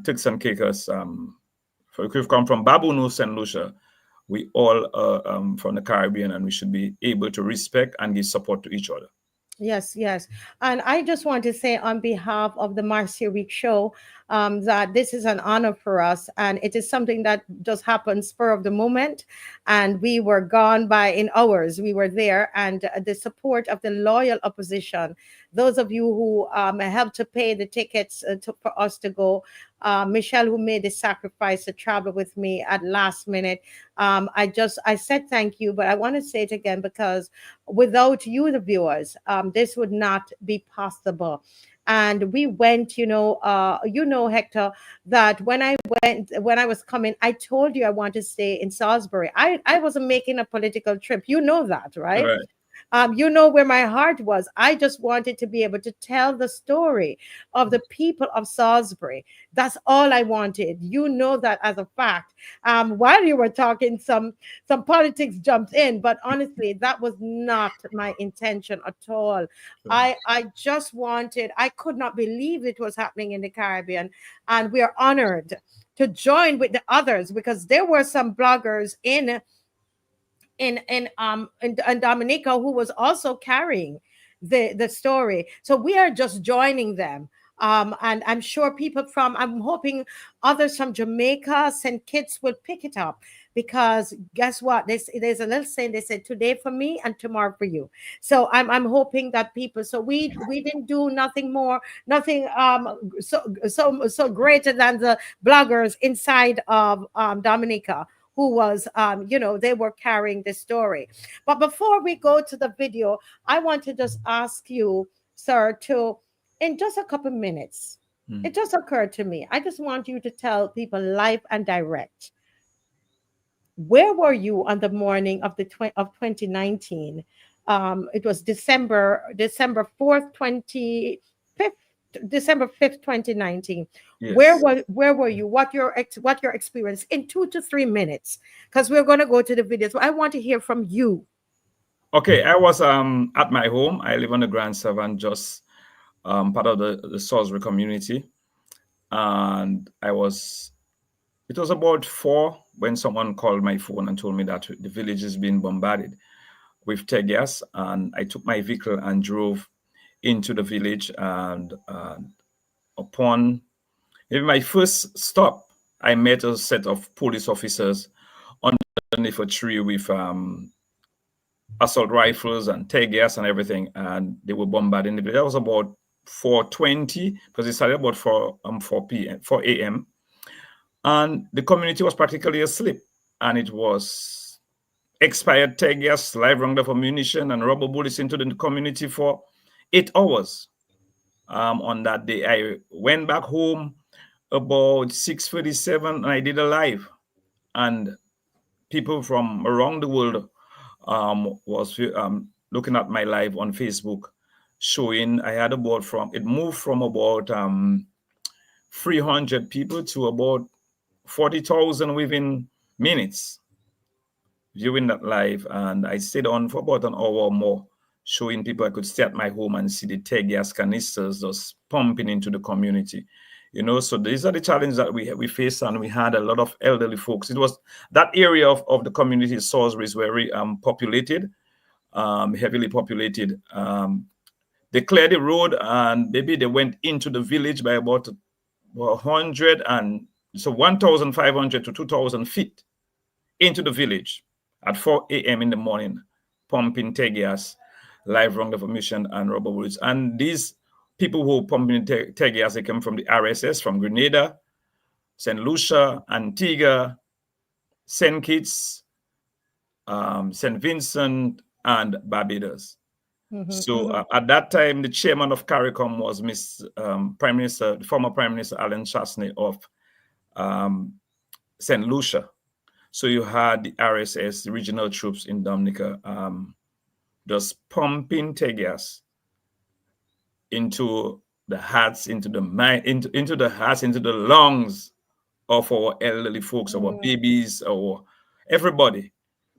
Turks and Caicos, if we've come from Baboon, St. Lucia, we all are from the Caribbean, and we should be able to respect and give support to each other. Yes, yes. And I just want to say on behalf of the Marcia Week Show that this is an honor for us, and it is something that just happened spur of the moment, and we were gone by in hours. We were there, and the support of the loyal opposition, those of you who helped to pay the tickets for us to go, Michelle, who made the sacrifice to travel with me at last minute. I said thank you, but I want to say it again, because without you, the viewers, this would not be possible. And we went, Hector, that when I was coming, I told you I want to stay in Salisbury. I wasn't making a political trip. You know that, right? You know where my heart was. I just wanted to be able to tell the story of the people of Salisbury. That's all I wanted. You know that as a fact. While you were talking, some politics jumped in, but honestly, that was not my intention at all. I just wanted, I could not believe it was happening in the Caribbean, and we are honored to join with the others, because there were some bloggers in Dominica who was also carrying the story. So we are just joining them. And I'm sure people from, I'm hoping others from Jamaica, St. Kitts will pick it up, because guess what? There's a little saying, they said, today for me and tomorrow for you. So I'm hoping that people, so we didn't do nothing more, nothing so greater than the bloggers inside of Dominica, who was, they were carrying the story. But before we go to the video, I want to just ask you, sir, to, in just a couple minutes, it just occurred to me, I just want you to tell people live and direct, where were you on the morning of 2019? It was December 4th, 25th, December 5th, 2019. Yes. Where were you? What your experience in 2 to 3 minutes? Because we're going to go to the video. So I want to hear from you. Okay, I was at my home. I live on the Grand Savannah, just part of the Salisbury community, and it was about 4 when someone called my phone and told me that the village is being bombarded with tear gas, and I took my vehicle and drove into the village, and upon maybe my first stop, I met a set of police officers underneath a tree with assault rifles and tear gas and everything, and they were bombarding the village. That was about 4:20, because it started about 4 a.m. and the community was practically asleep, and it was expired tear gas, live roundup ammunition, and rubber bullets into the community for 8 hours. On that day, I went back home about 6:37, and I did a live, and people from around the world was looking at my live on Facebook, showing I had it moved from about 300 people to about 40,000 within minutes viewing that live, and I stayed on for about an hour or more, showing people I could stay at my home and see the tear gas canisters just pumping into the community. So these are the challenges that we face, and we had a lot of elderly folks. It was that area of the community, Salisbury, is very populated, heavily populated. They cleared the road, and maybe they went into the village by about 1,500 to 2,000 feet into the village at 4 a.m. in the morning, pumping tear gas, live roundup ammunition, and rubber bullets. And these people who pumping tear gas, they come from the RSS, from Grenada, St. Lucia, Antigua, St. Kitts, St. Vincent, and Barbados. So at that time, the chairman of CARICOM was the former Prime Minister Alan Chasney of St. Lucia. So you had the RSS, the regional troops in Dominica, just pumping tear gas into the hearts, into the mind, into the hearts, into the lungs of our elderly folks, our babies, our everybody,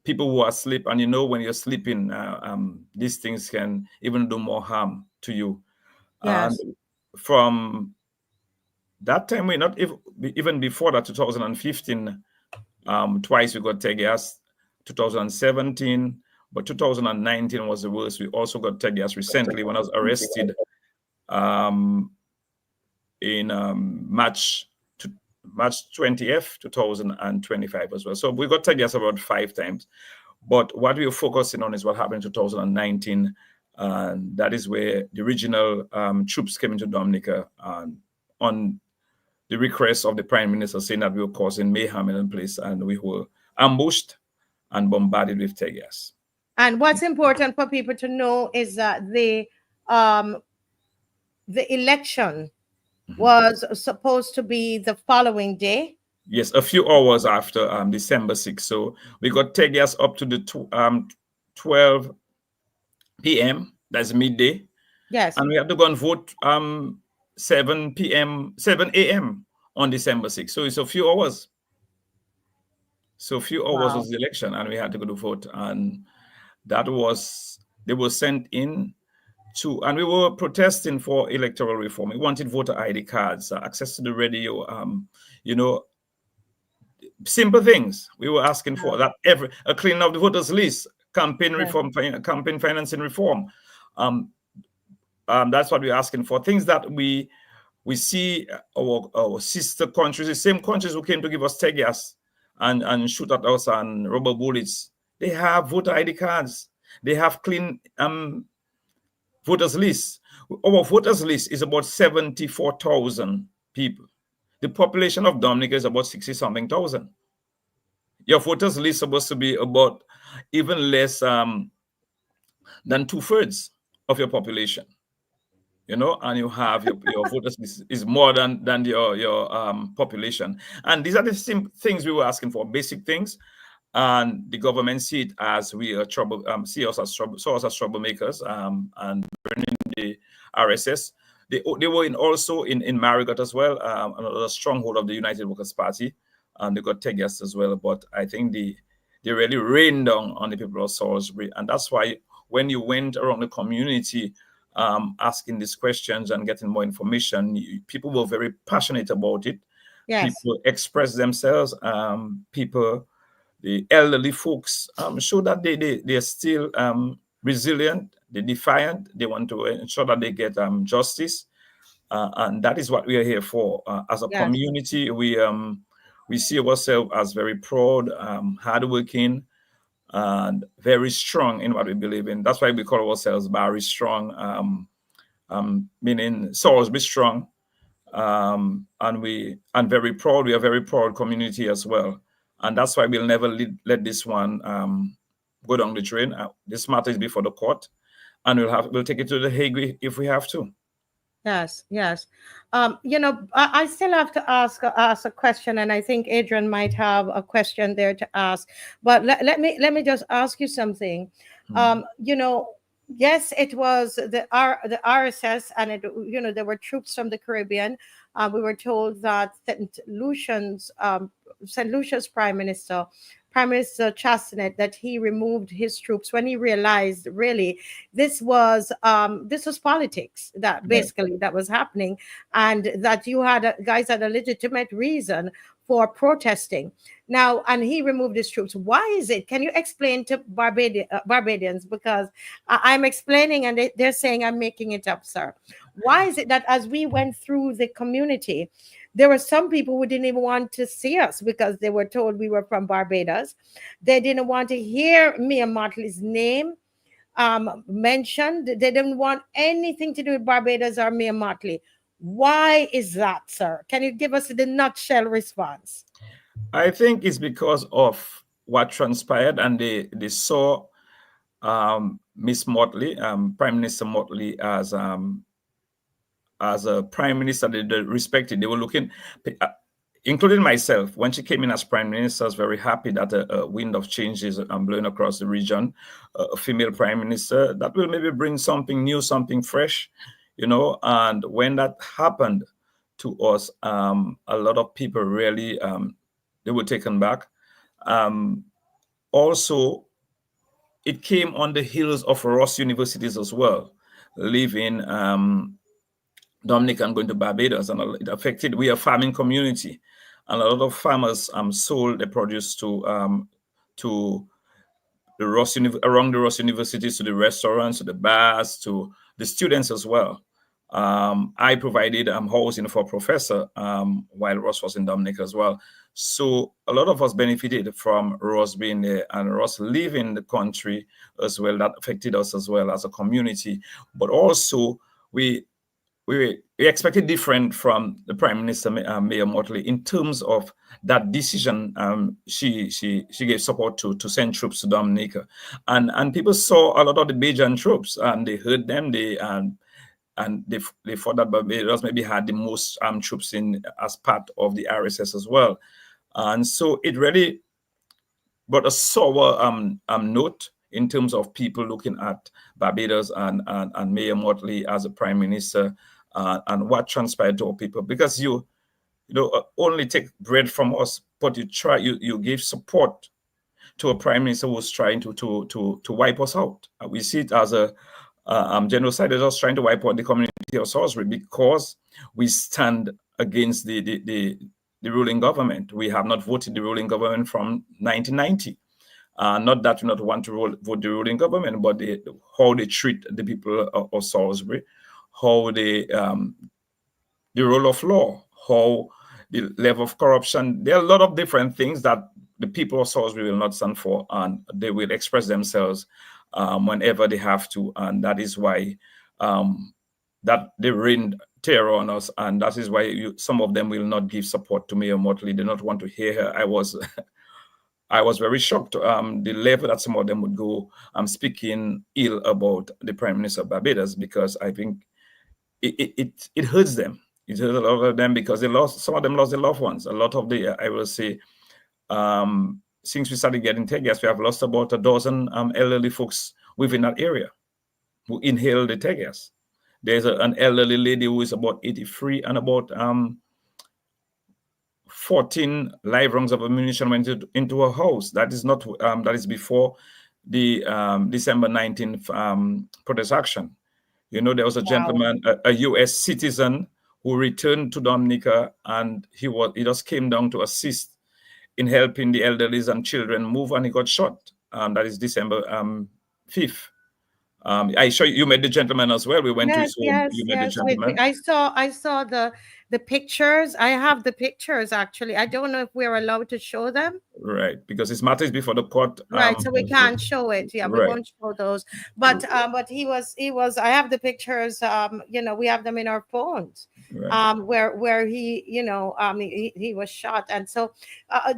people who are asleep. And when you're sleeping, these things can even do more harm to you. Yes. And from that time, we not even before that, 2015, twice we got tear gas, 2017, but 2019 was the worst. We also got tear gas recently when I was arrested in March 20th, 2025 as well. So we got tear gas about 5 times. But what we are focusing on is what happened in 2019. And that is where the regional troops came into Dominica on the request of the Prime Minister, saying that we were causing mayhem in the place, and we were ambushed and bombarded with tear gas. And what's important for people to know is that the election was supposed to be the following day. Yes, a few hours after December 6th. So we got tear gas up to the 12 p.m. That's midday. Yes. And we have to go and vote 7 a.m. on December 6th. So it's a few hours. So a few hours was the election, and we had to go to vote. And that was, they were sent in to, and we were protesting for electoral reform. We wanted voter ID cards, access to the radio, you know, simple things we were asking for. That a cleaning of the voters list, campaign reform, campaign financing reform. That's what we're asking for. Things that we see our sister countries, the same countries who came to give us tear gas and shoot at us and rubber bullets. They have voter ID cards. They have clean voters list. Our voters list is about 74,000 people. The population of Dominica is about 60-something thousand. Your voters list is supposed to be about even less than 2/3 of your population. You know, and you have your voters list is more than your population. And these are the same things we were asking for, basic things. And the government see it as we are saw us as troublemakers, and burning the RSS. They were also in Margaret as well, another stronghold of the United Workers' Party, and they got tear gas as well. But I think they really rained down on the people of Salisbury, and that's why when you went around the community asking these questions and getting more information, people were very passionate about it. Yes. People expressed themselves. People, the elderly folks, show that they're still resilient, they're defiant, they want to ensure that they get justice. And that is what we are here for. As a community, we see ourselves as very proud, hardworking, and very strong in what we believe in. That's why we call ourselves Barry Strong, meaning Salisbury Strong. And very proud. We are a very proud community as well. And that's why we'll never let this one go down the drain. This matter is before the court, and we'll take it to the Hague if we have to. Yes, yes. You know, I still have to ask a question, and I think Adrian might have a question there to ask. But let me just ask you something. You know, yes, it was the RSS, and it, you know, there were troops from the Caribbean. We were told that St. Lucia's Prime Minister Chastanet, that he removed his troops when he realized really this was politics that basically that was happening, and that you had guys had a legitimate reason for protesting now, and he removed his troops. Why is it? Can you explain to Barbadians? Because I'm explaining and they're saying I'm making it up, sir. Why is it that as we went through the community, there were some people who didn't even want to see us because they were told we were from Barbados. They didn't want to hear Mia Mottley's name mentioned. They didn't want anything to do with Barbados or Mia Mottley. Why is that, sir? Can you give us the nutshell response? I think it's because of what transpired, and they saw Miss Mottley, Prime Minister Mottley, as a prime minister they respected. They were looking, including myself, when she came in as prime minister. I was very happy that a wind of change is blowing across the region. A female prime minister that will maybe bring something new, something fresh, you know. And when that happened to us, a lot of people really they were taken back. Also, it came on the heels of Ross universities as well, leaving Dominica and going to Barbados, and it affected. We are a farming community, and a lot of farmers sold their produce to the Ross around the Ross universities, to the restaurants, to the bars, to the students as well. I provided housing for a professor while Ross was in Dominica as well. So a lot of us benefited from Ross being there and Ross leaving the country as well. That affected us as well as a community. But also we expected different from the Prime Minister, Mayor Mottley, in terms of that decision. She gave support to send troops to Dominica, and people saw a lot of the Bajan troops, and they heard them. And they thought that Barbados maybe had the most troops in as part of the RSS as well, and so it really brought a sour note in terms of people looking at Barbados and Mayor Mottley as a prime minister, and what transpired to our people. Because you don't only take bread from us, but you give support to a prime minister who's trying to wipe us out. We see it as a genocide. Is us trying to wipe out the community of Salisbury because we stand against the ruling government. We have not voted the ruling government from 1990. Not that we not want to vote the ruling government, but how they treat the people of Salisbury, how they the rule of law, how the level of corruption. There are a lot of different things that the people of Salisbury will not stand for, and they will express themselves whenever they have to, and that is why that they rain terror on us, and that is why some of them will not give support to Mayor Mottley. They don't want to hear her. I was very shocked the level that some of them would go speaking ill about the Prime Minister of Barbados, because I think it hurts them. It hurts a lot of them because some of them lost their loved ones. A lot of I will say, since we started getting tear gas, we have lost about a dozen elderly folks within that area who inhaled the tear gas. There's an elderly lady who is about 83, and about 14 live rounds of ammunition went into her house. That is not that is before the December 19th protest action. You know, there was a gentleman, a U.S. citizen, who returned to Dominica, and he just came down to assist in helping the elderly and children move, and he got shot. That is December 5th. I show you met the gentleman as well. We went to his home. You met the gentleman. I saw the pictures. I have the pictures actually. I don't know if we're allowed to show them. Right, because this matter is before the court. Right, so we can't show it. Yeah, we won't show those. But he was. I have the pictures. You know, we have them in our phones. Right. Where he, you know, he was shot. And so,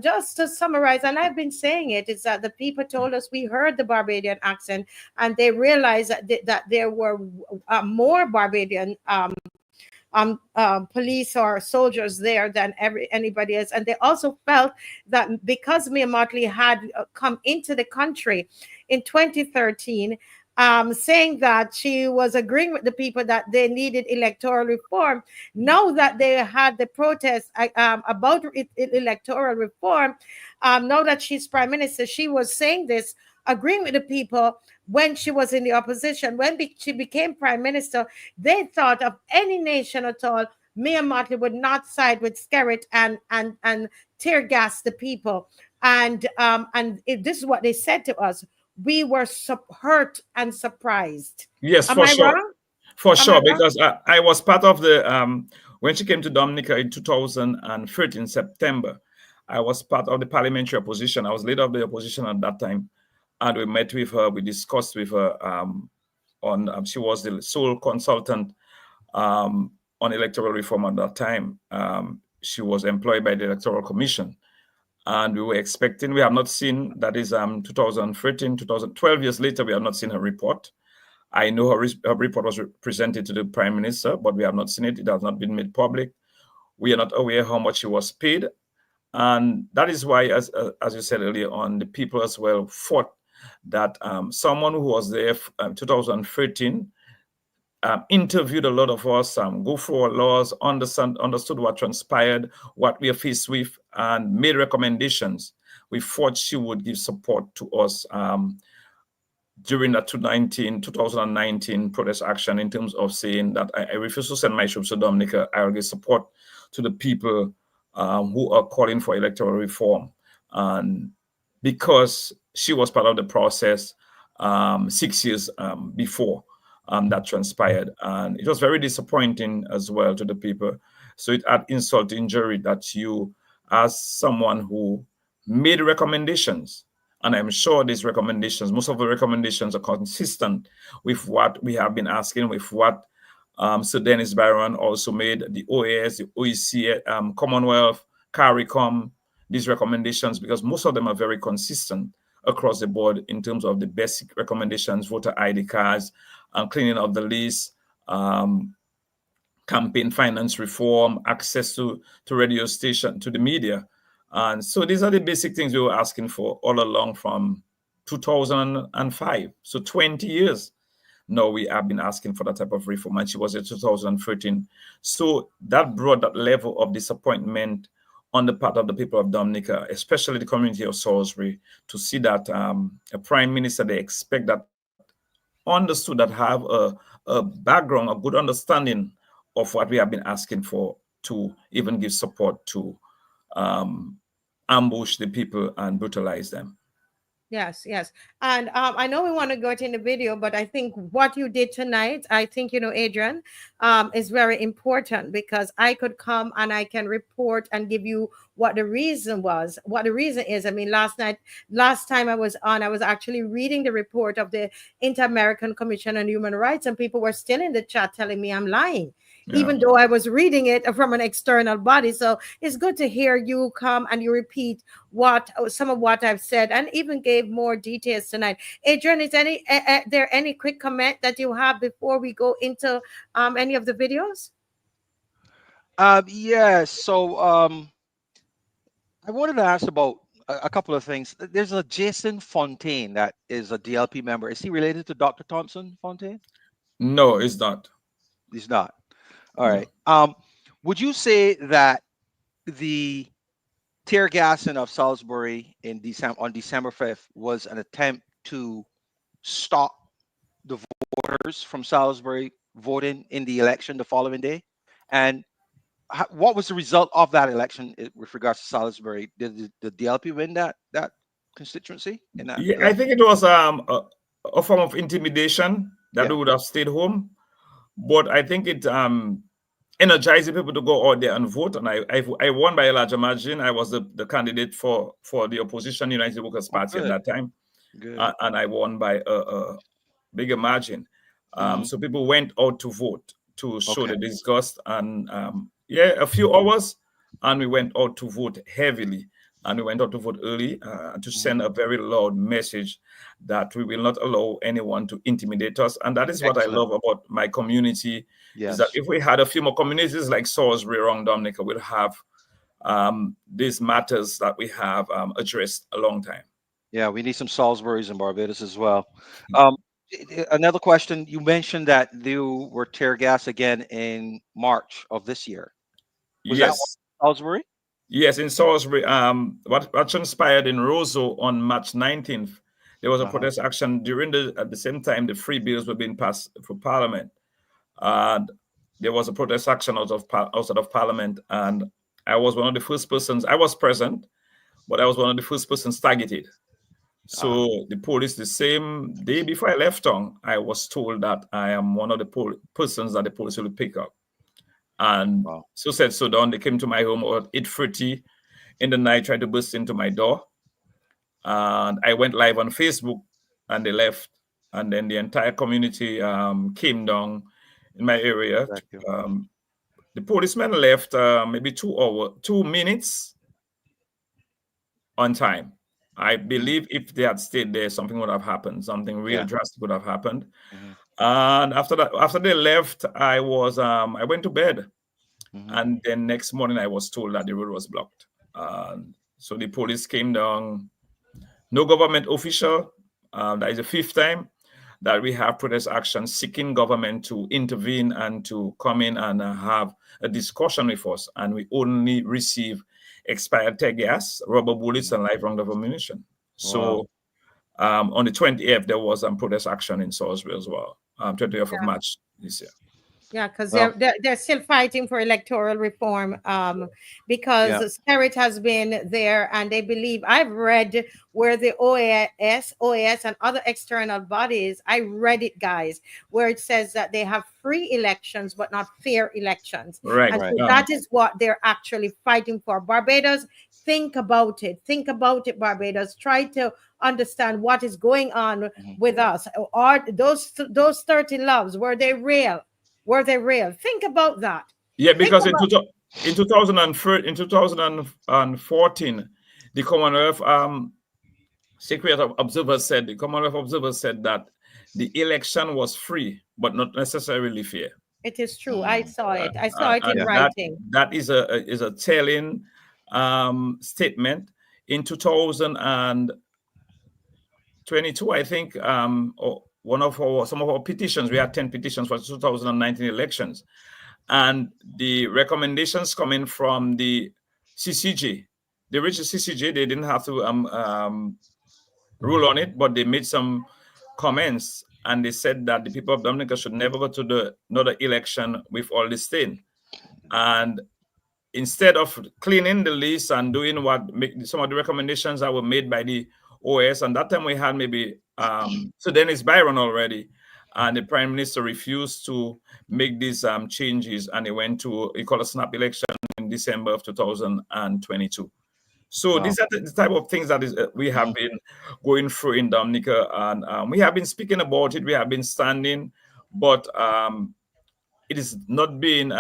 just to summarize, and I've been saying it, is that the people told us we heard the Barbadian accent, and they realized that there were more Barbadian police or soldiers there than anybody else. And they also felt that because Mayor Mottley had come into the country in 2013, saying that she was agreeing with the people that they needed electoral reform. Now that they had the protest about electoral reform, now that she's prime minister, she was saying this, agreeing with the people when she was in the opposition. When she became prime minister, they thought of any nation at all, Mayor Mottley would not side with Skerrit and tear gas the people. And this is what they said to us. We were hurt and surprised. Yes, Am for I sure. wrong? For sure, because I was part of the, when she came to Dominica in 2013, September, I was part of the parliamentary opposition. I was leader of the opposition at that time. And we met with her, we discussed with her she was the sole consultant on electoral reform at that time. She was employed by the Electoral Commission. And we were expecting, we have not seen, that is 2013, 2012 years later, we have not seen her report. I know her report was presented to the Prime Minister, but we have not seen it. It has not been made public. We are not aware how much she was paid. And that is why, as you said earlier on, the people as well fought that someone who was there in 2013 interviewed a lot of us, go through our laws, understood what transpired, what we are faced with, and made recommendations. We thought she would give support to us during that 2019 protest action, in terms of saying that I refuse to send my troops to Dominica. I will give support to the people who are calling for electoral reform. And because she was part of the process 6 years before that transpired. And it was very disappointing as well to the people. So it had insult to injury that you, as someone who made recommendations, and I'm sure these recommendations, most of the recommendations are consistent with what we have been asking, with what Sir Dennis Byron also made, the OAS, the OEC, Commonwealth, CARICOM, these recommendations, because most of them are very consistent across the board in terms of the basic recommendations, voter ID cards, cleaning of the list, campaign finance reform, access to radio station, to the media. And so these are the basic things we were asking for all along from 2005. So 20 years. No, we have been asking for that type of reform, and she was in 2013. So that brought that level of disappointment on the part of the people of Dominica, especially the community of Salisbury, to see that a prime minister, they expect that understood, that have a background, a good understanding of what we have been asking for, to even give support to ambush the people and brutalize them. Yes, yes. And I know we want to go in the video, but I think what you did tonight, I think, Adrian, is very important, because I could come and I can report and give you what the reason was, what the reason is. I mean, last time I was on, I was actually reading the report of the Inter-American Commission on Human Rights, and people were still in the chat telling me I'm lying. Yeah. Even though I was reading it from an external body. So it's good to hear you come and you repeat some of what I've said, and even gave more details tonight. Adrian, is there any quick comment that you have before we go into any of the videos? Yeah, so I wanted to ask about a couple of things. There's a Jason Fontaine that is a DLP member. Is he related to Dr. Thompson Fontaine? No, he's not. He's not. All right. Would you say that the tear gassing of Salisbury on December 5th was an attempt to stop the voters from Salisbury voting in the election the following day? And what was the result of that election with regards to Salisbury? Did the DLP win that constituency? Yeah, election? I think it was a form of intimidation that we would have stayed home. But I think it energized people to go out there and vote, and I won by a large margin. I was the candidate for the opposition United Workers Party at that time, and I won by a bigger margin. So people went out to vote to show the disgust, and a few hours, and we went out to vote heavily. And we went out to vote early to send a very loud message that we will not allow anyone to intimidate us. And that is what I love about my community, is that if we had a few more communities like Salisbury around Dominica, we'll have these matters that we have addressed a long time. Yeah, we need some Salisburys in Barbados as well. Another question, you mentioned that you were tear gas again in March of this year. Was that Salisbury? Yes, in Salisbury. What transpired in Roseau on March 19th, there was a protest action at the same time the free bills were being passed for Parliament. And there was a protest action outside of Parliament, and I was one of the first persons. I was present, but I was one of the first persons targeted. So the police, the same day before I left town, I was told that I am one of the persons that the police will pick up. And so said, so done. They came to my home at 8:30 in the night, tried to burst into my door. And I went live on Facebook, and they left. And then the entire community came down in my area. The policemen left maybe 2 minutes on time. I believe if they had stayed there, something would have happened. Something really drastic would have happened. And after they left, I went to bed. And then next morning I was told that the road was blocked. So the police came down. No government official. That is the 5th time that we have protest action seeking government to intervene and to come in and have a discussion with us. And we only receive expired tear gas, rubber bullets, and live round of ammunition. So on the 20th, there was protest action in Salisbury as well, 20th of March this year. Yeah, because they're still fighting for electoral reform because Skerrit has been there, and they believe, I've read where the OAS and other external bodies, I read it, guys, where it says that they have free elections but not fair elections. Right. And so that is what they're actually fighting for. Barbados, think about it. Think about it, Barbados. Try to understand what is going on with us. Are those 30 loves, were they real? Were they real? Think about that. Yeah, because in 2014, the Commonwealth Secret Observers said that the election was free, but not necessarily fair. It is true. I saw it. I saw it in writing. That is a telling statement. In 2000 and 22, I think, or some of our petitions, we had 10 petitions for 2019 elections, and the recommendations coming from the CCJ, the original CCJ, they didn't have to rule on it, but they made some comments, and they said that the people of Dominica should never go to another election with all this thing. And instead of cleaning the list and doing some of the recommendations that were made by the OS, and that time we had maybe so then it's Byron already, and the Prime Minister refused to make these changes, and he went to he called a snap election in December of 2022. So these are the type of things that we have been going through in Dominica, and we have been speaking about it. We have been standing, but it is not being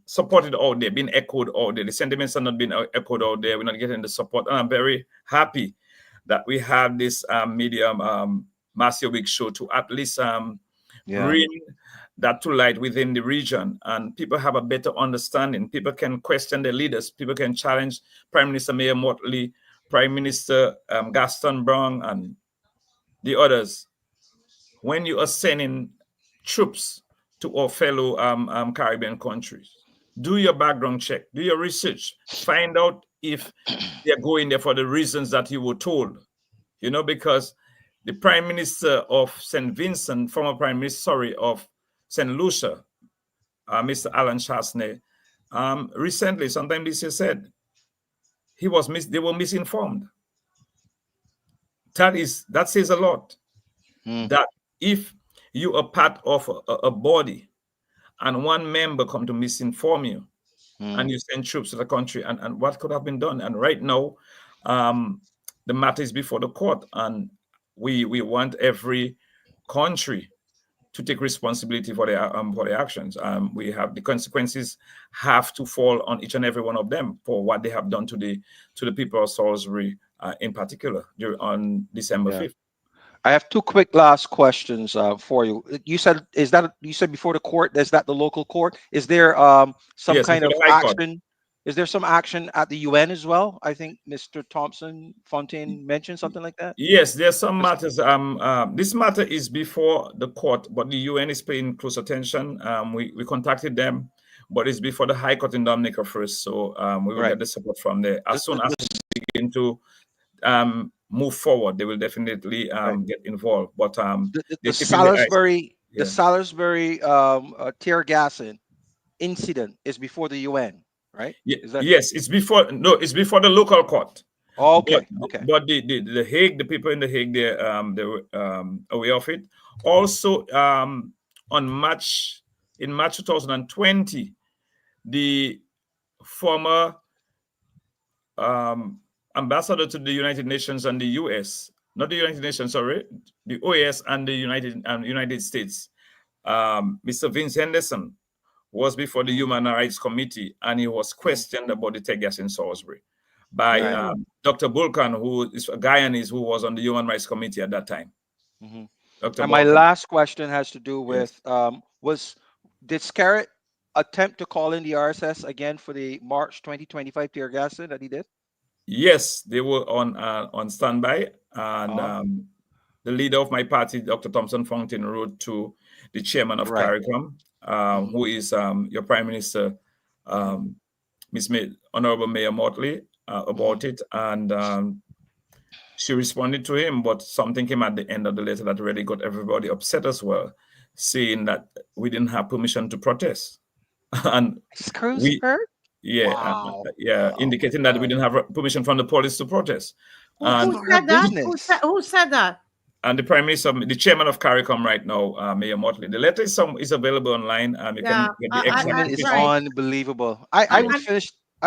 supported out there, being echoed out there. The sentiments are not being echoed out there. We're not getting the support, and I'm very happy that we have this medium Marcia Week show to at least bring that to light within the region, and people have a better understanding. People can question their leaders. People can challenge Prime Minister Mayor Mottley, Prime Minister Gaston Brown, and the others. When you are sending troops to our fellow Caribbean countries, do your background check, do your research, find out if they're going there for the reasons that you were told. You know, because the Prime Minister of St. Vincent, former Prime Minister, of St. Lucia, Mr. Alan Chasney, recently, sometime this year, said they were misinformed. That says a lot. That if you are part of a body and one member come to misinform you, and you send troops to the country, and what could have been done? And right now, the matter is before the court, and we want every country to take responsibility for their actions. We have the consequences have to fall on each and every one of them for what they have done to the people of Salisbury, in particular, on December 5th. I have two quick last questions for you. You said before the court? Is that the local court? Is there some kind of action? Is there some action at the UN as well? I think Mr. Thompson Fontaine mentioned something like that. Yes, there's some matters. This matter is before the court, but the UN is paying close attention. We contacted them, but it's before the High Court in Dominica first. So we will get the support from there. As soon as we begin to move forward, they will definitely get involved. But the Salisbury tear gassing incident is before the UN, right? Yes, it's before. No, it's before the local court. Oh, okay. But the Hague, the people in the Hague, they were aware of it. Also, in March 2020, the former ambassador to the United Nations and the US, not the United Nations, sorry, the OAS and the United States, Mr. Vince Henderson, was before the Human Rights Committee, and he was questioned about the tear gas in Salisbury by Dr. Bulkan, who is a Guyanese who was on the Human Rights Committee at that time. And my last question has to do with did Skerrit attempt to call in the RSS again for the March 2025 tear gassing that he did? Yes, they were on standby, and the leader of my party, Dr. Thompson Fontaine, wrote to the chairman of CARICOM, who is your Prime Minister, Honorable Mayor Mottley, about it, and she responded to him, but something came at the end of the letter that really got everybody upset as well, saying that we didn't have permission to protest. And indicating that we didn't have permission from the police to protest. Who said that? Who said that? And the Prime Minister, the chairman of CARICOM right now, Mayor Mottley. The letter is available online. You can get the exact. It's unbelievable. I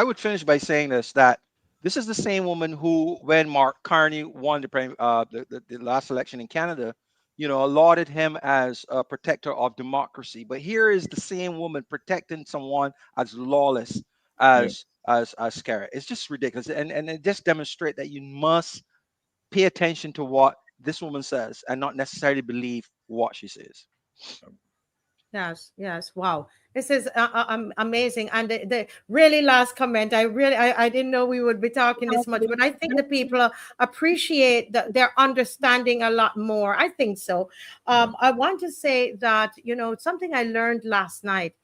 would finish by saying that this is the same woman who, when Mark Carney won the last election in Canada, lauded him as a protector of democracy. But here is the same woman protecting someone as lawless as Skerrit. It's just ridiculous, and it just demonstrates that you must pay attention to what this woman says and not necessarily believe what she says. Yes, yes. Wow. This is amazing. And the really last comment, I didn't know we would be talking this much, but I think the people appreciate their understanding a lot more. I think so. I want to say that, something I learned last night,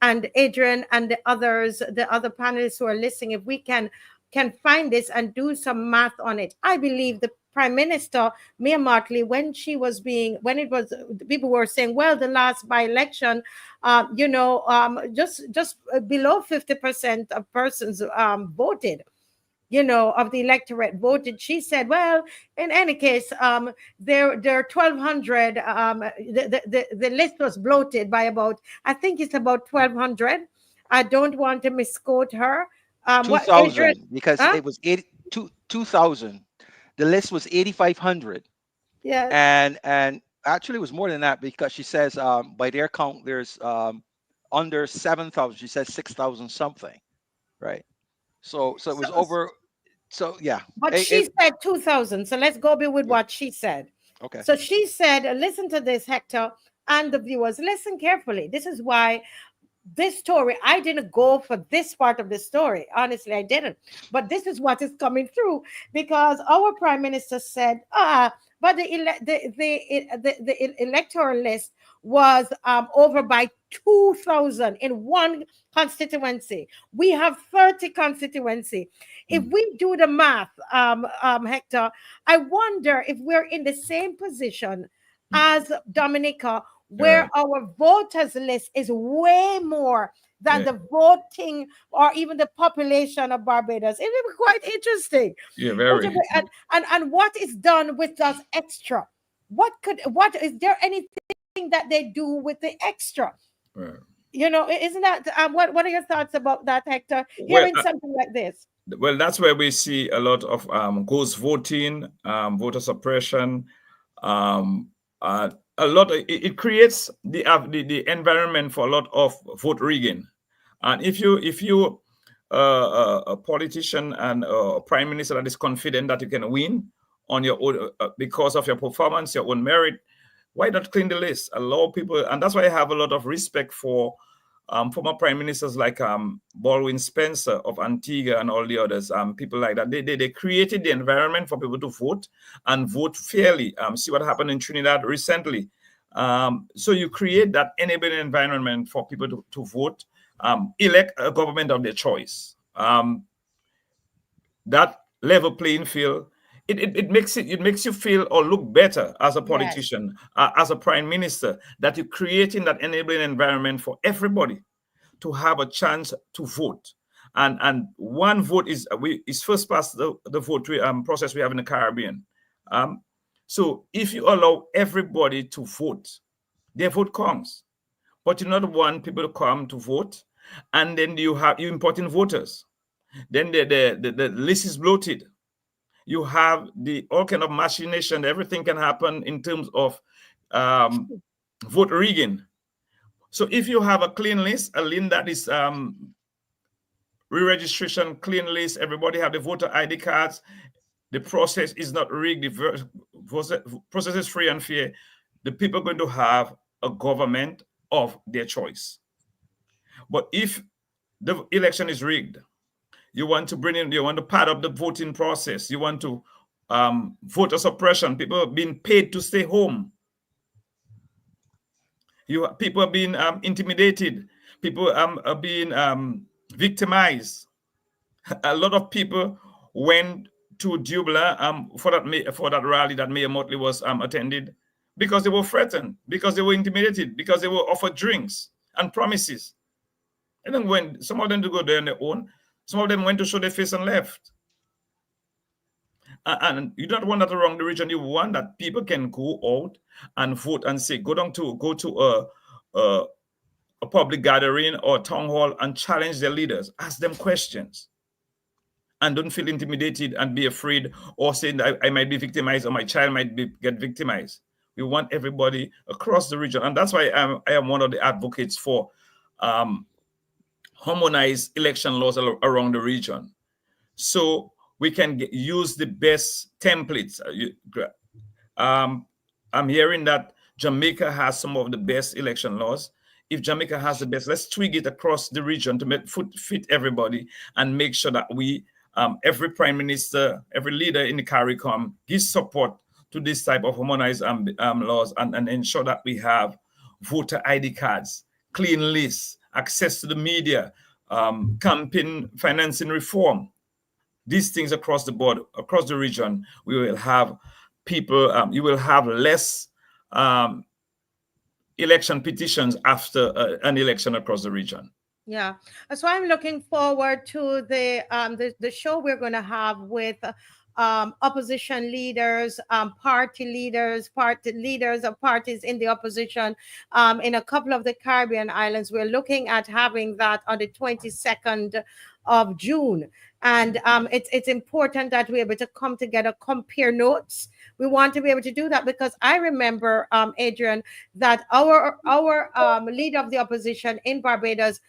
and Adrian and the other panelists who are listening, if we can find this and do some math on it. I believe the Prime Minister, Mia Mottley, when it was, people were saying, well, the last by-election, just below 50% of persons voted, of the electorate voted. She said, well, in any case, there are 1,200. The list was bloated by about, I think it's about 1,200. I don't want to misquote her. What, Adrian? 2,000, because Huh? it was 2,000. The list was 8,500, Yes. and actually it was more than that, because she says by their count there's under 7,000. She says 6,000 something, right? So it was over. So yeah. But she said 2,000. So let's go with what she said. Okay. So she said, listen to this, Hector, and the viewers, listen carefully. This is why this story, I didn't go for this part of the story. Honestly, I didn't. But this is what is coming through, because our Prime Minister said, but the electoral list was over by 2,000 in one constituency. We have 30 constituency. If we do the math, Hector, I wonder if we're in the same position as Dominica, where our voters list is way more than the voting or even the population of Barbados. It will be quite interesting. Yeah, very. And what is done with that extra? What is there anything that they do with the extra? Right. Isn't that what are your thoughts about that, Hector? Hearing something like this. Well, that's where we see a lot of ghost voting, voter suppression, a lot. It creates the environment for a lot of vote rigging. And if you a politician and a prime minister that is confident that you can win on your own because of your performance, your own merit, why not clean the list? Allow people, and that's why I have a lot of respect for former prime ministers like Baldwin Spencer of Antigua and all the others, people like that. They created the environment for people to vote and vote fairly. See what happened in Trinidad recently. So you create that enabling environment for people to vote, elect a government of their choice. That level playing field, it makes you feel or look better as a politician, as a prime minister, that you're creating that enabling environment for everybody to have a chance to vote. And one vote is first past the vote process we have in the Caribbean. So if you allow everybody to vote, their vote counts. But you not want people to come to vote, and then you importing voters. Then the list is bloated. You have all kind of machination. Everything can happen in terms of vote rigging. So if you have a clean list, a list that is re-registration, clean list, everybody have the voter ID cards, the process is not rigged, the process is free and fair, the people are going to have a government of their choice. But if the election is rigged, you want to pad up the voting process, you want to voter suppression, people are being paid to stay home. People are being intimidated. People are being victimized. A lot of people went to Dublin for that rally that Mayor Mottley was attended, because they were threatened, because they were intimidated, because they were offered drinks and promises. And then when some of them to go there on their own, some of them went to show their face and left. And you don't want that around the region. You want that people can go out and vote and say, go to a public gathering or town hall and challenge their leaders, ask them questions, and don't feel intimidated and be afraid or saying that I might be victimized or my child might get victimized. We want everybody across the region, and that's why I am one of the advocates for harmonized election laws around the region, so we can use the best templates. I'm hearing that Jamaica has some of the best election laws. if Jamaica has the best, let's twig it across the region to make fit everybody and make sure that we, every prime minister, every leader in the CARICOM gives support to this type of harmonized laws and ensure that we have voter ID cards, clean lists, access to the media, campaign financing reform. These things across the board, across the region, we will have people, you will have less election petitions after an election across the region. Yeah, so I'm looking forward to the show we're going to have with opposition leaders, party leaders of parties in the opposition in a couple of the Caribbean islands. We're looking at having that on the 22nd of June. And it's important that we're able to come together, compare notes. We want to be able to do that because I remember, Adrian, that our leader of the opposition in Barbados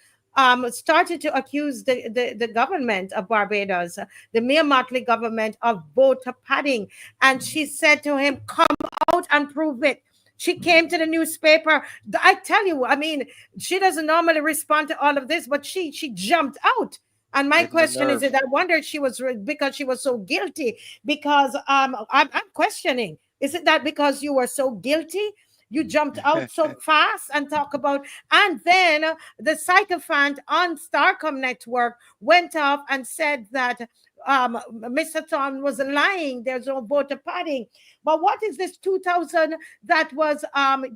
started to accuse the government of Barbados, the Mayor Mottley government, of voter padding. And she said to him, come out and prove it. She came to the newspaper. I tell you, I mean, she doesn't normally respond to all of this, but she jumped out. And my question is that I wondered she was because she was so guilty, because I'm questioning, is it that because you were so guilty, you jumped out so fast and talk about, and then the sycophant on Starcom Network went off and said that Mr. Tom was lying. There's no voter padding. But what is this 2000 that was,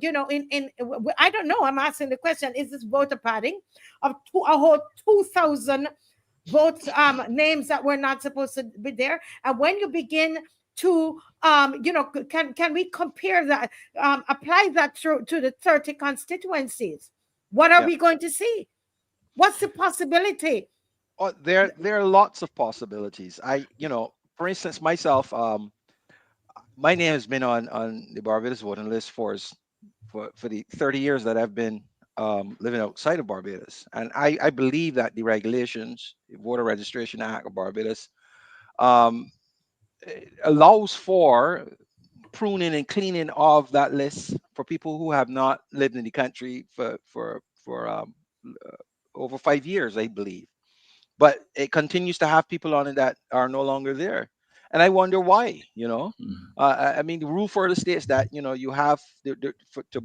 you know, in I don't know. I'm asking the question: is this voter padding of a whole 2000 vote names that were not supposed to be there? And when you begin to you know, can we compare that, apply that to the 30 constituencies? What are we going to see? What's the possibility? Oh, there are lots of possibilities. You know, for instance, myself, my name has been on the Barbados voting list for the 30 years that I've been living outside of Barbados, and I believe that the regulations, the Voter Registration Act of Barbados, allows for pruning and cleaning of that list for people who have not lived in the country for over 5 years, I believe. But it continues to have people on it that are no longer there, and I wonder why. You know, I mean, the rule further states that, you know, you have to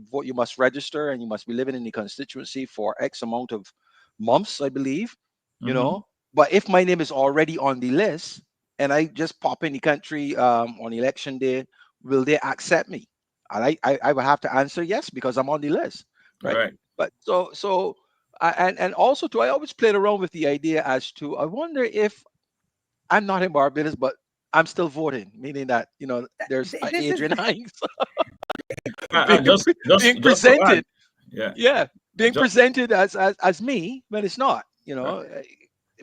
vote, you must register and you must be living in the constituency for X amount of months, I believe. You know, but if my name is already on the list and I just pop in the country on election day, will they accept me? And I would have to answer yes, because I'm on the list, right? But so and also too, I always played around with the idea as to, I wonder if I'm not in Barbados, but I'm still voting, meaning that, you know, there's Adrian Hines being presented, being presented as me, but it's not, you know.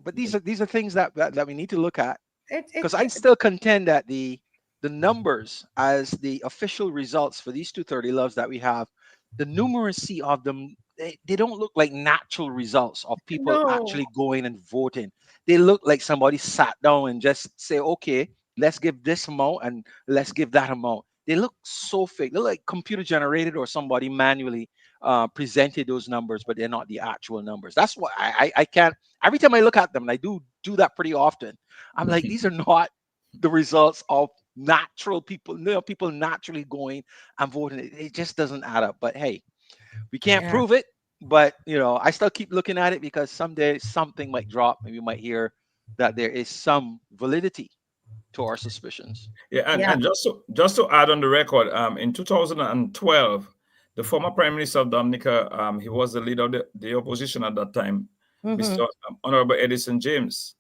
But these are things that we need to look at, because I still contend that the numbers as the official results for these 230 loves that we have, the numeracy of them, they don't look like natural results of people actually going and voting. They look like somebody sat down and just say, okay, let's give this amount and let's give that amount. They look so fake. They look like computer generated, or somebody manually presented those numbers, but they're not the actual numbers. That's why I can't, every time I look at them, and I do that pretty often, I'm like, these are not the results of natural people, you know, people naturally going and voting. It just doesn't add up. But hey, we can't prove it, but, you know, I still keep looking at it, because someday something might drop and we might hear that there is some validity to our suspicions. And just to add on the record, in 2012, the former Prime Minister of Dominica, he was the leader of the opposition at that time, Mr. Honorable Edison James,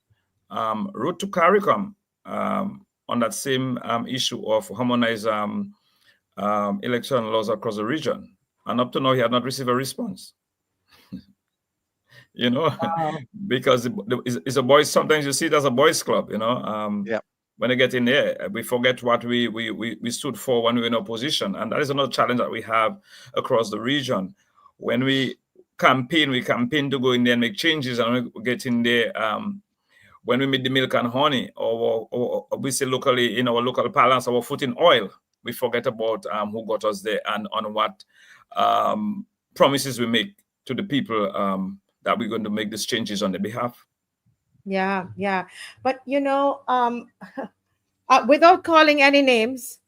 wrote to CARICOM on that same issue of harmonized election laws across the region. And up to now, he had not received a response. You know, because it's a boys. Sometimes you see it as a boys' club. You know, when they get in there, we forget what we stood for when we were in opposition, and that is another challenge that we have across the region. When we campaign to go in there and make changes, and we get in there. When we made the milk and honey, or we say locally in our local parlance, our foot in oil, we forget about who got us there and on what promises we make to the people that we're going to make these changes on their behalf. Yeah, yeah. But without calling any names,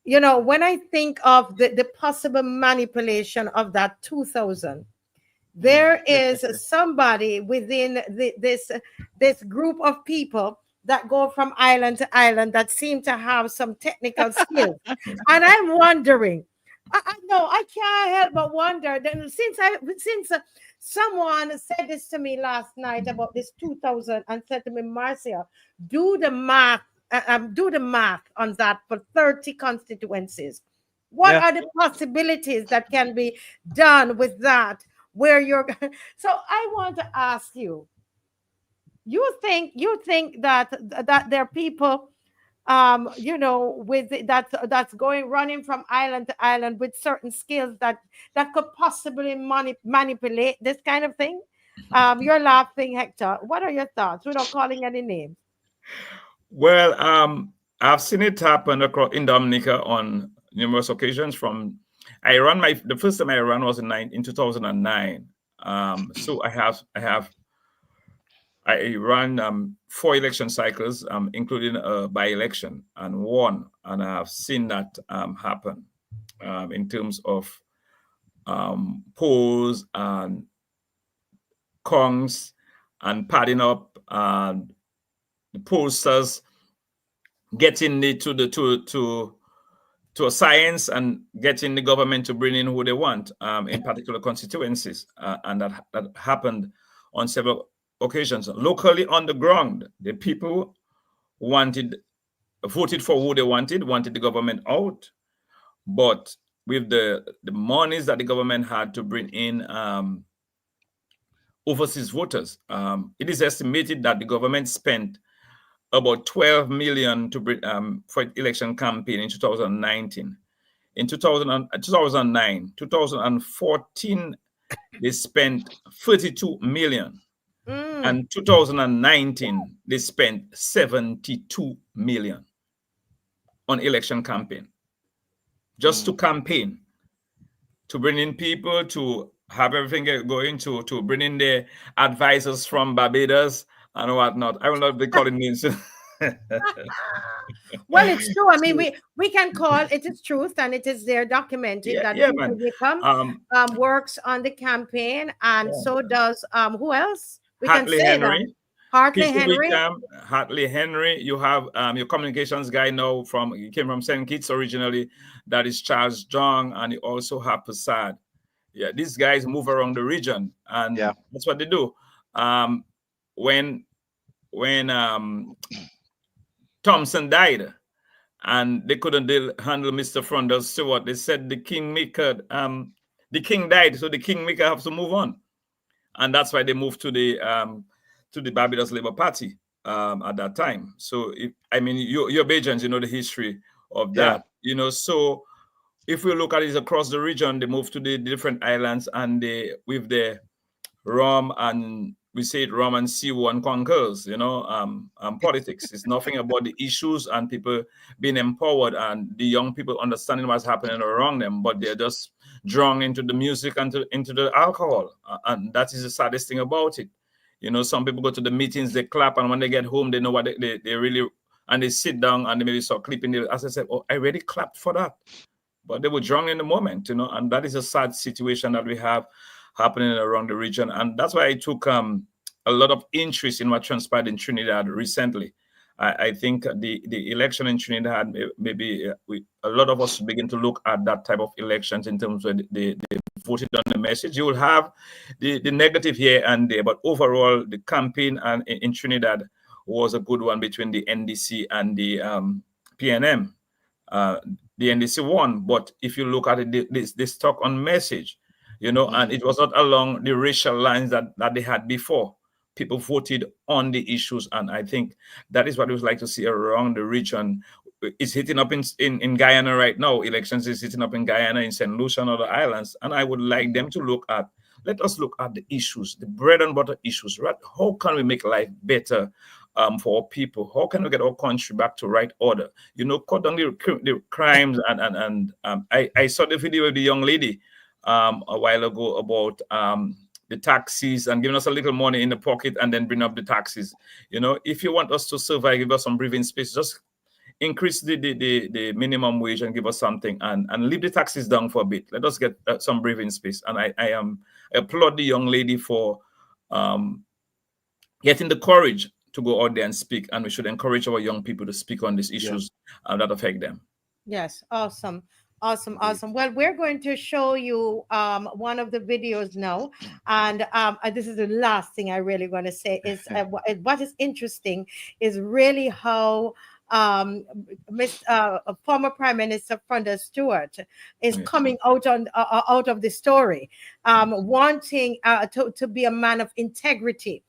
when I think of the possible manipulation of that 2000, there is somebody within this group of people that go from island to island that seem to have some technical skills. And I'm wondering, I can't help but wonder. Then since someone said this to me last night about this 2000 and said to me, Marcia, do the math on that for 30 constituencies. What are the possibilities that can be done with that? Where you're so I want to ask you, you think that there are people with that's running from island to island with certain skills that could possibly manipulate this kind of thing? You're laughing, Hector. What are your thoughts without calling any names? Well, I've seen it happen across in Dominica on numerous occasions. I ran the first time I ran was in 2009. So I ran 4 election cycles, including a by-election, and won. And I have seen that happen in terms of polls and congs and padding up and the pollsters getting to a science and getting the government to bring in who they want in particular constituencies. And that happened on several occasions. Locally on the ground, the people voted for who they wanted the government out. But with the monies that the government had to bring in overseas voters, it is estimated that the government spent about 12 million to bring for election campaign in 2019. In 2009, 2014, they spent 32 million. And 2019, they spent 72 million on election campaign. Just to campaign, to bring in people, to have everything going, to bring in the advisors from Barbados and whatnot. I will not be calling names. Well, it's true. I mean, we can call it is truth, and it is there documented that Peter Wickham works on the campaign, and so does who else? We Hartley can say Henry. that. Hartley Henry. Hartley Henry. You have your communications guy now he came from St. Kitts originally. That is Charles Jong, and you also have Prasad. Yeah, these guys move around the region, and that's what they do. When Thompson died, and they couldn't handle Mr. Fronders Stewart, they said the kingmaker, the king died, so the kingmaker has to move on, and that's why they moved to the Barbados Labour Party at that time. So, you're Bajans, you know the history of that, So, if we look at it across the region, they moved to the different islands, and with the rum and we say it rum and CO and conquers, politics. It's nothing about the issues and people being empowered and the young people understanding what's happening around them, but they're just drawn into the music and into the alcohol. And that is the saddest thing about it. Some people go to the meetings, they clap, and when they get home, they know what they really, and they sit down and they maybe start clipping. As I said, oh, I already clapped for that. But they were drunk in the moment, and that is a sad situation that we have happening around the region. And that's why I took a lot of interest in what transpired in Trinidad recently. I think the election in Trinidad, maybe a lot of us begin to look at that type of elections in terms of they voted on the message. You will have the negative here and there, but overall, the campaign in Trinidad was a good one between the NDC and the PNM. The NDC won, but if you look at it, they stuck on message, and it was not along the racial lines that they had before. People voted on the issues, and I think that is what we would like to see around the region. It's hitting up in Guyana right now. Elections is hitting up in Guyana, in St. Lucia, and other islands, and I would like them to let us look at the issues, the bread and butter issues, right? How can we make life better for our people? How can we get our country back to right order? Cut down the crimes, and I saw the video of the young lady a while ago about the taxis and giving us a little money in the pocket and then bring up the taxis. You know, if you want us to survive, give us some breathing space, just increase the minimum wage and give us something and leave the taxes down for a bit. Let us get some breathing space. And I applaud the young lady for getting the courage to go out there and speak. And we should encourage our young people to speak on these issues that affect them. Yes, awesome. Awesome. Well, we're going to show you one of the videos now. And this is the last thing I really want to say is what is interesting is really how former Prime Minister Fronda Stewart is coming out of the story, wanting to be a man of integrity.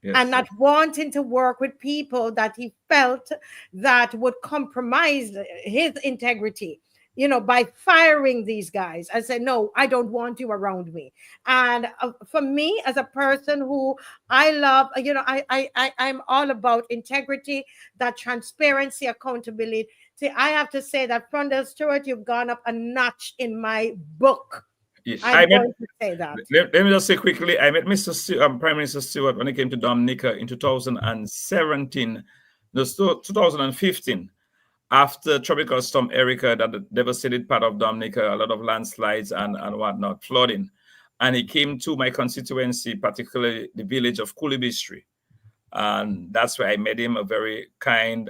Yes. And not wanting to work with people that he felt that would compromise his integrity, you know, by firing these guys. I said, no, I don't want you around me. And for me, as a person who I love, you know, I'm all about integrity, that transparency, accountability. See, I have to say that Fronda Stewart, you've gone up a notch in my book. Yeah. I'm going to say that. Let me just say quickly, I met Prime Minister Stewart when he came to Dominica in 2017, no, 2015, after Tropical Storm Erica that devastated part of Dominica, a lot of landslides and whatnot, flooding. And he came to my constituency, particularly the village of Kulibistri. And that's where I met him, a very kind,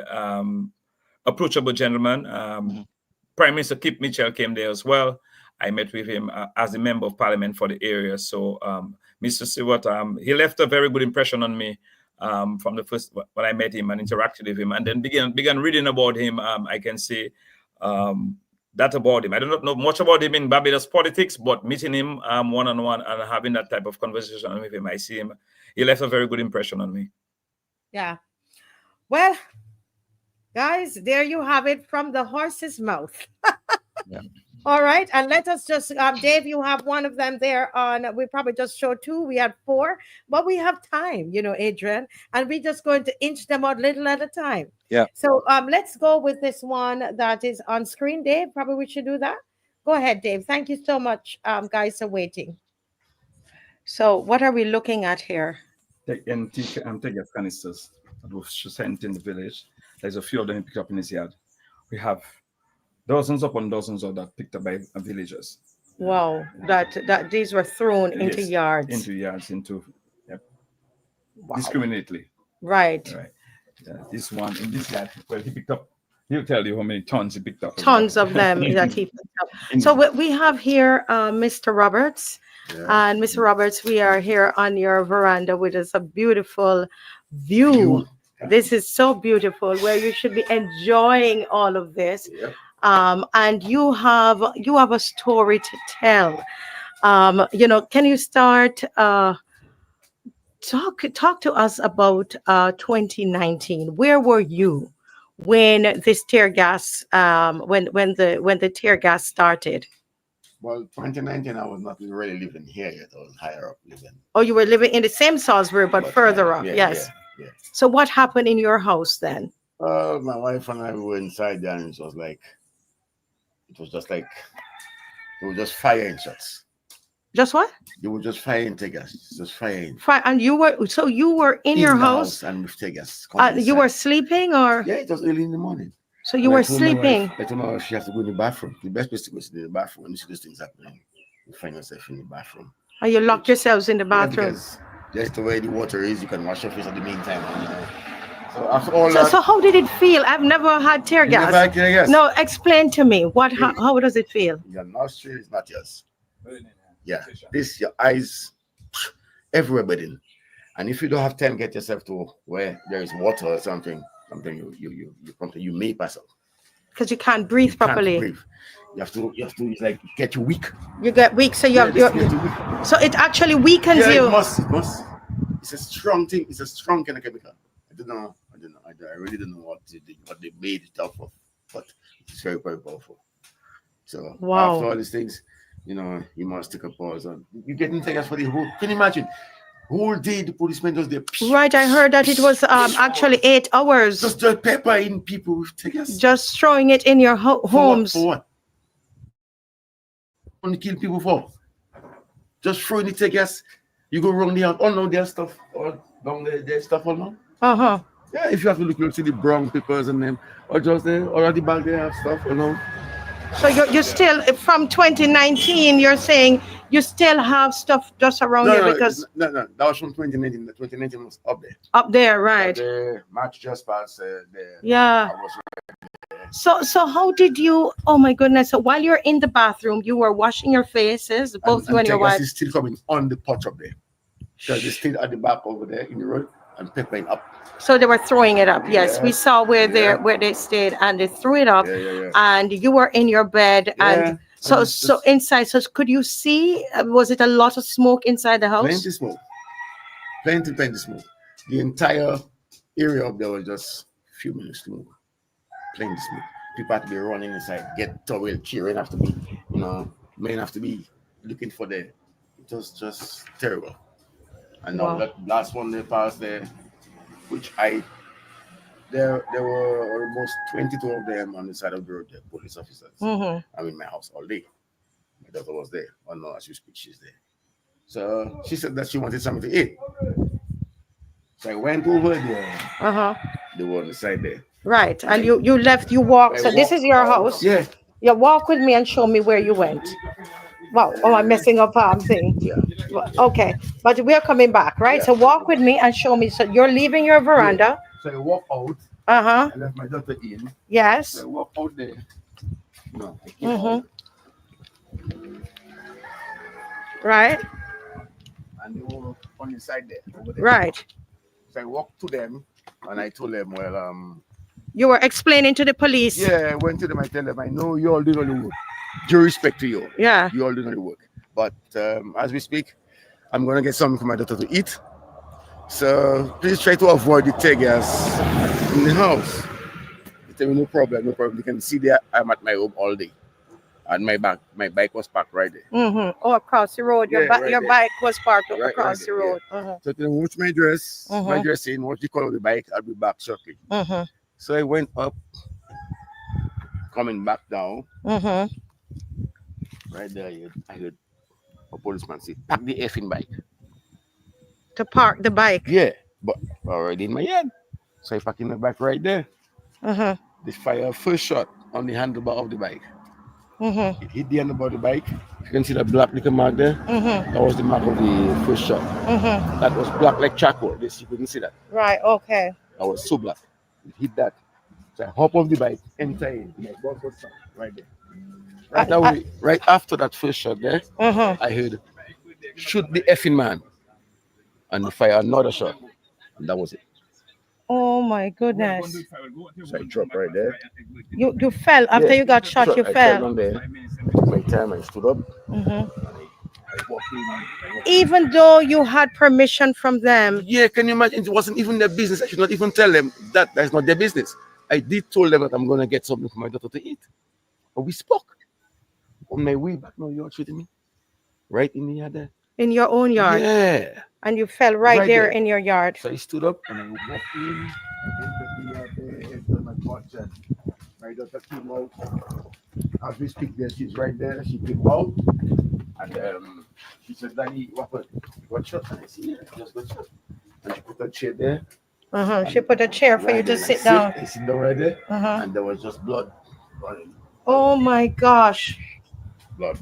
approachable gentleman. Prime Minister Kip Mitchell came there as well. I met with him as a member of parliament for the area. So Mr. Stewart, he left a very good impression on me from the first when I met him and interacted with him, and then began reading about him. I can say that about him. I don't know much about him in Barbados politics, but meeting him one-on-one and having that type of conversation with him, I see him. He left a very good impression on me. Yeah. Well, guys, there you have it from the horse's mouth. Yeah. All right, and let us just, Dave, you have one of them there on, we probably just showed 2, we had 4, but we have time, you know, Adrian, and we're just going to inch them out little at a time. Yeah. So let's go with this one that is on screen, Dave. Probably we should do that. Go ahead, Dave. Thank you so much, guys, for waiting. So what are we looking at here? Take gas canisters that was sent in the village. There's a few of them picked up in his yard. We have dozens upon dozens of that picked up by villagers. Wow, that these were thrown into yards. Wow. Discriminately. Right. Yeah, this one in this yard, well, he picked up, he'll tell you how many tons he picked up. Tons of them that he picked up. So we have here Mr. Roberts. Yeah. And Mr. Roberts, we are here on your veranda with us, a beautiful view. This is so beautiful, where you should be enjoying all of this. Yep. And you have a story to tell. You know, can you start talk to us about 2019? Where were you when this tear gas when the tear gas started? Well, 2019, I was not really living here yet. I was higher up living. Oh, you were living in the same Salisbury, but further up. Yes. Yeah. So what happened in your house then? My wife and I were inside there, and it was just like they were just firing shots. Just what? They were just firing tear gas, just firing. And you were in your house and with tear gas. You were sleeping, or? Yeah, it was early in the morning. So you were sleeping. I told my wife she has to go in the bathroom. The best place to go is in the bathroom when you see those things happening. You find yourself in the bathroom. Oh, you locked yourselves in the bathroom. Yeah, just the way the water is, you can wash your face at the meantime. You know. So after all that, so how did it feel? I've never had tear gas. Never had tear gas. No, explain to me how does it feel? Your nostril is not yours. Yeah, this your eyes everywhere, but in. And if you don't have time, get yourself to where there is water or something you may pass out. Because you can't breathe properly. Can't breathe. You have to it's like get you weak. You get weak, so so it actually weakens you. It must. It's a strong thing. It's a strong kind of chemical. I really don't know what they made it off of, but it's very, very powerful. So after all these things, you know, you must take a pause. And you get into us for the whole. Can you imagine? Whole day the policemen was there. Right, I heard that it was actually 8 hours. Just the pepper in people with tear gas. Just throwing it in your homes. For what? Want to kill people for? Just throwing the tear gas. You go around there, oh no, there's stuff, or down there, there's stuff or no. Yeah, if you have to look, you'll see the brown papers and them, or just there, or at the back they have stuff, you know. So you're still from 2019. You're saying you still have stuff just around there because no, that was from 2019. The 2019 was up there. Up there, right? March just passed there. Yeah. I was right there. So how did you? Oh my goodness! So while you're in the bathroom, you were washing your faces, both you and your wife. Is still coming on the pot up there because it's still at the back over there in the road and peppering up. So they were throwing it up. Yes, we saw where they stayed, and they threw it up. And you were in your bed, and so inside. So could you see? Was it a lot of smoke inside the house? Plenty smoke. Plenty smoke. The entire area up there was just fuming with smoke. Plenty smoke. People have to be running inside, get towel, cheering have to be, men have to be looking for the. It was just terrible. And now that last one they passed there. Which there were almost 22 of them on the side of the road, the police officers. I'm in my house all day. My daughter was there. Oh no, as you speak, she's there. So she said that she wanted something to eat. So I went over there. They were on the side there. Right, and you walked. So this is your house. Yeah. You walk with me and show me where you went. Wow, I'm messing up thing. Yeah. Okay, but we are coming back, right? Yeah. So walk with me and show me. So you're leaving your veranda. So I walk out. I left my daughter in. Yes. So I walk out there. No, I came out. Right. And they were on the side there. Over there. Right. So I walked to them and I told them, well, you were explaining to the police. Yeah, I went to them. I tell them, I know you all doing all the work. Due respect to you. Yeah. You all doing all the work. But as we speak, I'm going to get something for my daughter to eat. So please try to avoid the tear gas in the house. They tell me no problem. You can see there I'm at my home all day. And my bike was parked right there. Oh, across the road. Your bike was parked across the road. So tell them, watch my dress, my dressing, watch the color of the bike. I'll be back shortly. So I went up, coming back down. Right there, I heard a policeman say, "Pack the effing bike." To park the bike? Yeah, but already in my yard. So I park in the bike right there. They fire first shot on the handlebar of the bike. It hit the handlebar of the bike. You can see that black little mark there. That was the mark of the first shot. That was black like charcoal. This you couldn't see that. Right, okay. That was so black. It hit that. So I hop off the bike, enter in. My boss was right there. Right after that first shot there, I heard, shoot the effing man. And fire another shot. And that was it. Oh my goodness. So I dropped right there. You fell after you got shot, you I fell. fell on there. By the time I stood up. Even though you had permission from them. Yeah, can you imagine? It wasn't even their business. I should not even tell them that that's not their business. I did told them that I'm going to get something for my daughter to eat. But we spoke. On my way back, no, you're treating me. Right in the yard there. In your own yard? Yeah. And you fell right there in your yard. So I stood up and I walked in, into my porch, and my daughter came out. As we speak there, she's right there. She came out and she said, "Daddy, what happened? You got shot?" And I said, "Yeah, I just got shot." And she put a chair there. She put a chair for you to sit down. I sit down right there, and there was just blood running. Oh my gosh. Blood.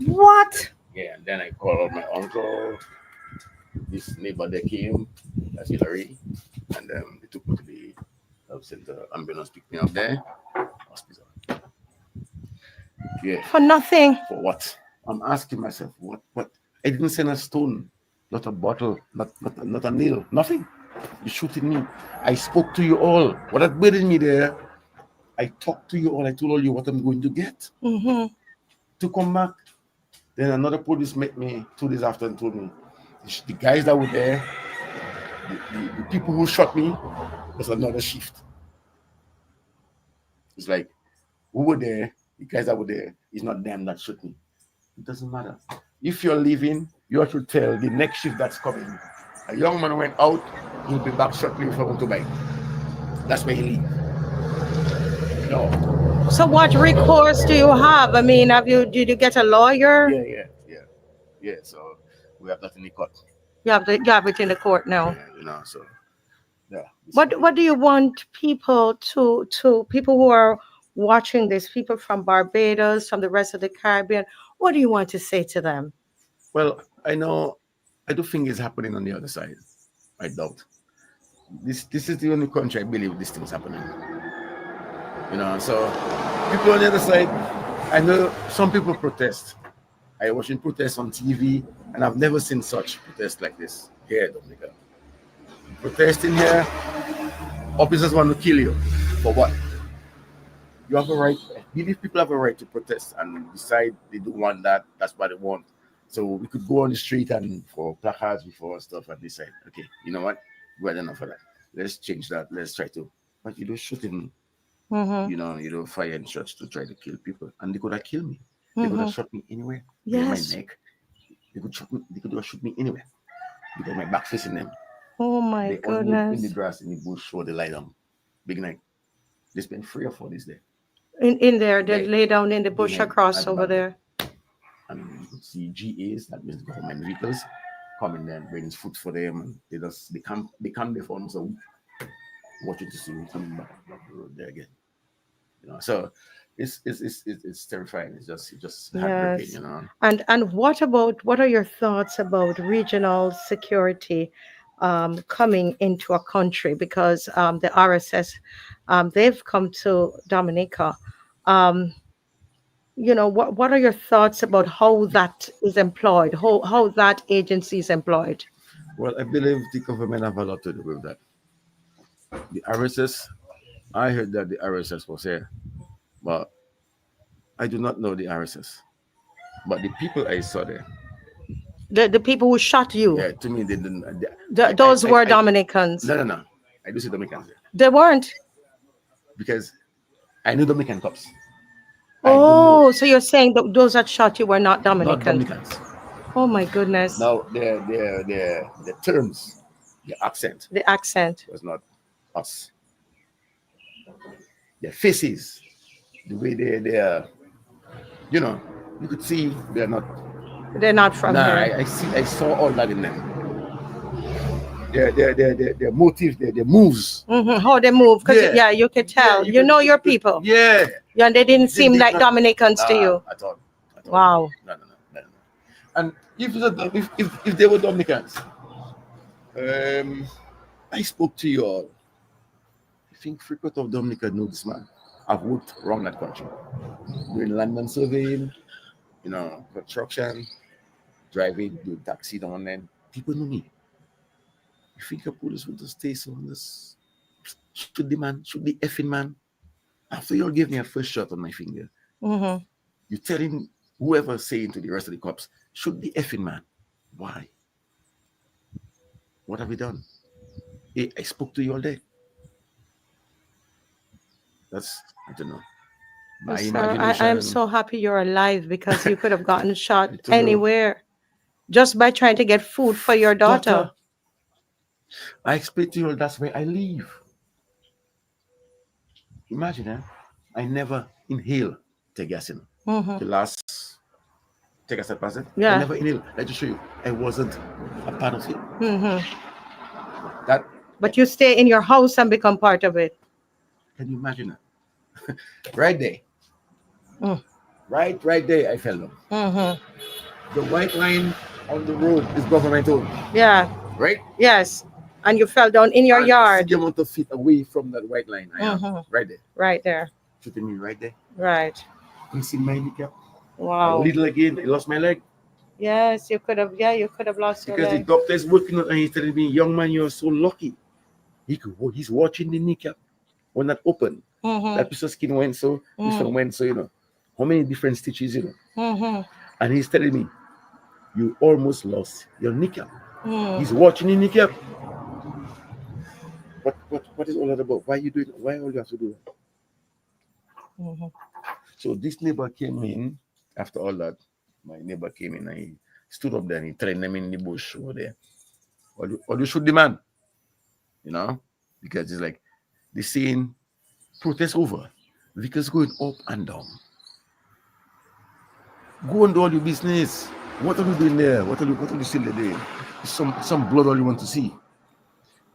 What? Yeah, and then I called out my uncle. This neighbor that came, that's Hillary, and they took me to the health center. Ambulance picked me up there. Hospital. Yeah. For nothing. For what? I'm asking myself, what? I didn't send a stone, not a bottle, not a nail, nothing. You shooting me. I spoke to you all. What had burdened me there, I talked to you all. I told all you what I'm going to get. To come back. Then another police met me 2 days after and told me, the guys that were there, the people who shot me, was another shift. It's like, who were there, the guys that were there, it's not them that shot me. It doesn't matter. If you're leaving, you have to tell the next shift that's coming. A young man went out, he'll be back shortly for motorbike. That's where he leave. No. So what recourse do you have? I mean, did you get a lawyer? Yeah. So we have that in the court. You have it in the court now. Yeah, you know, so yeah. What do you want people to people who are watching this, people from Barbados, from the rest of the Caribbean, what do you want to say to them? Well, I know, I do think it's happening on the other side. I doubt. This is the only country I believe this thing's happening. You know, so people on the other side, I know some people protest. I watching protests on TV, and I've never seen such protests like this here in Dominica. Protesting here, officers want to kill you. For what? You have a right. I believe people have a right to protest and decide they don't want that. That's what they want. So we could go on the street and for placards before stuff and decide, okay, you know what? We're enough for that. Let's change that. Let's try to. But you don't shoot in, you know, you don't fire in shots to try to kill people. And they could have killed me. They could have shot me anywhere. Yes. My neck. They could have shot me anywhere. Because my back facing them. Oh my goodness. In the grass, in the bush, or they lie down. Big night. They spent 3 or 4 days there. In there, they lay down in the bush across over there. And you could see GAs, that means government vehicles, coming there and bringing food for them. And they come there for almost a week, watching to see me coming back the road there again. You know, so it's terrifying. It's just heartbreaking, you know. And what are your thoughts about regional security coming into a country? Because the RSS, they've come to Dominica. You know, what are your thoughts about how that is employed, how that agency is employed? Well, I believe the government have a lot to do with that. The RSS, I heard that the RSS was here, but I do not know the RSS. But the people I saw there, the people who shot you, yeah, to me they didn't. Those were Dominicans. No. I do see Dominicans there. They weren't. Because I knew Dominican cops. Oh, so you're saying that those that shot you were not Dominican? Not Dominicans. Oh my goodness. Now the terms, the accent. The accent was not us. Their faces, the way they are, you know, you could see they're not from here. I saw all that in them. Their motives, their moves. How they move, because you could tell. You know your people. Yeah. And they didn't seem like Dominicans to you. At all. Wow. No. And if they were Dominicans, I spoke to you all. I think frequent of Dominica know this man. I've worked around that country. Doing landman surveying, you know, construction, driving, doing taxi down there. People know me. You think a police would just stay so on this? Shoot the effing man. After you all gave me a first shot on my finger, you're telling whoever saying to the rest of the cops, shoot the effing man. Why? What have we done? Hey, I spoke to you all day. That's, I don't know. I am so happy you're alive, because you could have gotten shot anywhere just by trying to get food for your daughter. I explained to you all that's where I live. Imagine, I never inhale tegasin. The last tegasin person, I never inhale. Let me show you. I wasn't a part of it. But you stay in your house and become part of it. Can you imagine that? Right there. Right there, I fell down. The white line on the road is governmental. Yeah. Right? Yes. And you fell down in your yard. The amount of feet away from that white line. I am right there. Right there. Shooting me right there. Right. You see my kneecap? Wow. A little again, I lost my leg. Yes, you could have lost your leg. Because the doctor is working on, and he's telling me, young man, you're so lucky. He's watching the kneecap when that open. That piece of skin went so, this one went so, you know. How many different stitches, you know? And he's telling me, you almost lost your kneecap. He's watching the kneecap. What is all that about? Why are you doing it? Why all you have to do that? So this neighbor came in after all that. My neighbor came in and he stood up there and he trained them in the bush over there. Or you shoot the man, you know, because it's like the scene protest over, vehicles going up and down. Go and do all your business. What are you doing there? What are you still doing? some blood all you want to see.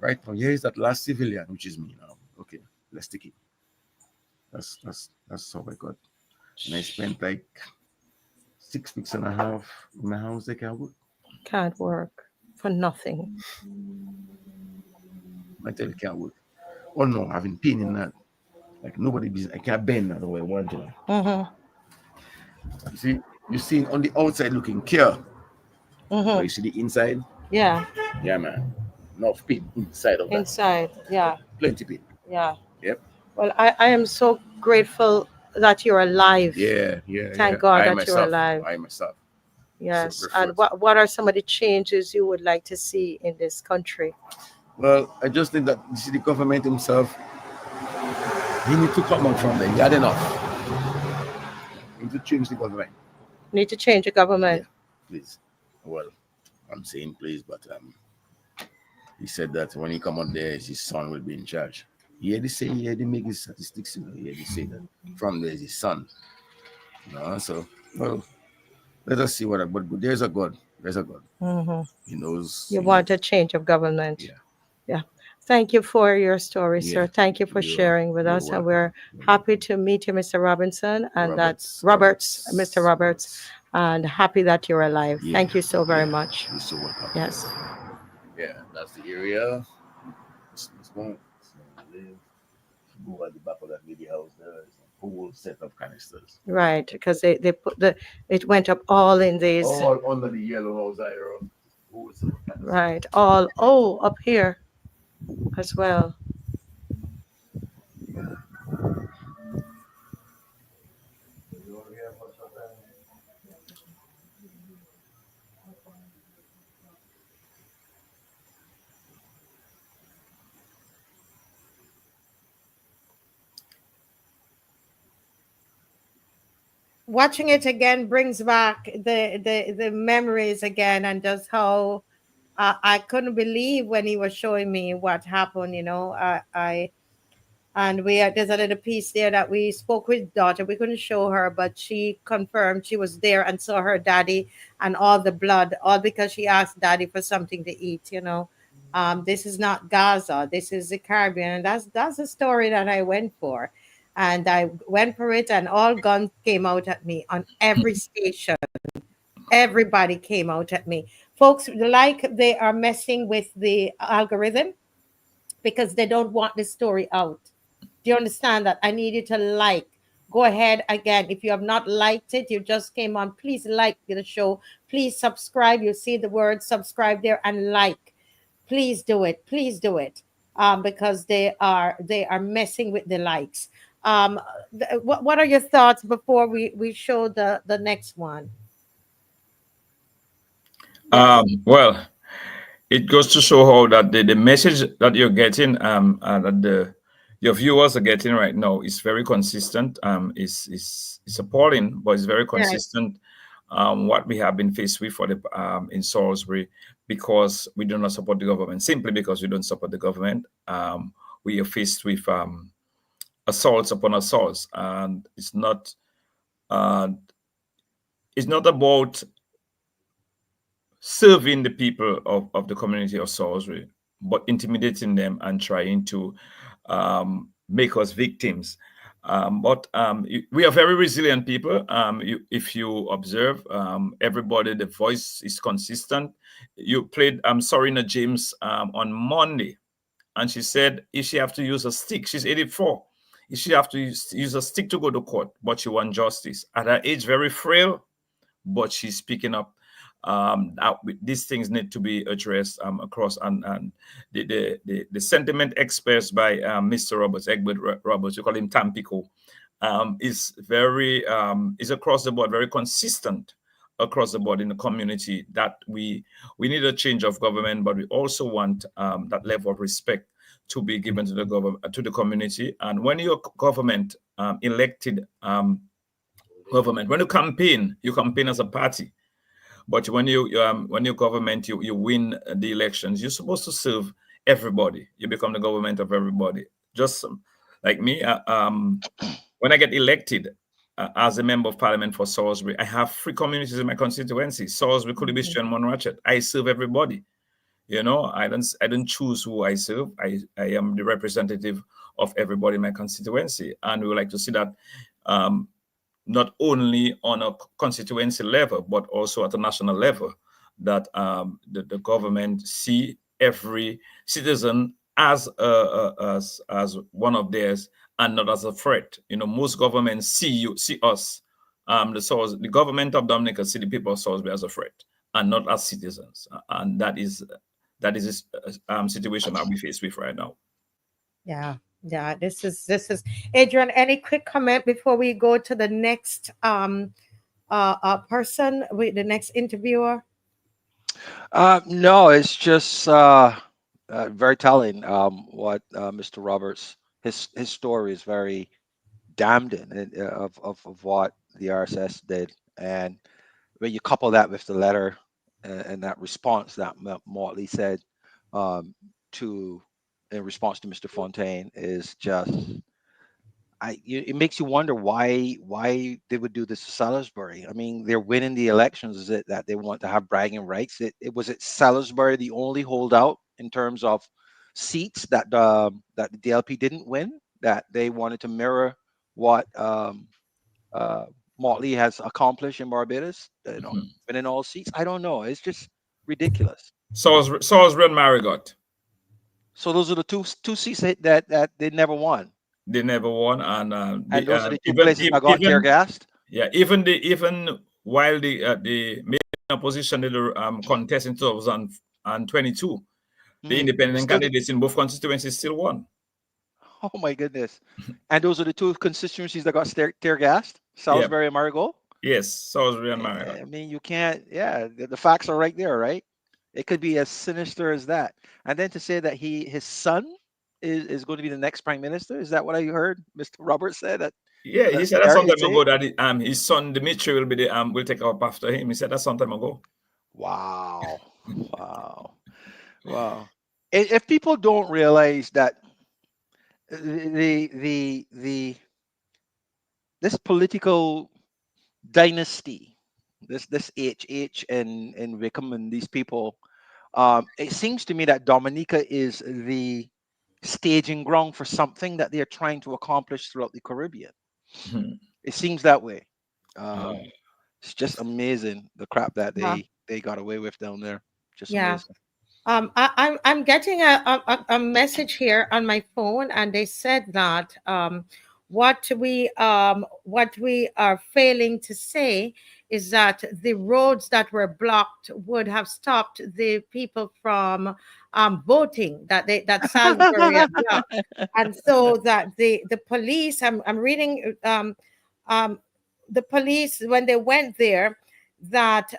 Right now, here is that last civilian, which is me now. Okay, let's take it. That's how I got. And I spent like 6 weeks and a half in my house. I can't work. Can't work for nothing. I tell you, can't work. Oh no, I've been pain in that. Like nobody business. I can't bend that the way I want to. You see on the outside looking clear. But you see the inside? Yeah. Yeah, man. Enough pain inside of that. Inside, yeah. Plenty pain. Yeah. Yep. Well, I am so grateful that you're alive. Yeah. Thank God that you're alive. I myself. Yes. So and what are some of the changes you would like to see in this country? Well, I just think that you see the government himself, he need to come out from there. He had enough. He need to change the government. Need to change the government. Yeah, please. Well, I'm saying please, but he said that when he come out there, his son will be in charge. He had to say, he had to make his statistics, he had to say that from there is his son. So, well, let us see but there's a God. There's a God. He knows. You want a change of government. Yeah. Thank you for your story, sir. Thank you for sharing with us. And we're happy to meet you, Mr. Robinson, and that's Mr. Roberts, and happy that you're alive. Thank you so very much. You're so welcome. Yes. Yeah, that's the area. Let's go at the back of that lady house. There's a whole set of canisters. Right, because they put it went up all in these. All under the yellow house iron. Right, all up here as well. Watching it again brings back the memories again, and just how I couldn't believe when he was showing me what happened. There's a little piece there that we spoke with daughter. We couldn't show her, but she confirmed she was there and saw her daddy and all the blood, all because she asked daddy for something to eat. This is not Gaza. This is the Caribbean, and that's the story that I went for. And I went for it, and all guns came out at me on every station. Everybody came out at me. Folks, like they are messing with the algorithm because they don't want the story out. Do you understand that? I need you to like. Go ahead again. If you have not liked it, you just came on, please like the show. Please subscribe. You see the word subscribe there, and like. Please do it. Please do it. Because they are messing with the likes. What are your thoughts before we show the next one? Well, it goes to show how that the message that you're getting, that your viewers are getting right now is very consistent. It's appalling, but it's very consistent. What we have been faced with in Salisbury, because we do not support the government. Simply because we don't support the government, we are faced with assaults upon assaults, and it's not about serving the people of the community of Salisbury, but intimidating them and trying to make us victims. But we are very resilient people. If you observe, everybody, the voice is consistent. You played Sorina James on Monday, and she said if she have to use a stick, she's 84. If she have to use a stick to go to court, but she wants justice. At her age, very frail, but she's speaking up. These things need to be addressed across, and the sentiment expressed by Mr. Roberts, Egbert Roberts, you call him Tampico, is very is across the board, very consistent across the board in the community, that we need a change of government, but we also want that level of respect to be given to the government, to the community. And when your government elected government, when you campaign as a party. But when you government, you win the elections, you're supposed to serve everybody. You become the government of everybody. Just like me, when I get elected as a member of parliament for Salisbury, I have 3 communities in my constituency: Salisbury, Kulibishu, and Monrachet. I serve everybody. You know, I don't choose who I serve. I am the representative of everybody in my constituency, and we would like to see that not only on a constituency level, but also at a national level, that the government see every citizen as one of theirs and not as a threat. You know, most governments see us, the government of Dominica see the people of Salisbury as a threat and not as citizens, and that is a situation that we face with right now. Yeah. This is Adrian. Any quick comment before we go to the next person with the next interviewer? No, it's just very telling. What Mr. Roberts, his story is very damning of what the RSS did, and when you couple that with the letter and that response that Mottley said in response to Mr. Fontaine, is just it makes you wonder why they would do this to Salisbury. I mean, they're winning the elections. Is it that they want to have bragging rights? It was Salisbury the only holdout in terms of seats that the DLP didn't win, that they wanted to mirror what Mottley has accomplished in Barbados, winning all seats. I don't know. It's just ridiculous. Salisbury and Margaret. So those are the two seats that they never won. They never won, and those are the two places that got tear gassed. Yeah, even while the main opposition did contest in 2022, the independent candidates in both constituencies still won. Oh my goodness! And those are the two constituencies that got tear gassed: Salisbury and Margaret. Yes, Salisbury and Margaret. I mean, you can't. Yeah, the facts are right there, right? It could be as sinister as that. And then to say that his son is going to be the next prime minister, is that what I heard Mr. Roberts said? Yeah, he said that some time ago that his son Dimitri will be will take up after him. He said that some time ago. Wow, wow. If people don't realize that this political dynasty, this HH and Wickham and these people, it seems to me that Dominica is the staging ground for something that they're trying to accomplish throughout the Caribbean. It seems that way. It's just amazing the crap that they got away with down there. Just amazing. I'm getting a message here on my phone, and they said that what we are failing to say is that the roads that were blocked would have stopped the people from voting, that Salisbury had blocked. And so that the police, I'm reading the police, when they went there, that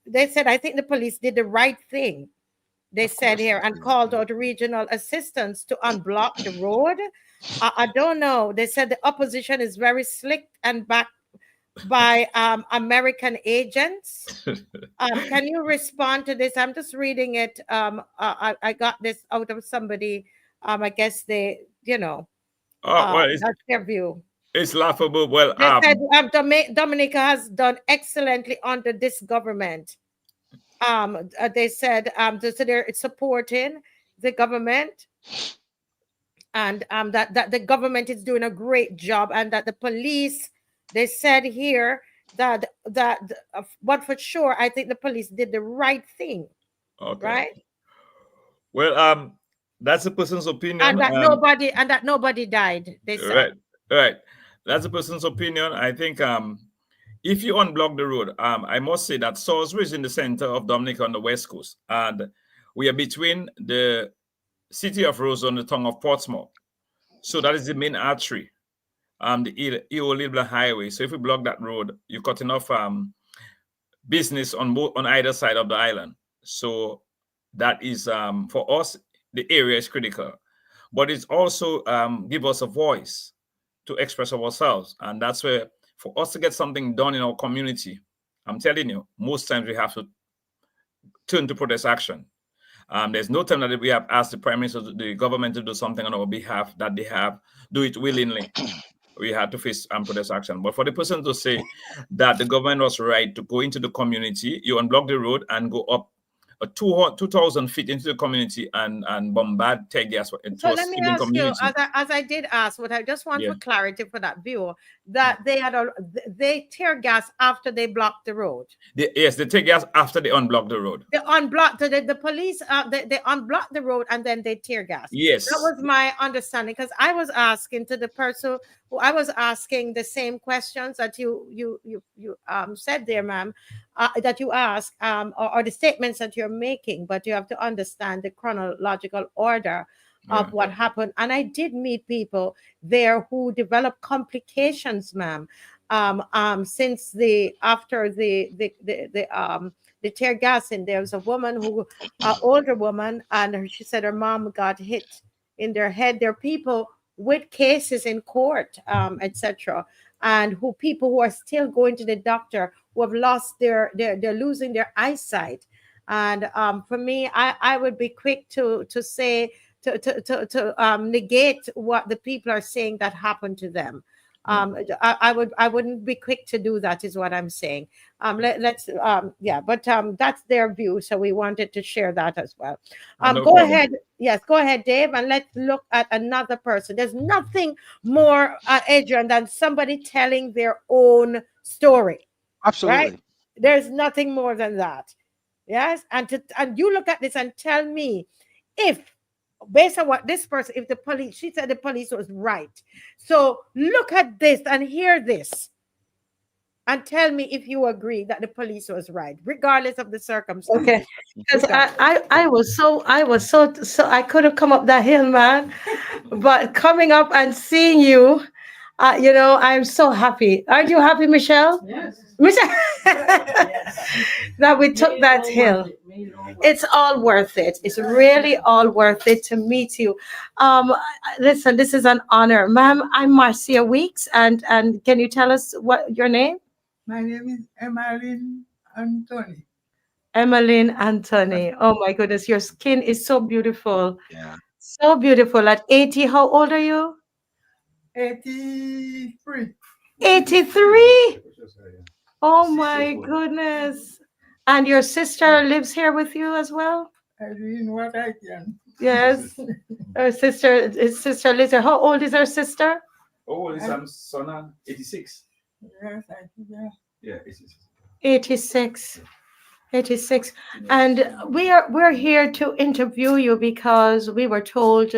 they said, I think the police did the right thing. They said here, and called out regional assistance to unblock the road. I don't know. They said the opposition is very slick and backed by American agents. Can you respond to this? I'm just reading it. I got this out of somebody. I guess they, that's their view. It's laughable. Well, they said Dominica has done excellently under this government. They said so they're supporting the government, and that the government is doing a great job, and that the police, they said here that but for sure, I think the police did the right thing. Okay. Right? Well, that's a person's opinion, and that nobody died. They said right. That's a person's opinion. I think if you unblock the road, I must say that Salisbury is in the center of Dominica on the west coast, and we are between the city of Rose on the tongue of Portsmouth. So that is the main artery, the Eo-Lilbla Highway. So if we block that road, you're cutting off business on either side of the island. So that is for us, the area is critical, but it's also give us a voice to express ourselves, and that's where, for us to get something done in our community, I'm telling you, most times we have to turn to protest action. There's no time that we have asked the Prime Minister, the government, to do something on our behalf that they have do it willingly. We had to face protest action. But for the person to say that the government was right to go into the community, you unblock the road and go up 2,000 feet into the community and bombard tear gas So into a let me civilian ask you, community. as I did ask, what I just want Yeah. for clarity for that view, that they tear gas after they blocked the road. Yes, they tear gas after they unblock the road. They unblocked the police. They unblocked the road and then they tear gas. Yes, that was my understanding, because I was asking to the person who I was asking the same questions that you said there, ma'am, that you asked, or the statements that you're making, but you have to understand the chronological order of what happened. And I did meet people there who developed complications, ma'am, since after the tear gas. And there was a woman older woman, and she said her mom got hit in their head. There are people with cases in court, etc., and people who are still going to the doctor, who have lost they're losing their eyesight. And for me, I would be quick to say to negate what the people are saying that happened to them. I wouldn't be quick to do that, is what I'm saying. That's their view, so we wanted to share that as well. No Go problem. ahead. Yes, go ahead, Dave, and let's look at another person. There's nothing more, Adrian, than somebody telling their own story. Absolutely. Right? There's nothing more than that. Yes, and you look at this and tell me if, based on what this person, if the police, she said the police was right. So look at this and hear this and tell me if you agree that the police was right, regardless of the circumstances. Okay, because I was so I could have come up that hill, man, but coming up and seeing you, I'm so happy. Aren't you happy, Michelle? Yes. Michelle, that we took that hill. It's all worth it. It's really all worth it to meet you. Listen, this is an honor, ma'am. I'm Marcia Weeks, and can you tell us what your name? My name is Emmeline Anthony. Emmeline Anthony. Oh my goodness, your skin is so beautiful. Yeah. So beautiful. At 80, how old are you? 83. 83? Oh my goodness. And your sister lives here with you as well? I'm doing what I can. Yes. His sister lives here. How old is her sister? Oh, is son 86? Yes, I think, yeah. Yeah, 86. 86. 86. And we're here to interview you because we were told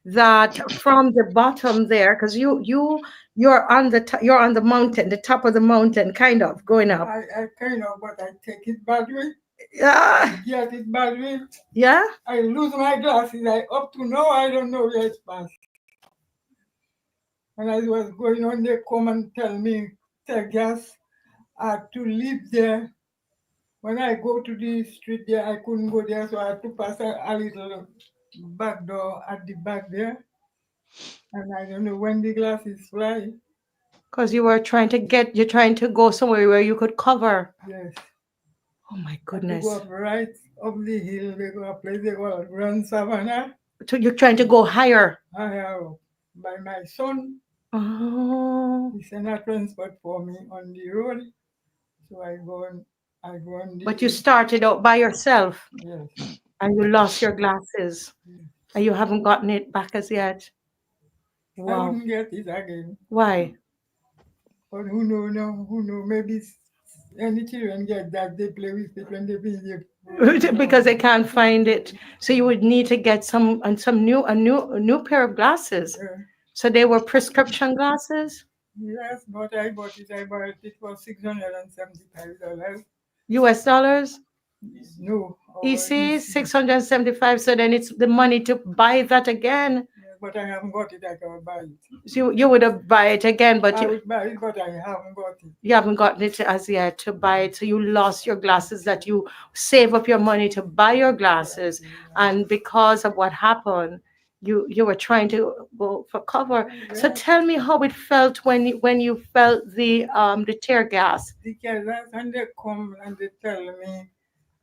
that from the bottom there, because you're on the mountain, the top of the mountain, kind of going up. I kind of, but I take it badly. Yeah. Get it badly. Yeah. I lose my glasses. Up to now, I don't know where it's past. When I was going on, they come and tell me, tear gas, to live there. When I go to the street there, I couldn't go there, so I had to pass a little back door at the back there. And I don't know when the glasses fly. Because you're trying to go somewhere where you could cover. Yes. Oh my goodness. They go up right up the hill, they go a place they call Grand Savannah. So you're trying to go higher. Higher up. By my son. Oh. He sent a transport for me on the road. So I go on the But you started out by yourself. Yes. And you lost your glasses. And you haven't gotten it back as yet. Wow. I wouldn't get it again. Why? But who know, maybe any children get that, they play with it when they visit. Because they can't find it. So you would need to get a new pair of glasses. So they were prescription glasses? Yes, but I bought it for $675. US dollars? No. EC 675. So then it's the money to buy that again. But I haven't got it. I can buy it. So you would have buy it again, but I would buy it, but I haven't got it. You haven't gotten it as yet to buy it. So you lost your glasses that you save up your money to buy your glasses. And because of what happened, you were trying to go for cover. So tell me how it felt when you felt the tear gas. The tear gas, and they come and they tell me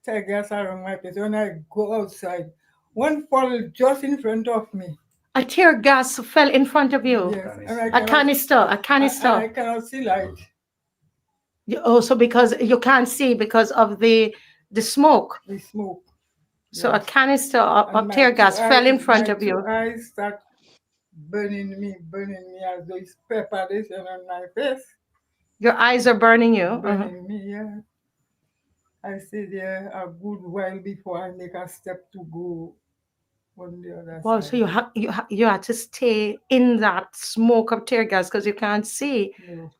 tear gas around my place. When I go outside, one fall just in front of me. A tear gas fell in front of you. Yes. A canister. I cannot see light. So because you can't see because of the smoke. The smoke. So a canister of tear gas fell in front of you. My eyes start burning me as though it's preparation on my face. Your eyes are burning you? Burning me, yeah. I stayed there a good while before I make a step to go on the other Well, side. so you had to stay in that smoke of tear gas because you can't see. No.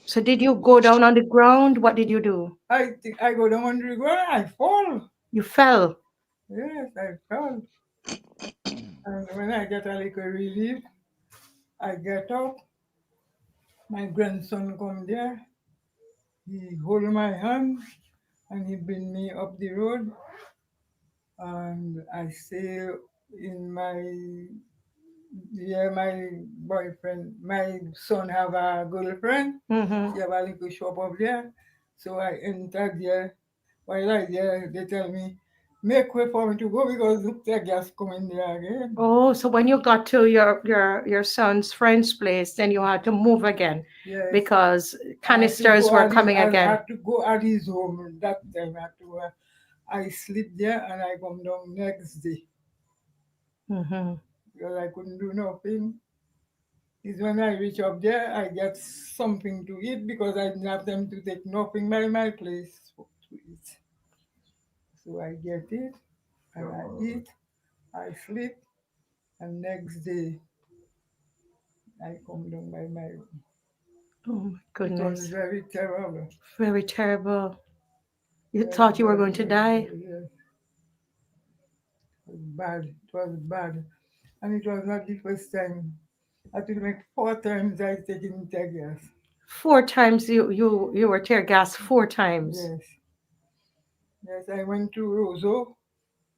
So did you go down on the ground? What did you do? I think I go down on the ground, I fall. You fell? Yes, I fell. And when I get a little relief, I get up. My grandson come there. He hold my hand and he bring me up the road. And I stay in my boyfriend, my son have a girlfriend. Mm-hmm. She have a little shop up there. So I enter there. While I there, they tell me, make way for me to go because the gas coming there again. Oh, so when you got to your son's friend's place, then you had to move again. Yes. Because canisters were coming again. I had to go at his home that time. I sleep there and I come down next day. Mm-hmm. Because I couldn't do nothing. It's when I reach up there, I get something to eat because I didn't have them to take nothing by my place to eat. So I get it and I eat, I sleep, and next day I come down by my room. Oh my goodness. It was very terrible. Very terrible. You thought you were going to die? Yes. It was bad. It was bad. And it was not the first time. I think like 4 times I taken tear gas. 4 times you were tear gas 4 times? Yes. Yes, I went to Roseau.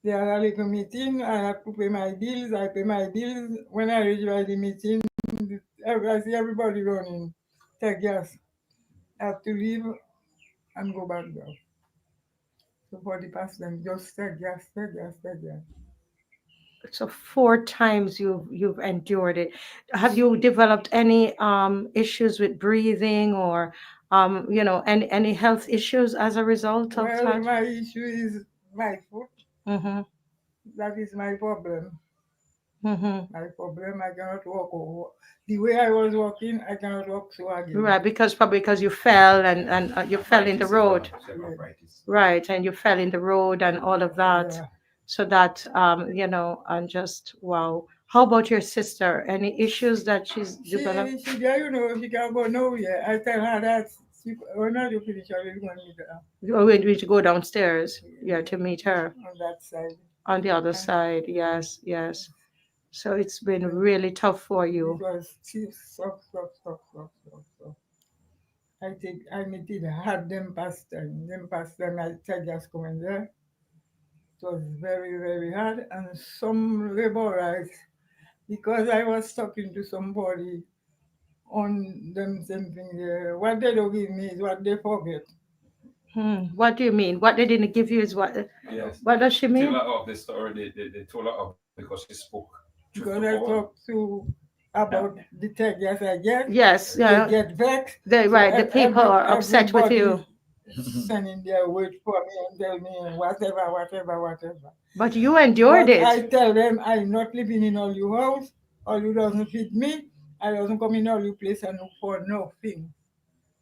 They had a little meeting. I have to pay my bills. I pay my bills. When I reach by the meeting, I see everybody running. Tear gas. I have to leave and go back down. So for the past time, just tear gas. So 4 times you've endured it. Have you developed any issues with breathing or any health issues as a result of that? Well, my issue is my foot. Mm-hmm. That is my problem. Mm-hmm. My problem, I cannot walk. The way I was walking, I cannot walk so again. Right, probably because you fell and you fell in the road. Right, and you fell in the road and all of that. Yeah. So that, and just, wow. How about your sister? Any issues that she's developed? She she can't go nowhere. I tell her that when I do finish, I will go and meet her. Oh, we need to go downstairs, to meet her. On that side. On the other side, yes. So it's been really tough for you. It was so. I need it hard them past time. I tell just coming there. It was very, very hard. And some laborers, because I was talking to somebody on them same thing there, what they don't give me is what they forget. What do you mean? What they didn't give you is what? Yes. What does she mean? Tell her of the story. They told her of because she spoke. Because I talked about the tear gas I get. Yes. They get vexed. The people are upset with you. Sending their word for me and tell me whatever. But you endured it. I tell them I'm not living in all your house. All you doesn't fit me. I doesn't come in all your place and look for nothing.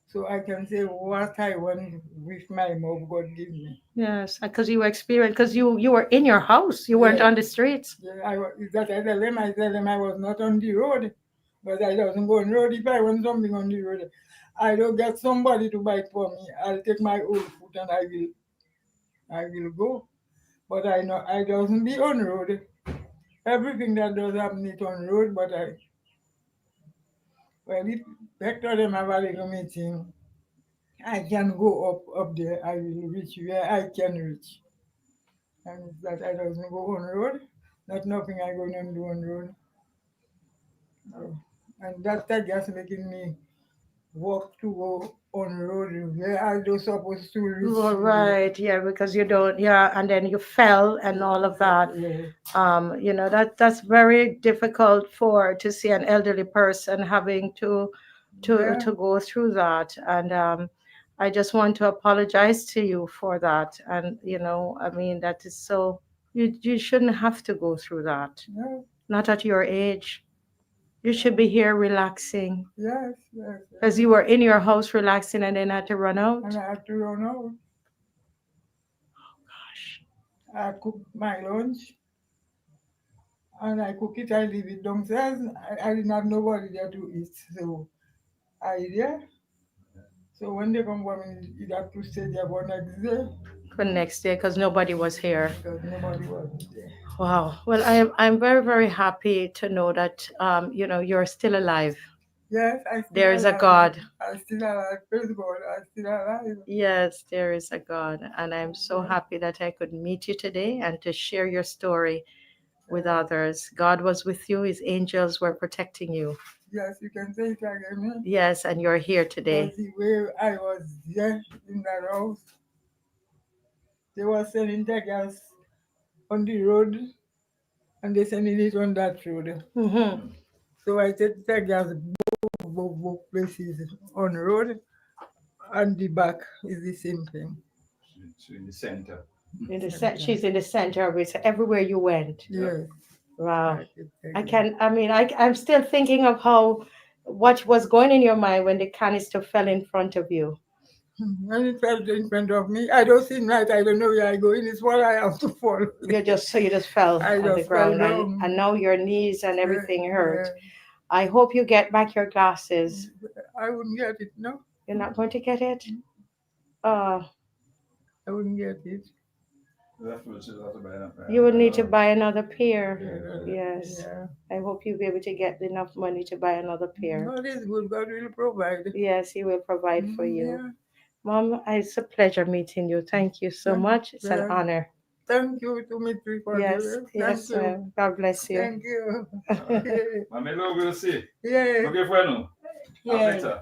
So I can say what I want with my mouth God give me. Yes, because you experienced, because you were in your house. You weren't on the streets. Yeah, I tell them I was not on the road. But I doesn't go on the road if I want something on the road. I don't get somebody to buy it for me. I'll take my old foot and I will go. But I doesn't be on road. Everything that does happen is on road, but if Hector them have a little meeting, I can go up there. I will reach where I can reach. And it's that I doesn't go on road. Not nothing I go and do on road. And that just making me walk to go on road where I was supposed to reach. Oh, right, because you don't, and then you fell and all of that. Yeah. That's very difficult to see an elderly person having to go through that. And I just want to apologize to you for that. And, that is so You shouldn't have to go through that. No. Not at your age. You should be here relaxing. Yes, yes. Because you were in your house relaxing and then had to run out. And I had to run out. I cook my lunch and I cook it, I leave it downstairs. I didn't have nobody there to eat. So I there. So when they come home, you have to stay there for next day. For next day, because nobody was here. Because nobody was there. Wow. Well, I'm very, very happy to know that you're still alive. Yes, I still there is alive. a God. I still alive. Praise God. I still alive. Yes, there is a God. And I'm so happy that I could meet you today and to share your story with others. God was with you. His angels were protecting you. Yes, you can say it again. Yes, and you're here today. Because the way I was there in that house, they were selling the gas on the road and they sending it on that road. Mm-hmm. So I said the gas both places on road and the back is the same thing. She's in the center. She's in the center of it. Everywhere you went. Yes. Wow. I'm still thinking of what was going in your mind when the canister fell in front of you. When it fell in front of me, I don't see right. I don't know where I go. It's what I have to fall. You just fell I on just the ground, fell and now your knees and everything hurt. Yeah. I hope you get back your glasses. I wouldn't get it, no. You're not going to get it? I wouldn't get it. You would need to buy another pair. Yes. Yeah. I hope you'll be able to get enough money to buy another pair. God is good. God will provide. Yes, He will provide for you. Yeah. Mom, it's a pleasure meeting you. Thank you so much. It's an honor. Thank you to me for Yes, this. yes, Thank you. God bless you. Thank you. Mami, we'll see. Yeah. Okay, bueno. Yeah.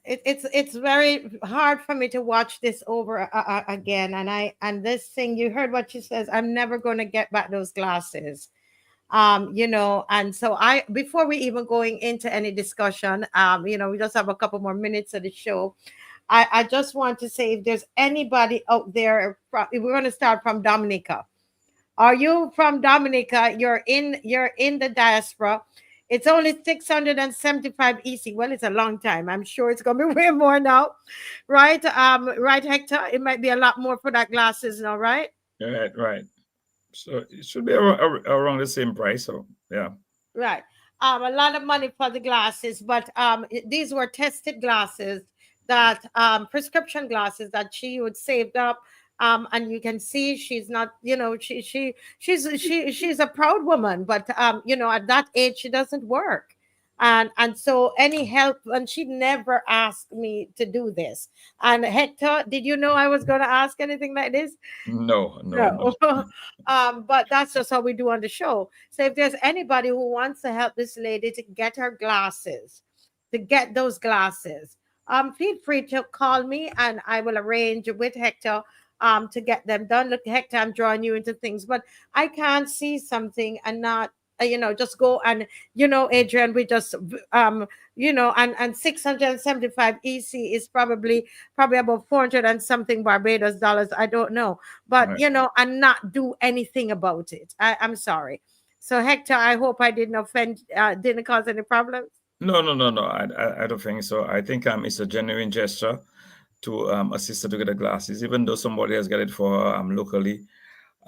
It's very hard for me to watch this over again, and this thing, you heard what she says, I'm never going to get back those glasses, and so before we even going into any discussion, we just have a couple more minutes of the show. I just want to say, if there's anybody out there, we're going to start from Dominica. Are you from Dominica? You're in the diaspora. It's only 675 EC. Well, it's a long time. I'm sure it's going to be way more now. Right? Right, Hector? It might be a lot more for that glasses now, right? Right. So it should be around the same price. So, yeah. Right. A lot of money for the glasses, but these were tested glasses, that prescription glasses that she would saved up. And you can see she's not, she's a proud woman, but at that age she doesn't work, and so any help, and she never asked me to do this. And Hector, did you know I was going to ask anything like this? No. But that's just how we do on the show. So if there's anybody who wants to help this lady to get her glasses, to get those glasses, feel free to call me and I will arrange with Hector to get them done. Look, Hector, I'm drawing you into things, but I can't see something and not, just go and, Adrian, we just, and 675 EC is probably about 400 and something Barbados dollars. I don't know, but, right. And not do anything about it. I'm sorry. So Hector, I hope I didn't offend, didn't cause any problems. No. I don't think so. I think it's a genuine gesture to assist her to get the glasses, even though somebody has got it for her locally.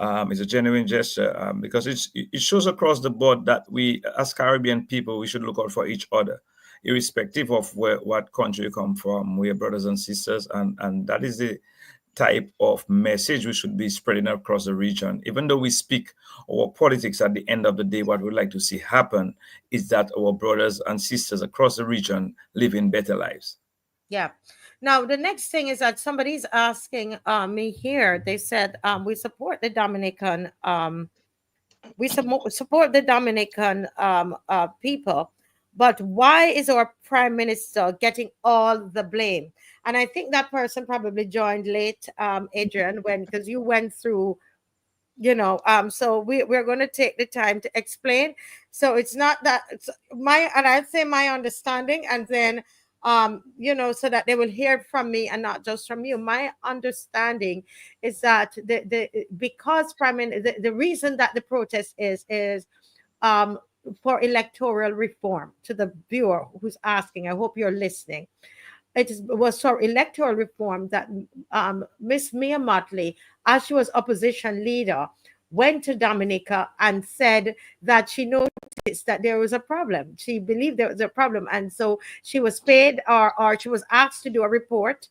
It's a genuine gesture because it shows across the board that we, as Caribbean people, we should look out for each other, irrespective of what country you come from. We are brothers and sisters, and that is the type of message we should be spreading across the region. Even though we speak our politics, at the end of the day, what we'd like to see happen is that our brothers and sisters across the region live in better lives. Yeah. Now, the next thing is that somebody's asking me here. They said, we support the Dominican, people, but why is our prime minister getting all the blame? And I think that person probably joined late, Adrian, because you went through, so we're going to take the time to explain. So it's not that, and I'd say my understanding, and then so that they will hear from me and not just from you. My understanding is that because the reason that the protest is for electoral reform. To the viewer who's asking, I hope you're listening. Was for electoral reform that Miss Mia Mottley, as she was opposition leader, went to Dominica and said that she noticed that there was a problem. She believed there was a problem, and so she was paid, or she was asked to do a report,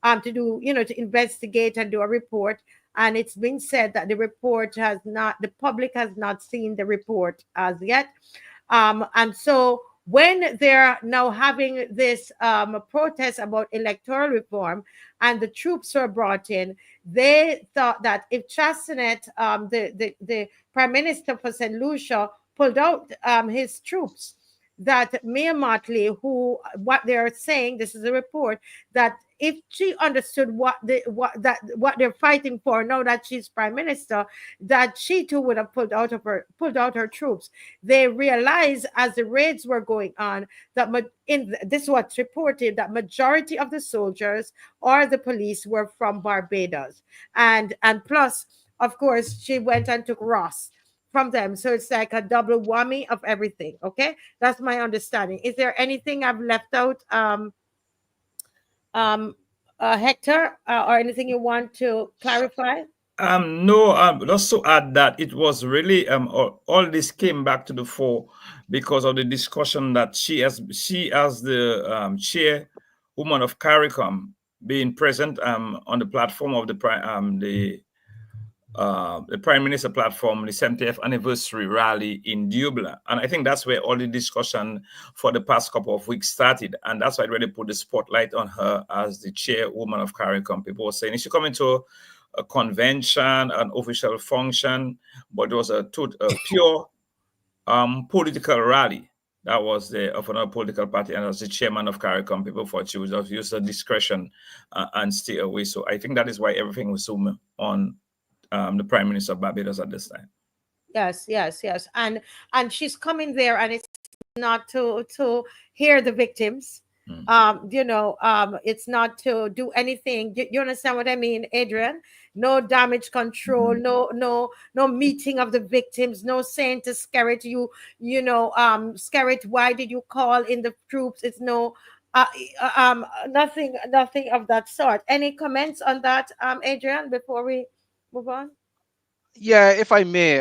to investigate and do a report. And it's been said that the public has not seen the report as yet. And so when they're now having this protest about electoral reform and the troops were brought in, they thought that if Chastanet, the Prime Minister for St. Lucia, pulled out his troops, that Mayor Mottley, what they're saying, this is a report, that if she understood what they're fighting for now that she's prime minister, that she too would have pulled out her troops. They realized as the raids were going on that this is what's reported, that majority of the soldiers or the police were from Barbados, and plus, of course, she went and took Ross from them. So it's like a double whammy of everything. Okay, that's my understanding. Is there anything I've left out, Hector, or anything you want to clarify? No, just to add that it was really all this came back to the fore because of the discussion that she as the chairwoman of CARICOM being present on the platform of the Prime Minister platform, the 70th anniversary rally in Dublin. And I think that's where all the discussion for the past couple of weeks started. And that's why I really put the spotlight on her as the chairwoman of CARICOM. People were saying, is she coming to a convention, an official function? But it was a pure political rally. That was of another political party, and as the chairman of CARICOM, people thought she would have used her discretion and stay away. So I think that is why everything was zoomed on the Prime Minister of Barbados at this time. Yes, and she's coming there, and it's not to hear the victims. It's not to do anything. You understand what I mean, Adrian? No damage control, no meeting of the victims, no saying to Skerrit, Skerrit, why did you call in the troops? It's nothing of that sort. Any comments on that, Adrian, before we move on? Yeah, if I may,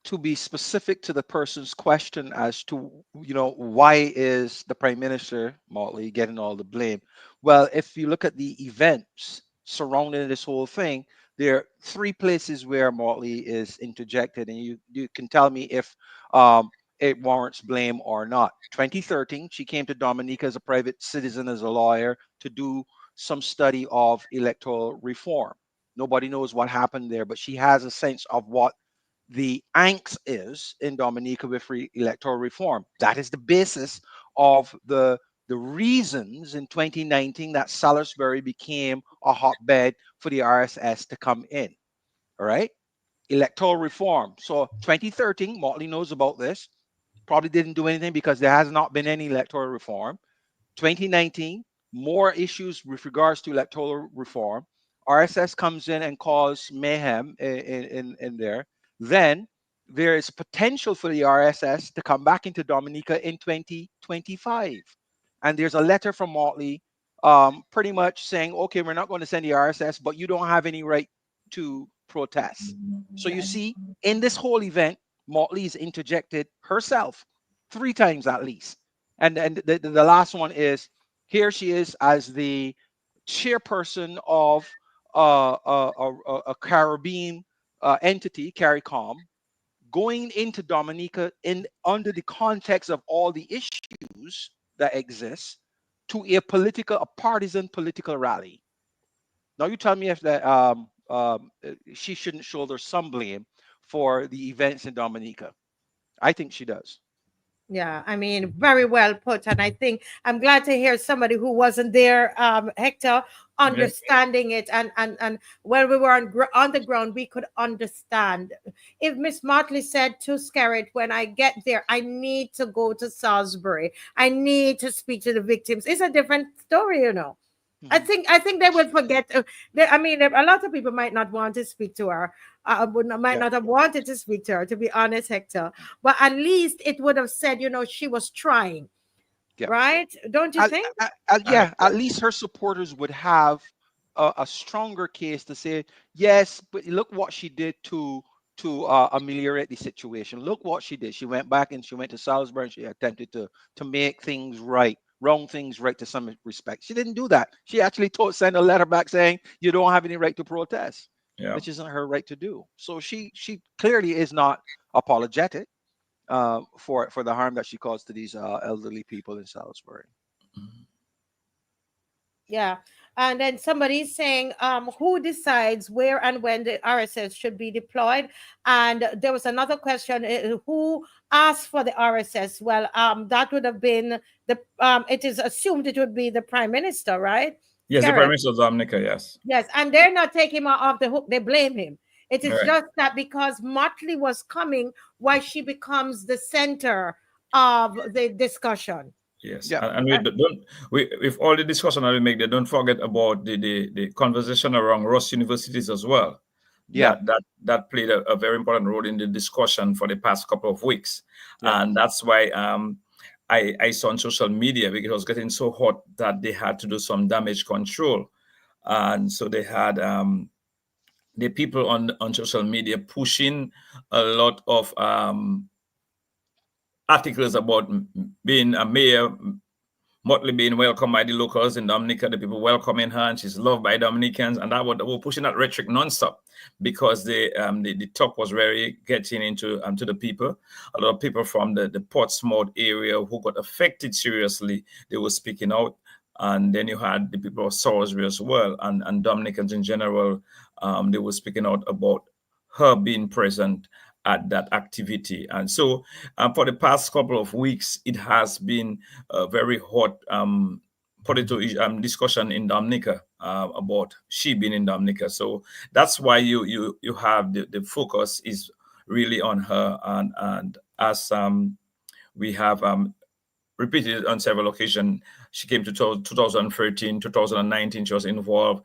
to be specific to the person's question as to, why is the Prime Minister, Mottley, getting all the blame? Well, if you look at the events surrounding this whole thing, there are three places where Mottley is interjected, and you can tell me if it warrants blame or not. 2013, she came to Dominica as a private citizen, as a lawyer, to do some study of electoral reform. Nobody knows what happened there, but she has a sense of what the angst is in Dominica with electoral reform. That is the basis of the reasons in 2019 that Salisbury became a hotbed for the RSS to come in. All right? Electoral reform. So 2013, Mottley knows about this. Probably didn't do anything because there has not been any electoral reform. 2019, more issues with regards to electoral reform. RSS comes in and causes mayhem in there. Then there is potential for the RSS to come back into Dominica in 2025. And there's a letter from Mottley pretty much saying, okay, we're not going to send the RSS, but you don't have any right to protest. So you see, in this whole event, Mottley's interjected herself 3 times at least. And the last one is, here she is as the chairperson of a Caribbean entity, CARICOM, going into Dominica under the context of all the issues that exist to a partisan political rally. Now you tell me if that she shouldn't shoulder some blame for the events in Dominica. I think she does. Yeah, I mean, very well put. And I think I'm glad to hear somebody who wasn't there, Hector, understanding it. And when we were on the ground, we could understand. If Miss Mottley said to Skerrit, when I get there, I need to go to Salisbury, I need to speak to the victims, it's a different story, you know. I think they will forget. I mean, a lot of people might not want to speak to her. Might not have wanted to speak to her, to be honest, Hector. But at least it would have said, you know, she was trying, right? Don't you think? Yeah, at least her supporters would have a stronger case to say, yes, but look what she did to ameliorate the situation. Look what she did. She went back and she went to Salisbury and she attempted to make things right, wrong things right to some respect. She didn't do that. She actually sent a letter back saying you don't have any right to protest, which isn't her right to do. So she clearly is not apologetic for the harm that she caused to these elderly people in Salisbury. Yeah. And then somebody's saying, who decides where and when the RSS should be deployed? And there was another question, who asked for the RSS? Well, that would have been it is assumed it would be the Prime Minister, right? Yes, the Skerrit. Prime Minister of Dominica, yes. Yes, and they're not taking him off the hook. They blame him. It is Right. just that because Mottley was coming, why she becomes the center of the discussion. Yes, and with all the discussion that we make, they don't forget about the conversation around Ross universities as well. Yeah, that played a very important role in the discussion for the past couple of weeks, and that's why I saw on social media, because it was getting so hot that they had to do some damage control, and so they had the people on social media pushing a lot of articles about being a mayor, Mottley being welcomed by the locals in Dominica, the people welcoming her, and she's loved by Dominicans, and that were pushing that rhetoric nonstop because the talk was very getting into to the people. A lot of people from the Portsmouth area who got affected seriously, they were speaking out, and then you had the people of Salisbury as well, and Dominicans in general, they were speaking out about her being present at that activity. And so for the past couple of weeks, it has been a very hot political discussion in Dominica about she being in Dominica. So that's why you have the focus is really on her. And as we have repeated on several occasions, she came to 2013, 2019, she was involved.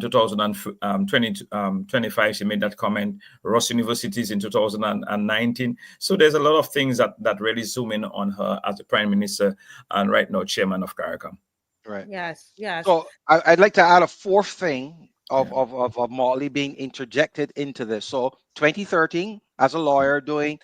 2025, she made that comment. Ross universities in 2019. So there's a lot of things that really zoom in on her as the Prime Minister and right now Chairman of CARICOM. Right. Yes. Yes. So I'd like to add a fourth thing of Mottley being interjected into this. So 2013, as a lawyer doing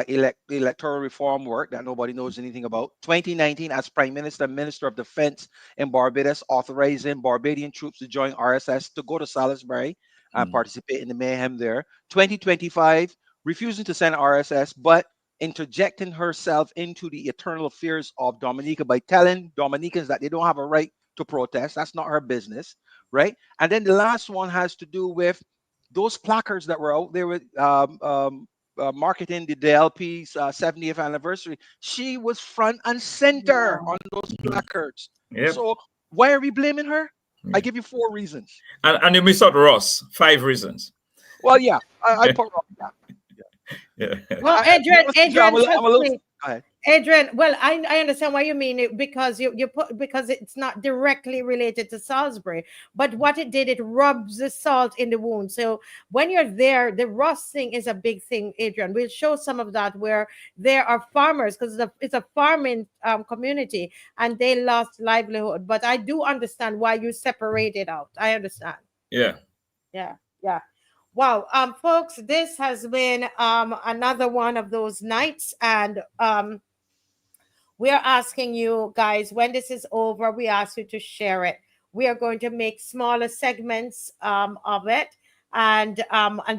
electoral reform work that nobody knows anything about. 2019, as Prime Minister, Minister of Defense in Barbados, authorizing Barbadian troops to join RSS to go to Salisbury and participate in the mayhem there. 2025, refusing to send RSS, but interjecting herself into the eternal affairs of Dominica by telling Dominicans that they don't have a right to protest. That's not her business, right? And then the last one has to do with those placards that were out there with marketing the DLP's 70th anniversary. She was front and center on those placards. Yep. So why are we blaming her? I give you 4 reasons. And you missed out Ross, 5 reasons. Well, yeah, I put Ross down. Yeah. Well, Adrian, go ahead. Adrian, well, I understand why you mean it, because you put, because it's not directly related to Salisbury, but what it did, it rubs the salt in the wound. So when you're there, the Ross thing is a big thing, Adrian. We'll show some of that where there are farmers, because it's a farming community, and they lost livelihood. But I do understand why you separate it out. I understand. Yeah. Wow, folks, this has been another one of those nights, and we are asking you guys, when this is over, we ask you to share it. We are going to make smaller segments of it, and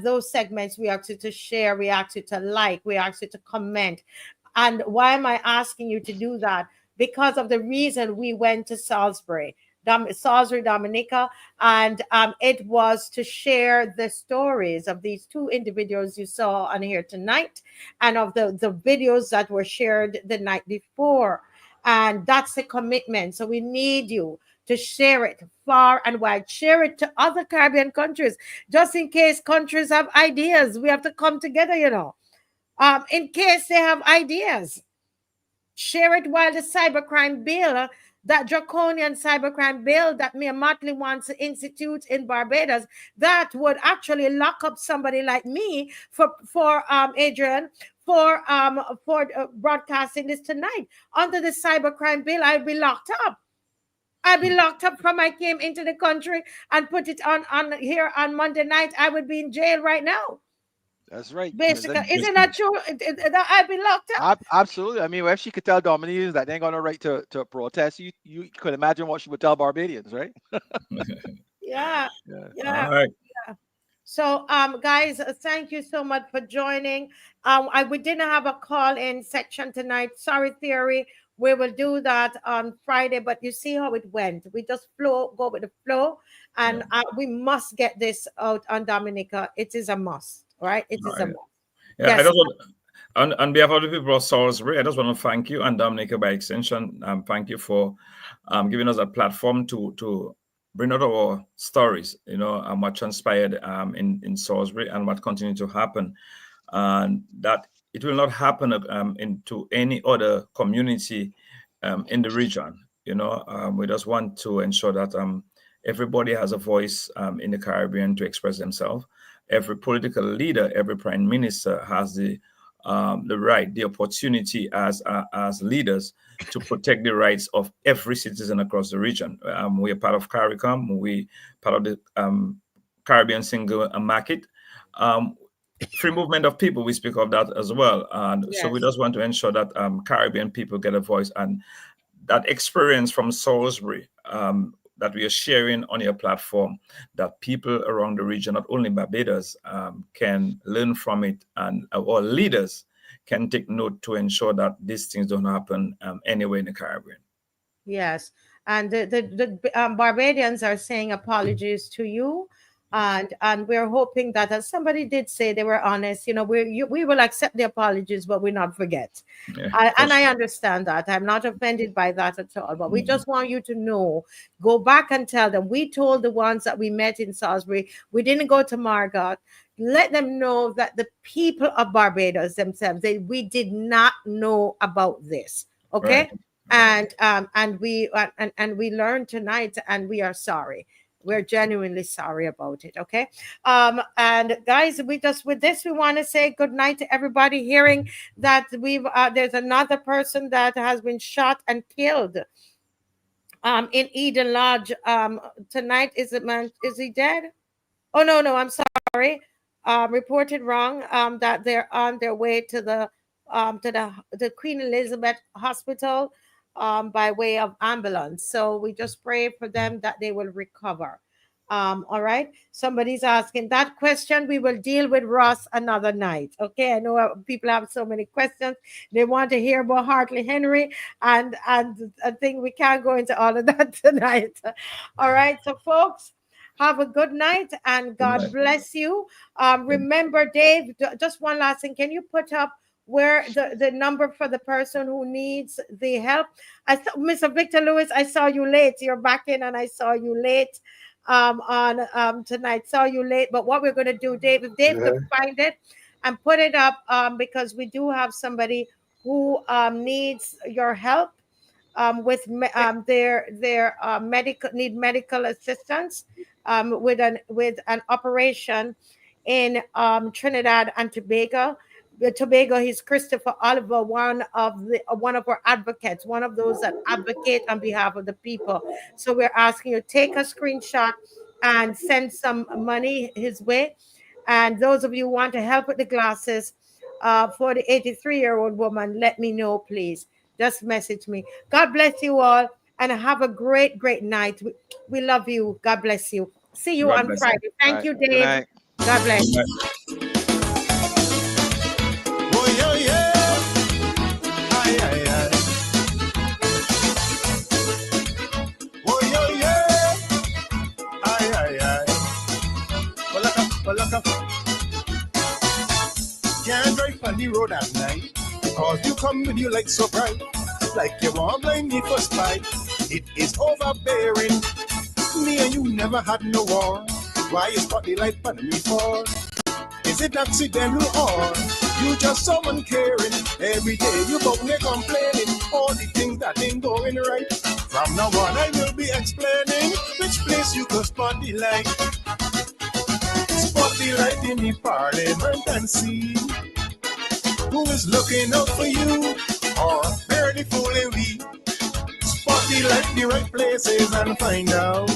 those segments we ask you to share, we ask you to like, we ask you to comment. And why am I asking you to do that? Because of the reason we went to Salisbury. Salisbury, Dominica, and it was to share the stories of these two individuals you saw on here tonight, and of the videos that were shared the night before. And that's the commitment. So we need you to share it far and wide. Share it to other Caribbean countries, just in case countries have ideas. We have to come together, in case they have ideas. Share it while the cybercrime bill, that draconian cybercrime bill that Mayor Mottley wants to institute in Barbados, that would actually lock up somebody like me for Adrian, for broadcasting this tonight. Under the cybercrime bill, I'd be locked up. I'd be locked up from I came into the country and put it on here on Monday night. I would be in jail right now. That's right. Basically, isn't that true? I'd be locked up. Absolutely. I mean, if she could tell Dominicans that they ain't got no right to protest, you could imagine what she would tell Barbadians, right? Yeah. All right. Yeah. So, guys, thank you so much for joining. We didn't have a call-in section tonight. Sorry, Theory. We will do that on Friday, but you see how it went. We just go with the flow, and we must get this out on Dominica. It is a must, right? It is a must. Yeah, yes. I just want, on behalf of the people of Salisbury, I just want to thank you, and Dominica by extension, thank you for giving us a platform to bring out our stories, and what transpired in Salisbury and what continued to happen, and that it will not happen into any other community in the region. We just want to ensure that everybody has a voice in the Caribbean to express themselves. Every political leader, every prime minister has the right, the opportunity as leaders to protect the rights of every citizen across the region. We are part of CARICOM. We part of the Caribbean Single Market. Free movement of people, we speak of that as well. And so we just want to ensure that Caribbean people get a voice, and that experience from Salisbury that we are sharing on your platform, that people around the region, not only Barbados, can learn from it, and our leaders can take note to ensure that these things don't happen anywhere in the Caribbean. Yes. And the Barbadians are saying apologies to you. And we're hoping that, as somebody did say, they were honest. We will accept the apologies, but we not forget. And I understand that. I'm not offended by that at all. But we just want you to know, go back and tell them. We told the ones that we met in Salisbury, we didn't go to Margaret. Let them know that the people of Barbados themselves, we did not know about this. Okay, right. And we learned tonight, and we are sorry. We're genuinely sorry about it. Okay. And guys, with this, we want to say good night to everybody, hearing that there's another person that has been shot and killed in Eden Lodge tonight. Is he dead? Oh, no, I'm sorry. Reported wrong, that they're on their way to the Queen Elizabeth Hospital by way of ambulance. So we just pray for them that they will recover. All right. Somebody's asking that question. We will deal with Ross another night. Okay. I know people have so many questions. They want to hear about Hartley Henry, and I think we can't go into all of that tonight. All right. So folks, have a good night, and God bless you. Remember, Dave, just one last thing. Can you put up where the number for the person who needs the help? I thought, Mr. Victor Lewis, I saw you late. You're back in, and I saw you late on tonight. Saw you late. But what we're going to do, Dave, if Dave could find it and put it up, because we do have somebody who needs your help with their medical assistance with an operation in Trinidad and Tobago. He's Christopher Oliver, one of our advocates, one of those that advocate on behalf of the people. So we're asking you, take a screenshot and send some money his way. And those of you who want to help with the glasses for the 83-year-old woman, let me know, please. Just message me. God bless you all, and have a great, great night. We love you. God bless you. See you on Friday. Thank you, Dave. God bless. Oh, yeah, yeah. road at night. Cause you come with you like so bright, like you want blind me for spite. It is overbearing. Me and you never had no war. Why you spot the light on me for? Is it accidental or you just so uncaring? Every day you bout me complaining all the things that ain't going right. From now on I will be explaining which place you could spot the light. Spot the light in the parliament and see who is looking out for you or barely fooling we. Spot the light the right places and find out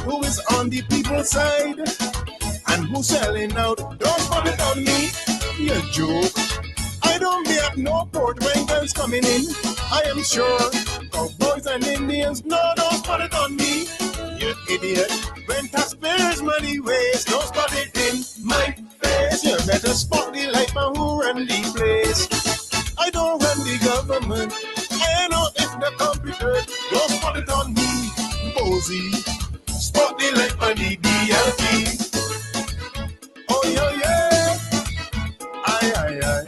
who is on the people's side and who's selling out. Don't spot it on me, you joke. I don't be at no port when guns coming in. I am sure cowboys and Indians, no, don't spot it on me, you idiot. When taxpayers' money waste, don't spot it in my face. You better spot the light man who run the place. I don't run the government. I know if the computer, don't spot it on me, Bozy. Spot the light on the DLP. Oh yeah, yeah. Aye, aye, aye.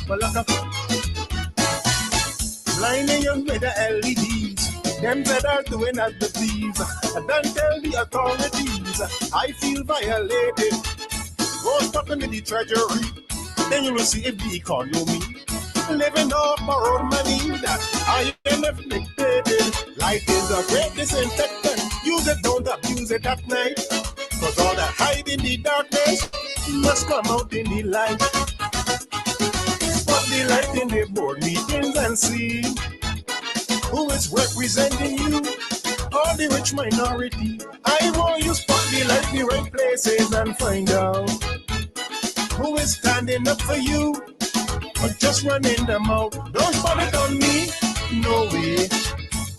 Balaka. Blinding young with the LEDs. Them that are doing as the please. I don't tell the authorities. I feel violated. Go spot them in the treasury. Then you will see if the economy living off borrowed money that I am afflicted. Light is a great disinfectant. Use it, don't abuse it at night. Cause all that hide in the darkness must come out in the light. Spot the light in the board meetings and see who is representing you or the rich minority. I want you spot the light in the right places and find out who is standing up for you or just running them out. Don't spot it on me, no way.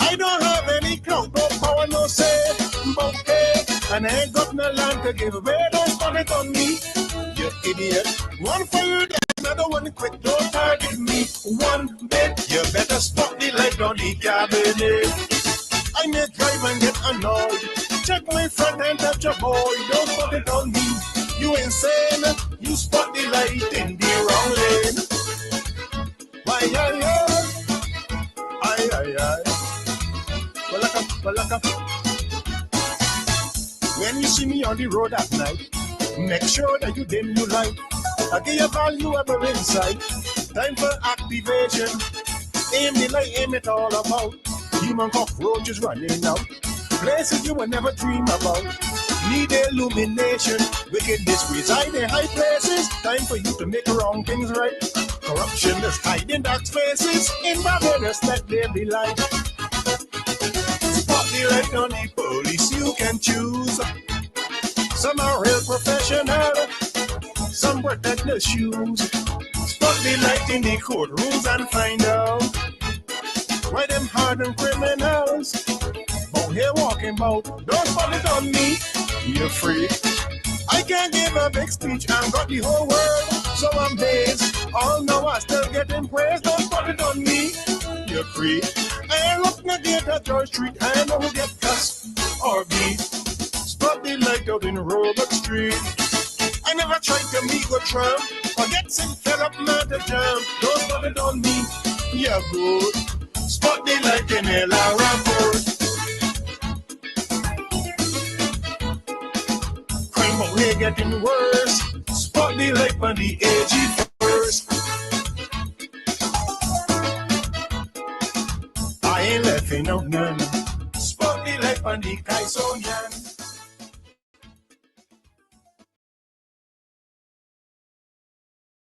I don't have any clout, no power, no say, but hey, and I ain't got no land to give away. Don't spot it on me, you idiot. One for you, another one quick, don't target me one bit. You better spot the light on the cabinet. I may drive and get annoyed. Check my front and touch a boy. Don't spot it on me, you insane. You spot the light in the wrong lane. Why, aye, aye, aye, aye. Balaka. When you see me on the road at night, make sure that you dim your light. I give you valuable insight. Time for activation. Aim the light, aim it all about. Human cockroaches running out. Places you will never dream about. Need illumination. Wickedness reside in high places. Time for you to make wrong things right. Corruption is hiding dark spaces. In Barbados, let there be light. Spot the light on the police, you can choose. Some are real professional, some protect the shoes. Spot the light in the courtrooms and find out why them hardened criminals out here walking about. Don't spot it on me, you're free. I can't give a big speech, I've got the whole world, so I'm based. All now I still getting praise. Don't spot it on me, you're free. I ain't looking at the George Street, I know who get cussed or beat. Spot the light out in Roebuck Street. I never tried to meet with Trump or get sick fed up man to jam. Don't spot it on me, you're good. Spot the light in El Rapport. Crime out here getting worse. Spot the light on the AG first. I ain't laughing out none. Spot the light on the Kaisonian.